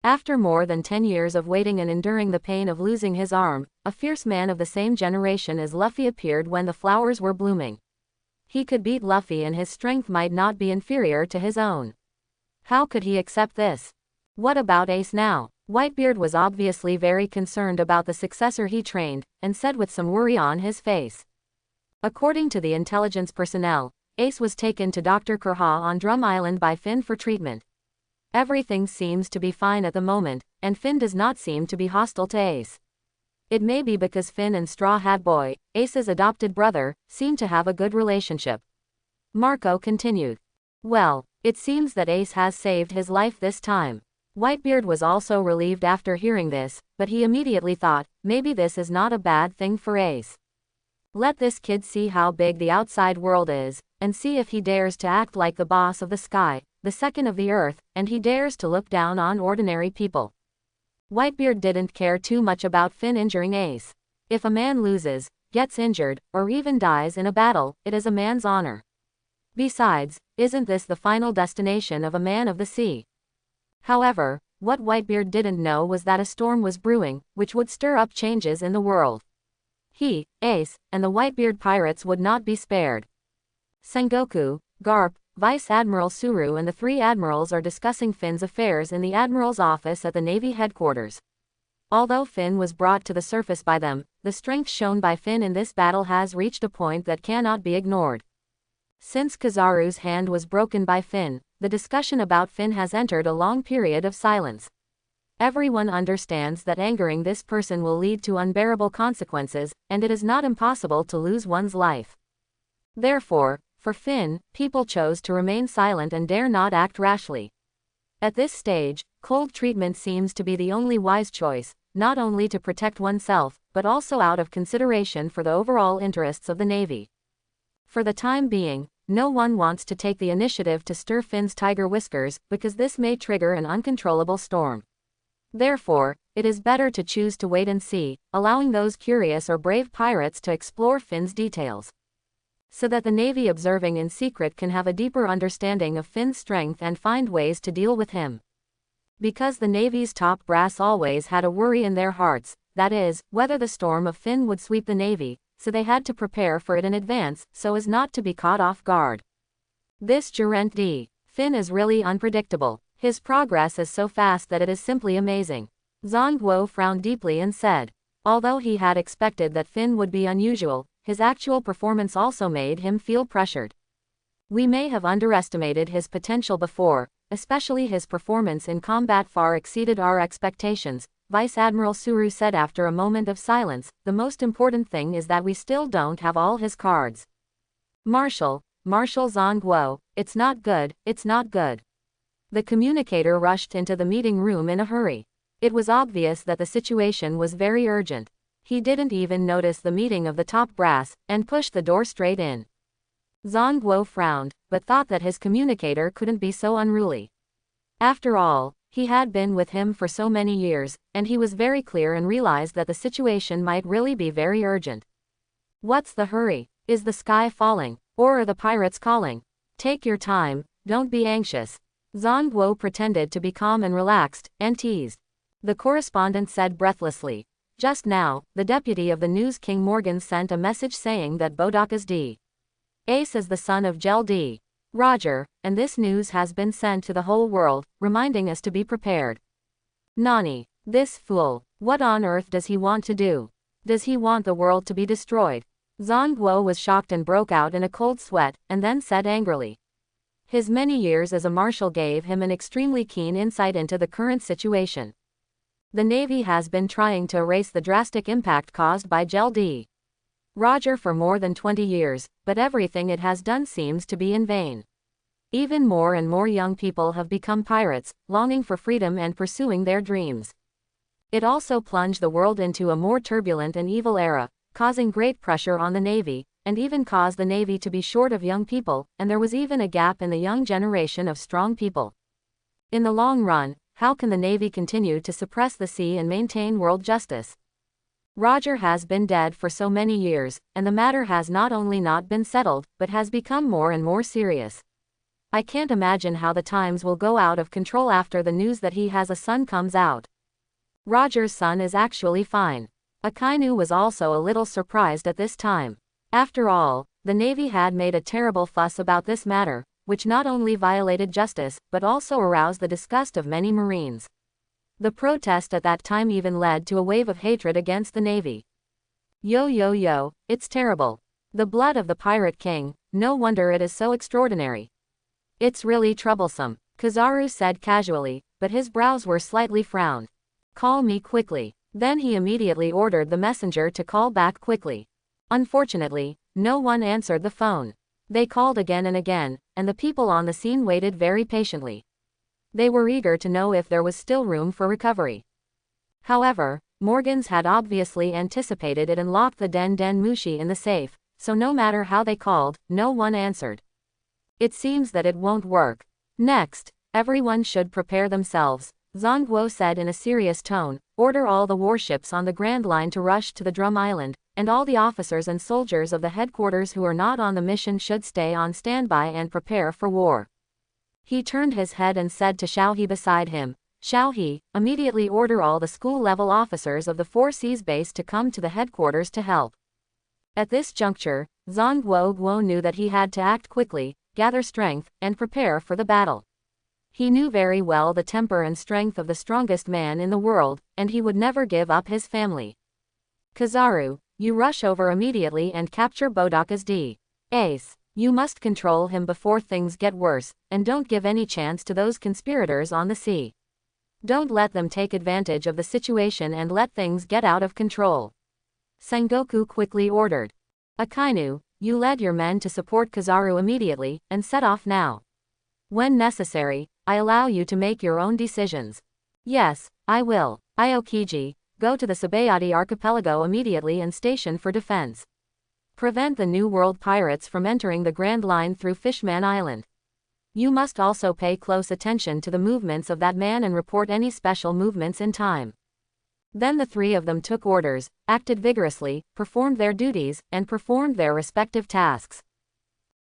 After more than 10 years of waiting and enduring the pain of losing his arm, a fierce man of the same generation as Luffy appeared when the flowers were blooming. He could beat Luffy and his strength might not be inferior to his own. How could he accept this? What about Ace now? Whitebeard was obviously very concerned about the successor he trained, and said with some worry on his face. According to the intelligence personnel, Ace was taken to Dr. Kurha on Drum Island by Finn for treatment. Everything seems to be fine at the moment, and Finn does not seem to be hostile to Ace. It may be because Finn and Straw Hat Boy, Ace's adopted brother, seem to have a good relationship. Marco continued. Well, it seems that Ace has saved his life this time. Whitebeard was also relieved after hearing this, but he immediately thought, maybe this is not a bad thing for Ace. Let this kid see how big the outside world is, and see if he dares to act like the boss of the sky, the second of the earth, and he dares to look down on ordinary people. Whitebeard didn't care too much about Finn injuring Ace. If a man loses, gets injured, or even dies in a battle, it is a man's honor. Besides, isn't this the final destination of a man of the sea? However, what Whitebeard didn't know was that a storm was brewing, which would stir up changes in the world. He, Ace, and the Whitebeard pirates would not be spared. Sengoku, Garp, Vice Admiral Suru and the three admirals are discussing Finn's affairs in the admiral's office at the Navy headquarters. Although Finn was brought to the surface by them, the strength shown by Finn in this battle has reached a point that cannot be ignored. Since Kizaru's hand was broken by Finn, the discussion about Finn has entered a long period of silence. Everyone understands that angering this person will lead to unbearable consequences, and it is not impossible to lose one's life. Therefore, for Finn, people chose to remain silent and dare not act rashly. At this stage, cold treatment seems to be the only wise choice, not only to protect oneself, but also out of consideration for the overall interests of the Navy. For the time being, no one wants to take the initiative to stir Finn's tiger whiskers, because this may trigger an uncontrollable storm. Therefore, it is better to choose to wait and see, allowing those curious or brave pirates to explore Finn's details. So that the Navy observing in secret can have a deeper understanding of Finn's strength and find ways to deal with him. Because the Navy's top brass always had a worry in their hearts, that is, whether the storm of Finn would sweep the Navy, so they had to prepare for it in advance, so as not to be caught off guard. This Durant D. Finn is really unpredictable. His progress is so fast that it is simply amazing. Zhongguo frowned deeply and said. Although he had expected that Finn would be unusual, his actual performance also made him feel pressured. We may have underestimated his potential before, especially his performance in combat far exceeded our expectations, Vice Admiral Suru said after a moment of silence. The most important thing is that we still don't have all his cards. Marshal Zhongguo, it's not good, it's not good. The communicator rushed into the meeting room in a hurry. It was obvious that the situation was very urgent. He didn't even notice the meeting of the top brass, and pushed the door straight in. Zhongguo frowned, but thought that his communicator couldn't be so unruly. After all, he had been with him for so many years, and he was very clear and realized that the situation might really be very urgent. What's the hurry? Is the sky falling? Or are the pirates calling? Take your time, don't be anxious. Zhang Guo pretended to be calm and relaxed, and teased. The correspondent said breathlessly. Just now, the deputy of the News King Morgan sent a message saying that Bodaka's D. Ace is the son of Gel D. Roger, and this news has been sent to the whole world, reminding us to be prepared. Nani, this fool, what on earth does he want to do? Does he want the world to be destroyed? Zhang Guo was shocked and broke out in a cold sweat, and then said angrily. His many years as a marshal gave him an extremely keen insight into the current situation. The Navy has been trying to erase the drastic impact caused by Gel D. Roger for more than 20 years, but everything it has done seems to be in vain. Even more and more young people have become pirates, longing for freedom and pursuing their dreams. It also plunged the world into a more turbulent and evil era, causing great pressure on the Navy, and even caused the Navy to be short of young people, and there was even a gap in the young generation of strong people. In the long run, how can the Navy continue to suppress the sea and maintain world justice? Roger has been dead for so many years, and the matter has not only not been settled, but has become more and more serious. I can't imagine how the times will go out of control after the news that he has a son comes out. Roger's son is actually fine. Akainu was also a little surprised at this time. After all, the Navy had made a terrible fuss about this matter, which not only violated justice, but also aroused the disgust of many Marines. The protest at that time even led to a wave of hatred against the Navy. Yo, it's terrible. The blood of the Pirate King, no wonder it is so extraordinary. It's really troublesome, Kizaru said casually, but his brows were slightly frowned. Call me quickly. Then he immediately ordered the messenger to call back quickly. Unfortunately, no one answered the phone. They called again and again, and the people on the scene waited very patiently. They were eager to know if there was still room for recovery. However, Morgans had obviously anticipated it and locked the Den Mushi in the safe, so no matter how they called, no one answered. It seems that it won't work. Next, everyone should prepare themselves, Zhang Guo said in a serious tone. Order all the warships on the Grand Line to rush to the Drum Island, and all the officers and soldiers of the headquarters who are not on the mission should stay on standby and prepare for war. He turned his head and said to Xiaohe beside him, Xiaohe, immediately order all the school-level officers of the Four Seas base to come to the headquarters to help. At this juncture, Zhang Guo knew that he had to act quickly, gather strength, and prepare for the battle. He knew very well the temper and strength of the strongest man in the world, and he would never give up his family. Kizaru, you rush over immediately and capture Bodaka's D. Ace. You must control him before things get worse, and don't give any chance to those conspirators on the sea. Don't let them take advantage of the situation and let things get out of control. Sengoku quickly ordered. Akainu, you led your men to support Kizaru immediately, and set off now. When necessary, I allow you to make your own decisions. Yes, I will. Aokiji, go to the Sabayati archipelago immediately and station for defense. Prevent the New World pirates from entering the Grand Line through Fishman Island. You must also pay close attention to the movements of that man and report any special movements in time. Then the three of them took orders, acted vigorously, performed their duties, and performed their respective tasks.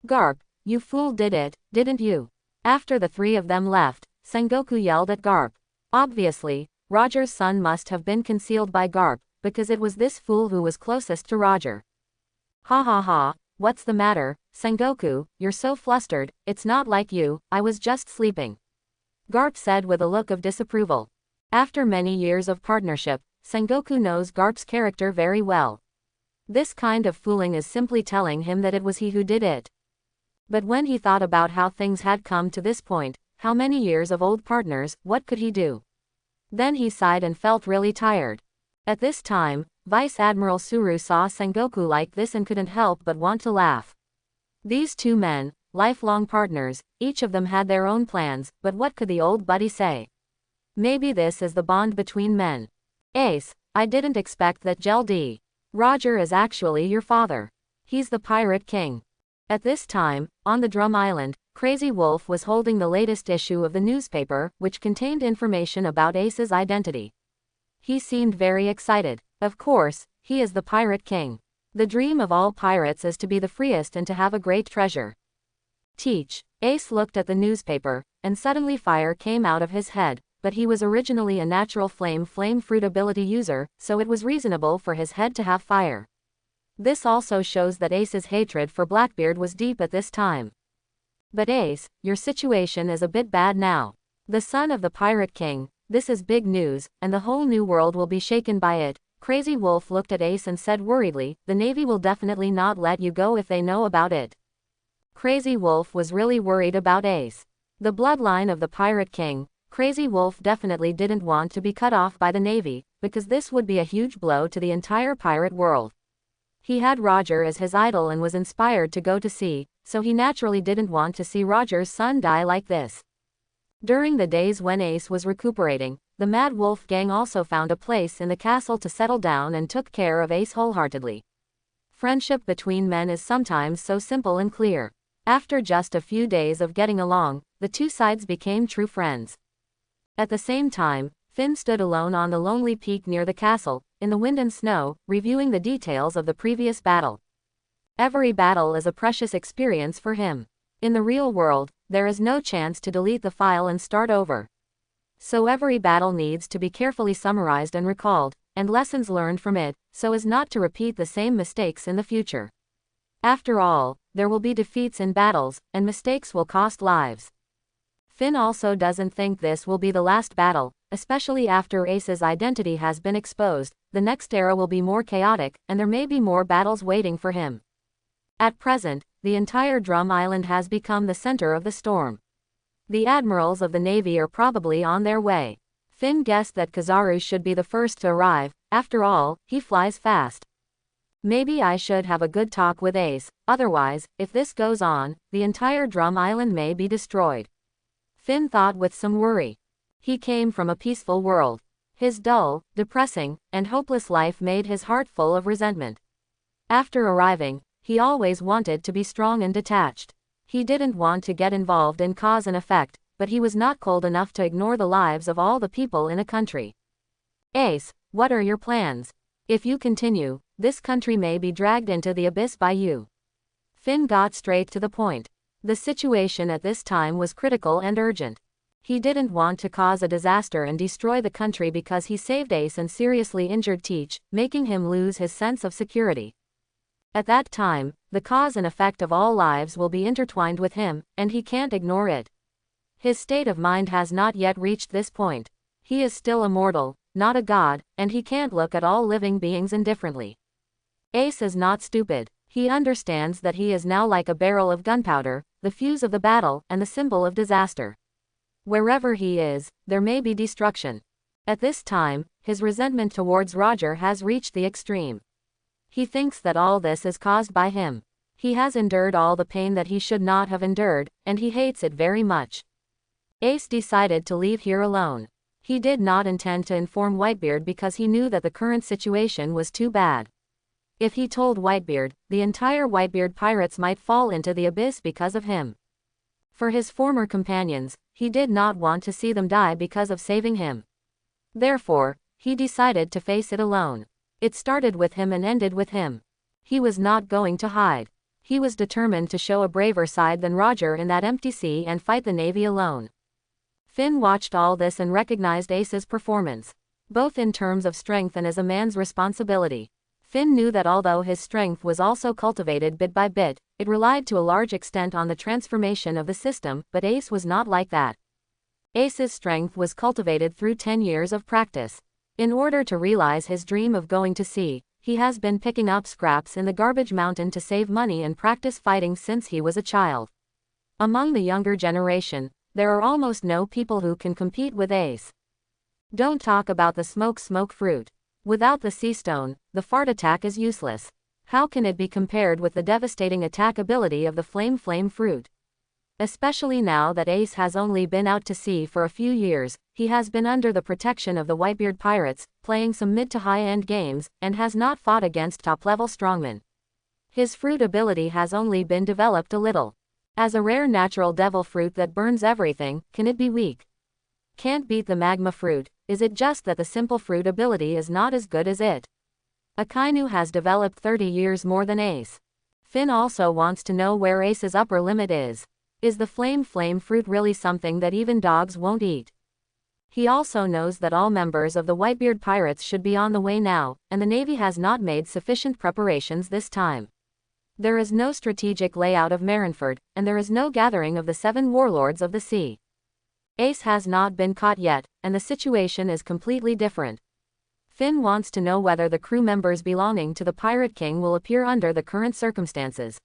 Garp, you fool did it, didn't you? After the three of them left, Sengoku yelled at Garp. Obviously, Roger's son must have been concealed by Garp, because it was this fool who was closest to Roger. Ha ha ha, what's the matter, Sengoku, you're so flustered, it's not like you, I was just sleeping. Garp said with a look of disapproval. After many years of partnership, Sengoku knows Garp's character very well. This kind of fooling is simply telling him that it was he who did it. But when he thought about how things had come to this point, how many years of old partners, what could he do? Then he sighed and felt really tired. At this time, Vice Admiral Suru saw Sengoku like this and couldn't help but want to laugh. These two men, lifelong partners, each of them had their own plans, but what could the old buddy say? Maybe this is the bond between men. Ace, I didn't expect that Gel D. Roger is actually your father. He's the Pirate King. At this time, on the Drum Island, Crazy Wolf was holding the latest issue of the newspaper, which contained information about Ace's identity. He seemed very excited. Of course, he is the Pirate King. The dream of all pirates is to be the freest and to have a great treasure. Teach. Ace looked at the newspaper, and suddenly fire came out of his head, but he was originally a natural flame fruit ability user, so it was reasonable for his head to have fire. This also shows that Ace's hatred for Blackbeard was deep at this time. But Ace, your situation is a bit bad now. The son of the Pirate King, this is big news, and the whole new world will be shaken by it. Crazy Wolf looked at Ace and said worriedly, the Navy will definitely not let you go if they know about it. Crazy Wolf was really worried about Ace. The bloodline of the Pirate King, Crazy Wolf definitely didn't want to be cut off by the Navy, because this would be a huge blow to the entire pirate world. He had Roger as his idol and was inspired to go to sea, so he naturally didn't want to see Roger's son die like this. During the days when Ace was recuperating, the Mad Wolf gang also found a place in the castle to settle down and took care of Ace wholeheartedly. Friendship between men is sometimes so simple and clear. After just a few days of getting along, the two sides became true friends. At the same time, Finn stood alone on the lonely peak near the castle, in the wind and snow, reviewing the details of the previous battle. Every battle is a precious experience for him. In the real world, there is no chance to delete the file and start over. So every battle needs to be carefully summarized and recalled, and lessons learned from it, so as not to repeat the same mistakes in the future. After all, there will be defeats in battles, and mistakes will cost lives. Finn also doesn't think this will be the last battle, especially after Ace's identity has been exposed. The next era will be more chaotic, and there may be more battles waiting for him. At present, the entire Drum Island has become the center of the storm. The admirals of the Navy are probably on their way. Finn guessed that Kizaru should be the first to arrive, after all, he flies fast. Maybe I should have a good talk with Ace, otherwise, if this goes on, the entire Drum Island may be destroyed. Finn thought with some worry. He came from a peaceful world. His dull, depressing, and hopeless life made his heart full of resentment. After arriving, he always wanted to be strong and detached. He didn't want to get involved in cause and effect, but he was not cold enough to ignore the lives of all the people in a country. Ace, what are your plans? If you continue, this country may be dragged into the abyss by you. Finn got straight to the point. The situation at this time was critical and urgent. He didn't want to cause a disaster and destroy the country because he saved Ace and seriously injured Teach, making him lose his sense of security. At that time, the cause and effect of all lives will be intertwined with him, and he can't ignore it. His state of mind has not yet reached this point. He is still a mortal, not a god, and he can't look at all living beings indifferently. Ace is not stupid. He understands that he is now like a barrel of gunpowder, the fuse of the battle, and the symbol of disaster. Wherever he is, there may be destruction. At this time, his resentment towards Roger has reached the extreme. He thinks that all this is caused by him. He has endured all the pain that he should not have endured, and he hates it very much. Ace decided to leave here alone. He did not intend to inform Whitebeard because he knew that the current situation was too bad. If he told Whitebeard, the entire Whitebeard pirates might fall into the abyss because of him. For his former companions, he did not want to see them die because of saving him. Therefore, he decided to face it alone. It started with him and ended with him. He was not going to hide. He was determined to show a braver side than Roger in that empty sea and fight the Navy alone. Finn watched all this and recognized Ace's performance, both in terms of strength and as a man's responsibility. Finn knew that although his strength was also cultivated bit by bit, it relied to a large extent on the transformation of the system, but Ace was not like that. Ace's strength was cultivated through 10 years of practice. In order to realize his dream of going to sea, he has been picking up scraps in the garbage mountain to save money and practice fighting since he was a child. Among the younger generation, there are almost no people who can compete with Ace. Don't talk about the smoke fruit. Without the sea stone, the fart attack is useless. How can it be compared with the devastating attack ability of the flame fruit? Especially now that Ace has only been out to sea for a few years, he has been under the protection of the Whitebeard pirates, playing some mid to high-end games, and has not fought against top-level strongmen. His fruit ability has only been developed a little. As a rare natural devil fruit that burns everything, can it be weak? Can't beat the magma fruit. Is it just that the simple fruit ability is not as good as it? Akainu has developed 30 years more than Ace. Finn also wants to know where Ace's upper limit is. Is the flame fruit really something that even dogs won't eat? He also knows that all members of the Whitebeard pirates should be on the way now, and the Navy has not made sufficient preparations this time. There is no strategic layout of Marineford, and there is no gathering of the 7 warlords of the sea. Ace has not been caught yet, and the situation is completely different. Finn wants to know whether the crew members belonging to the Pirate King will appear under the current circumstances.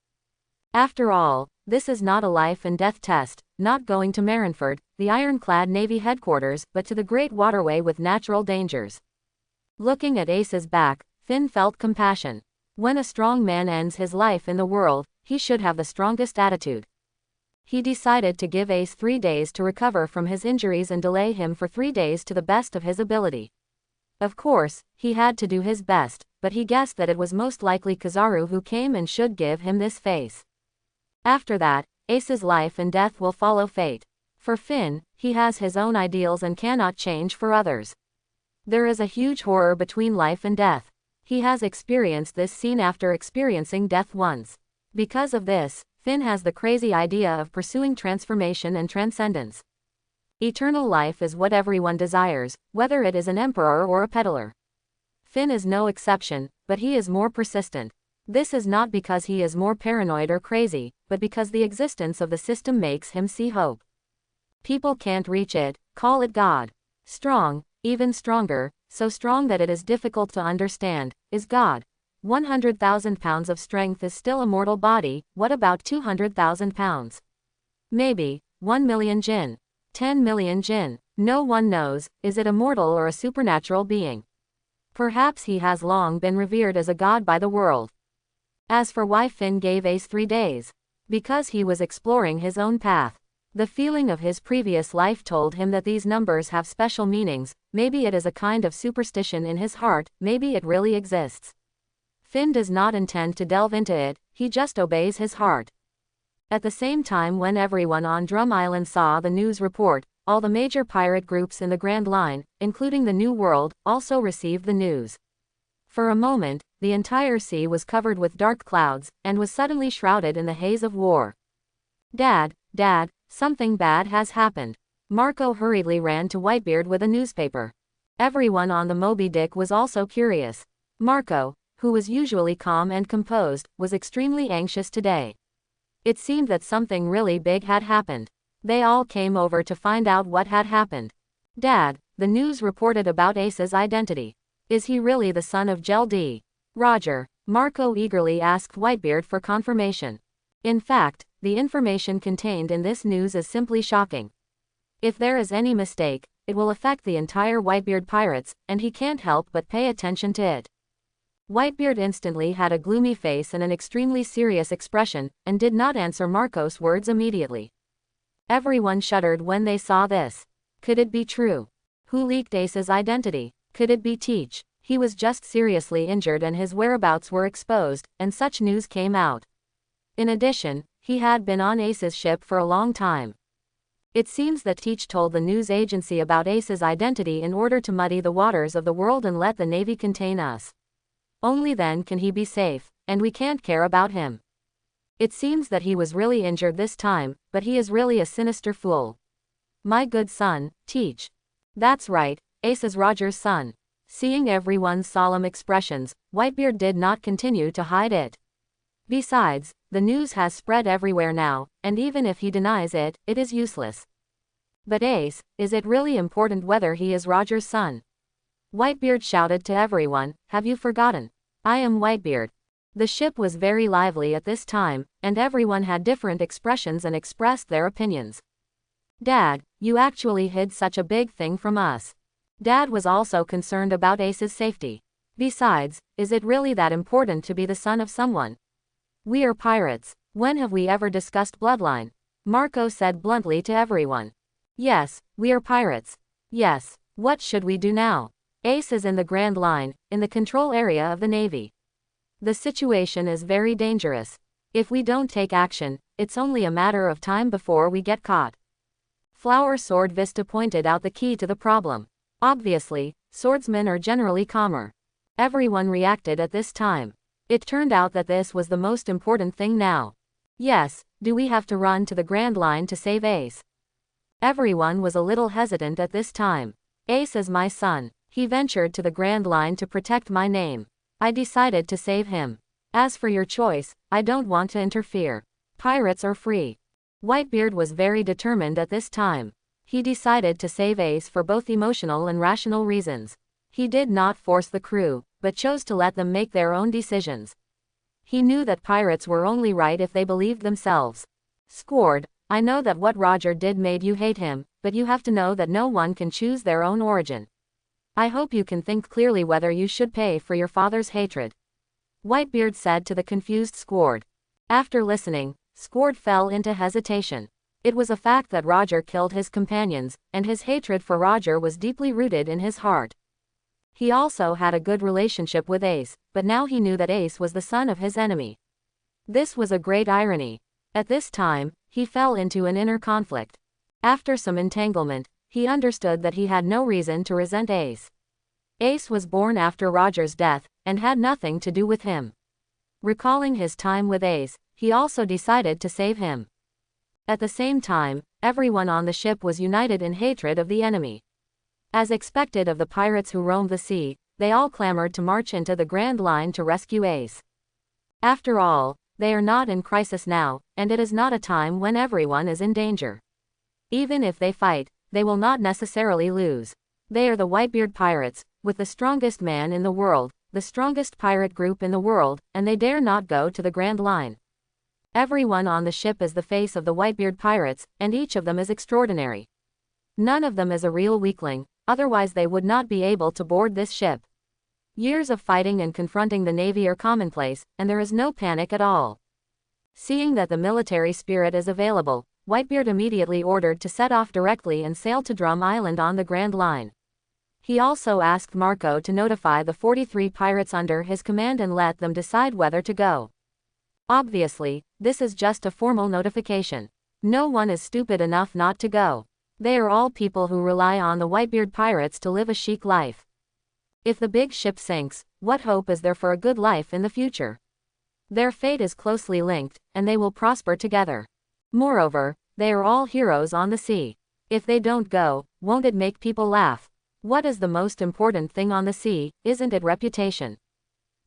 After all, this is not a life and death test, not going to Marineford, the ironclad Navy headquarters, but to the great waterway with natural dangers. Looking at Ace's back, Finn felt compassion. When a strong man ends his life in the world, he should have the strongest attitude. He decided to give Ace 3 days to recover from his injuries and delay him for 3 days to the best of his ability. Of course, he had to do his best, but he guessed that it was most likely Kizaru who came and should give him this face. After that, Ace's life and death will follow fate. For Finn, he has his own ideals and cannot change for others. There is a huge horror between life and death. He has experienced this scene after experiencing death once. Because of this, Finn has the crazy idea of pursuing transformation and transcendence. Eternal life is what everyone desires, whether it is an emperor or a peddler. Finn is no exception, but he is more persistent. This is not because he is more paranoid or crazy, but because the existence of the system makes him see hope. People can't reach it, call it God. Strong, even stronger, so strong that it is difficult to understand, is God. 100,000 pounds of strength is still a mortal body, what about 200,000 pounds? Maybe, 1 million jinn. 10 million jinn. No one knows, is it a mortal or a supernatural being? Perhaps he has long been revered as a god by the world. As for why Finn gave Ace 3 days. Because he was exploring his own path. The feeling of his previous life told him that these numbers have special meanings, maybe it is a kind of superstition in his heart, maybe it really exists. Finn does not intend to delve into it, he just obeys his heart. At the same time, when everyone on Drum Island saw the news report, all the major pirate groups in the Grand Line, including the New World, also received the news. For a moment, the entire sea was covered with dark clouds, and was suddenly shrouded in the haze of war. Dad, something bad has happened. Marco hurriedly ran to Whitebeard with a newspaper. Everyone on the Moby Dick was also curious. Marco, who was usually calm and composed, was extremely anxious today. It seemed that something really big had happened. They all came over to find out what had happened. Dad, the news reported about Ace's identity. Is he really the son of Gel D? Roger, Marco eagerly asked Whitebeard for confirmation. In fact, the information contained in this news is simply shocking. If there is any mistake, it will affect the entire Whitebeard pirates, and he can't help but pay attention to it. Whitebeard instantly had a gloomy face and an extremely serious expression, and did not answer Marco's words immediately. Everyone shuddered when they saw this. Could it be true? Who leaked Ace's identity? Could it be Teach? He was just seriously injured and his whereabouts were exposed, and such news came out. In addition, he had been on Ace's ship for a long time. It seems that Teach told the news agency about Ace's identity in order to muddy the waters of the world and let the Navy contain us. Only then can he be safe, and we can't care about him. It seems that he was really injured this time, but he is really a sinister fool. My good son, Teach. That's right, Ace is Roger's son. Seeing everyone's solemn expressions, Whitebeard did not continue to hide it. Besides, the news has spread everywhere now, and even if he denies it, it is useless. But Ace, is it really important whether he is Roger's son? Whitebeard shouted to everyone, have you forgotten? I am Whitebeard. The ship was very lively at this time, and everyone had different expressions and expressed their opinions. Dad, you actually hid such a big thing from us. Dad was also concerned about Ace's safety. Besides, is it really that important to be the son of someone? We are pirates. When have we ever discussed bloodline? Marco said bluntly to everyone. Yes, we are pirates. Yes, what should we do now? Ace is in the Grand Line, in the control area of the Navy. The situation is very dangerous. If we don't take action, it's only a matter of time before we get caught. Flower Sword Vista pointed out the key to the problem. Obviously, swordsmen are generally calmer. Everyone reacted at this time. It turned out that this was the most important thing now. Yes, do we have to run to the Grand Line to save Ace? Everyone was a little hesitant at this time. Ace is my son. He ventured to the Grand Line to protect my name. I decided to save him. As for your choice, I don't want to interfere. Pirates are free. Whitebeard was very determined at this time. He decided to save Ace for both emotional and rational reasons. He did not force the crew, but chose to let them make their own decisions. He knew that pirates were only right if they believed themselves. Squard, I know that what Roger did made you hate him, but you have to know that no one can choose their own origin. I hope you can think clearly whether you should pay for your father's hatred. Whitebeard said to the confused Squard. After listening, Squard fell into hesitation. It was a fact that Roger killed his companions, and his hatred for Roger was deeply rooted in his heart. He also had a good relationship with Ace, but now he knew that Ace was the son of his enemy. This was a great irony. At this time, he fell into an inner conflict. After some entanglement, he understood that he had no reason to resent Ace. Ace was born after Roger's death, and had nothing to do with him. Recalling his time with Ace, he also decided to save him. At the same time, everyone on the ship was united in hatred of the enemy. As expected of the pirates who roamed the sea, they all clamored to march into the Grand Line to rescue Ace. After all, they are not in crisis now, and it is not a time when everyone is in danger. Even if they fight, they will not necessarily lose. They are the Whitebeard pirates, with the strongest man in the world, the strongest pirate group in the world, and they dare not go to the Grand Line. Everyone on the ship is the face of the Whitebeard pirates, and each of them is extraordinary. None of them is a real weakling, otherwise they would not be able to board this ship. Years of fighting and confronting the Navy are commonplace, and there is no panic at all. Seeing that the military spirit is available, Whitebeard immediately ordered to set off directly and sail to Drum Island on the Grand Line. He also asked Marco to notify the 43 pirates under his command and let them decide whether to go. Obviously, this is just a formal notification. No one is stupid enough not to go. They are all people who rely on the Whitebeard pirates to live a chic life. If the big ship sinks, what hope is there for a good life in the future? Their fate is closely linked, and they will prosper together. Moreover, they are all heroes on the sea. If they don't go, won't it make people laugh? What is the most important thing on the sea, isn't it reputation?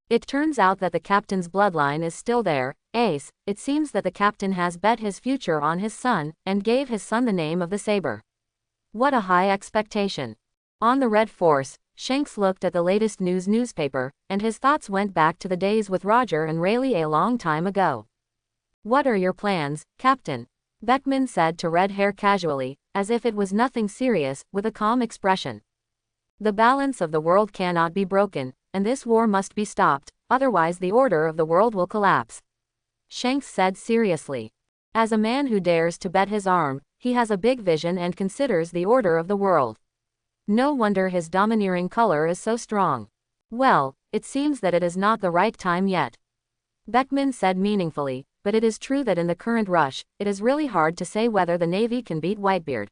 It turns out that the captain's bloodline is still there, Ace. It seems that the captain has bet his future on his son, and gave his son the name of the Saber. What a high expectation. On the Red Force, Shanks looked at the latest newspaper, and his thoughts went back to the days with Roger and Rayleigh a long time ago. What are your plans, Captain? Beckman said to Red Hair casually, as if it was nothing serious, with a calm expression. The balance of the world cannot be broken, and this war must be stopped, otherwise the order of the world will collapse. Shanks said seriously. As a man who dares to bet his arm, he has a big vision and considers the order of the world. No wonder his domineering color is so strong. Well, it seems that it is not the right time yet. Beckman said meaningfully, but it is true that in the current rush, it is really hard to say whether the Navy can beat Whitebeard.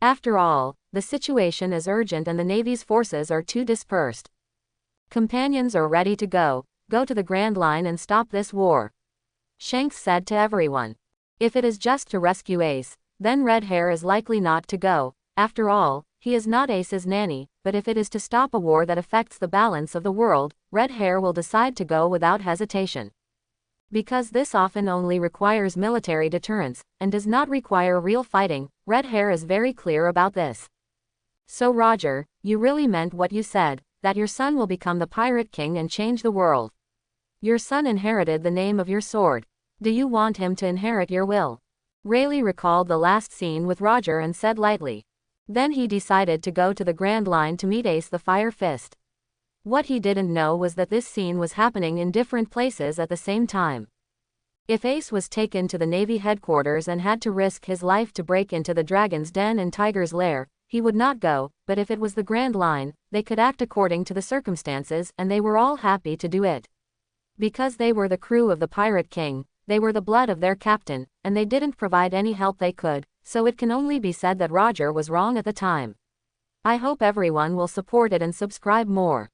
After all, the situation is urgent and the Navy's forces are too dispersed. Companions are ready to go to the Grand Line and stop this war. Shanks said to everyone. If it is just to rescue Ace, then Red Hair is likely not to go. After all, he is not Ace's nanny, but if it is to stop a war that affects the balance of the world, Red Hair will decide to go without hesitation. Because this often only requires military deterrence, and does not require real fighting, Red Hair is very clear about this. So Roger, you really meant what you said, that your son will become the Pirate King and change the world. Your son inherited the name of your sword. Do you want him to inherit your will? Rayleigh recalled the last scene with Roger and said lightly. Then he decided to go to the Grand Line to meet Ace the Fire Fist. What he didn't know was that this scene was happening in different places at the same time. If Ace was taken to the Navy headquarters and had to risk his life to break into the Dragon's Den and Tiger's Lair, he would not go, but if it was the Grand Line, they could act according to the circumstances and they were all happy to do it. Because they were the crew of the Pirate King, they were the blood of their captain, and they didn't provide any help they could, so it can only be said that Roger was wrong at the time. I hope everyone will support it and subscribe more.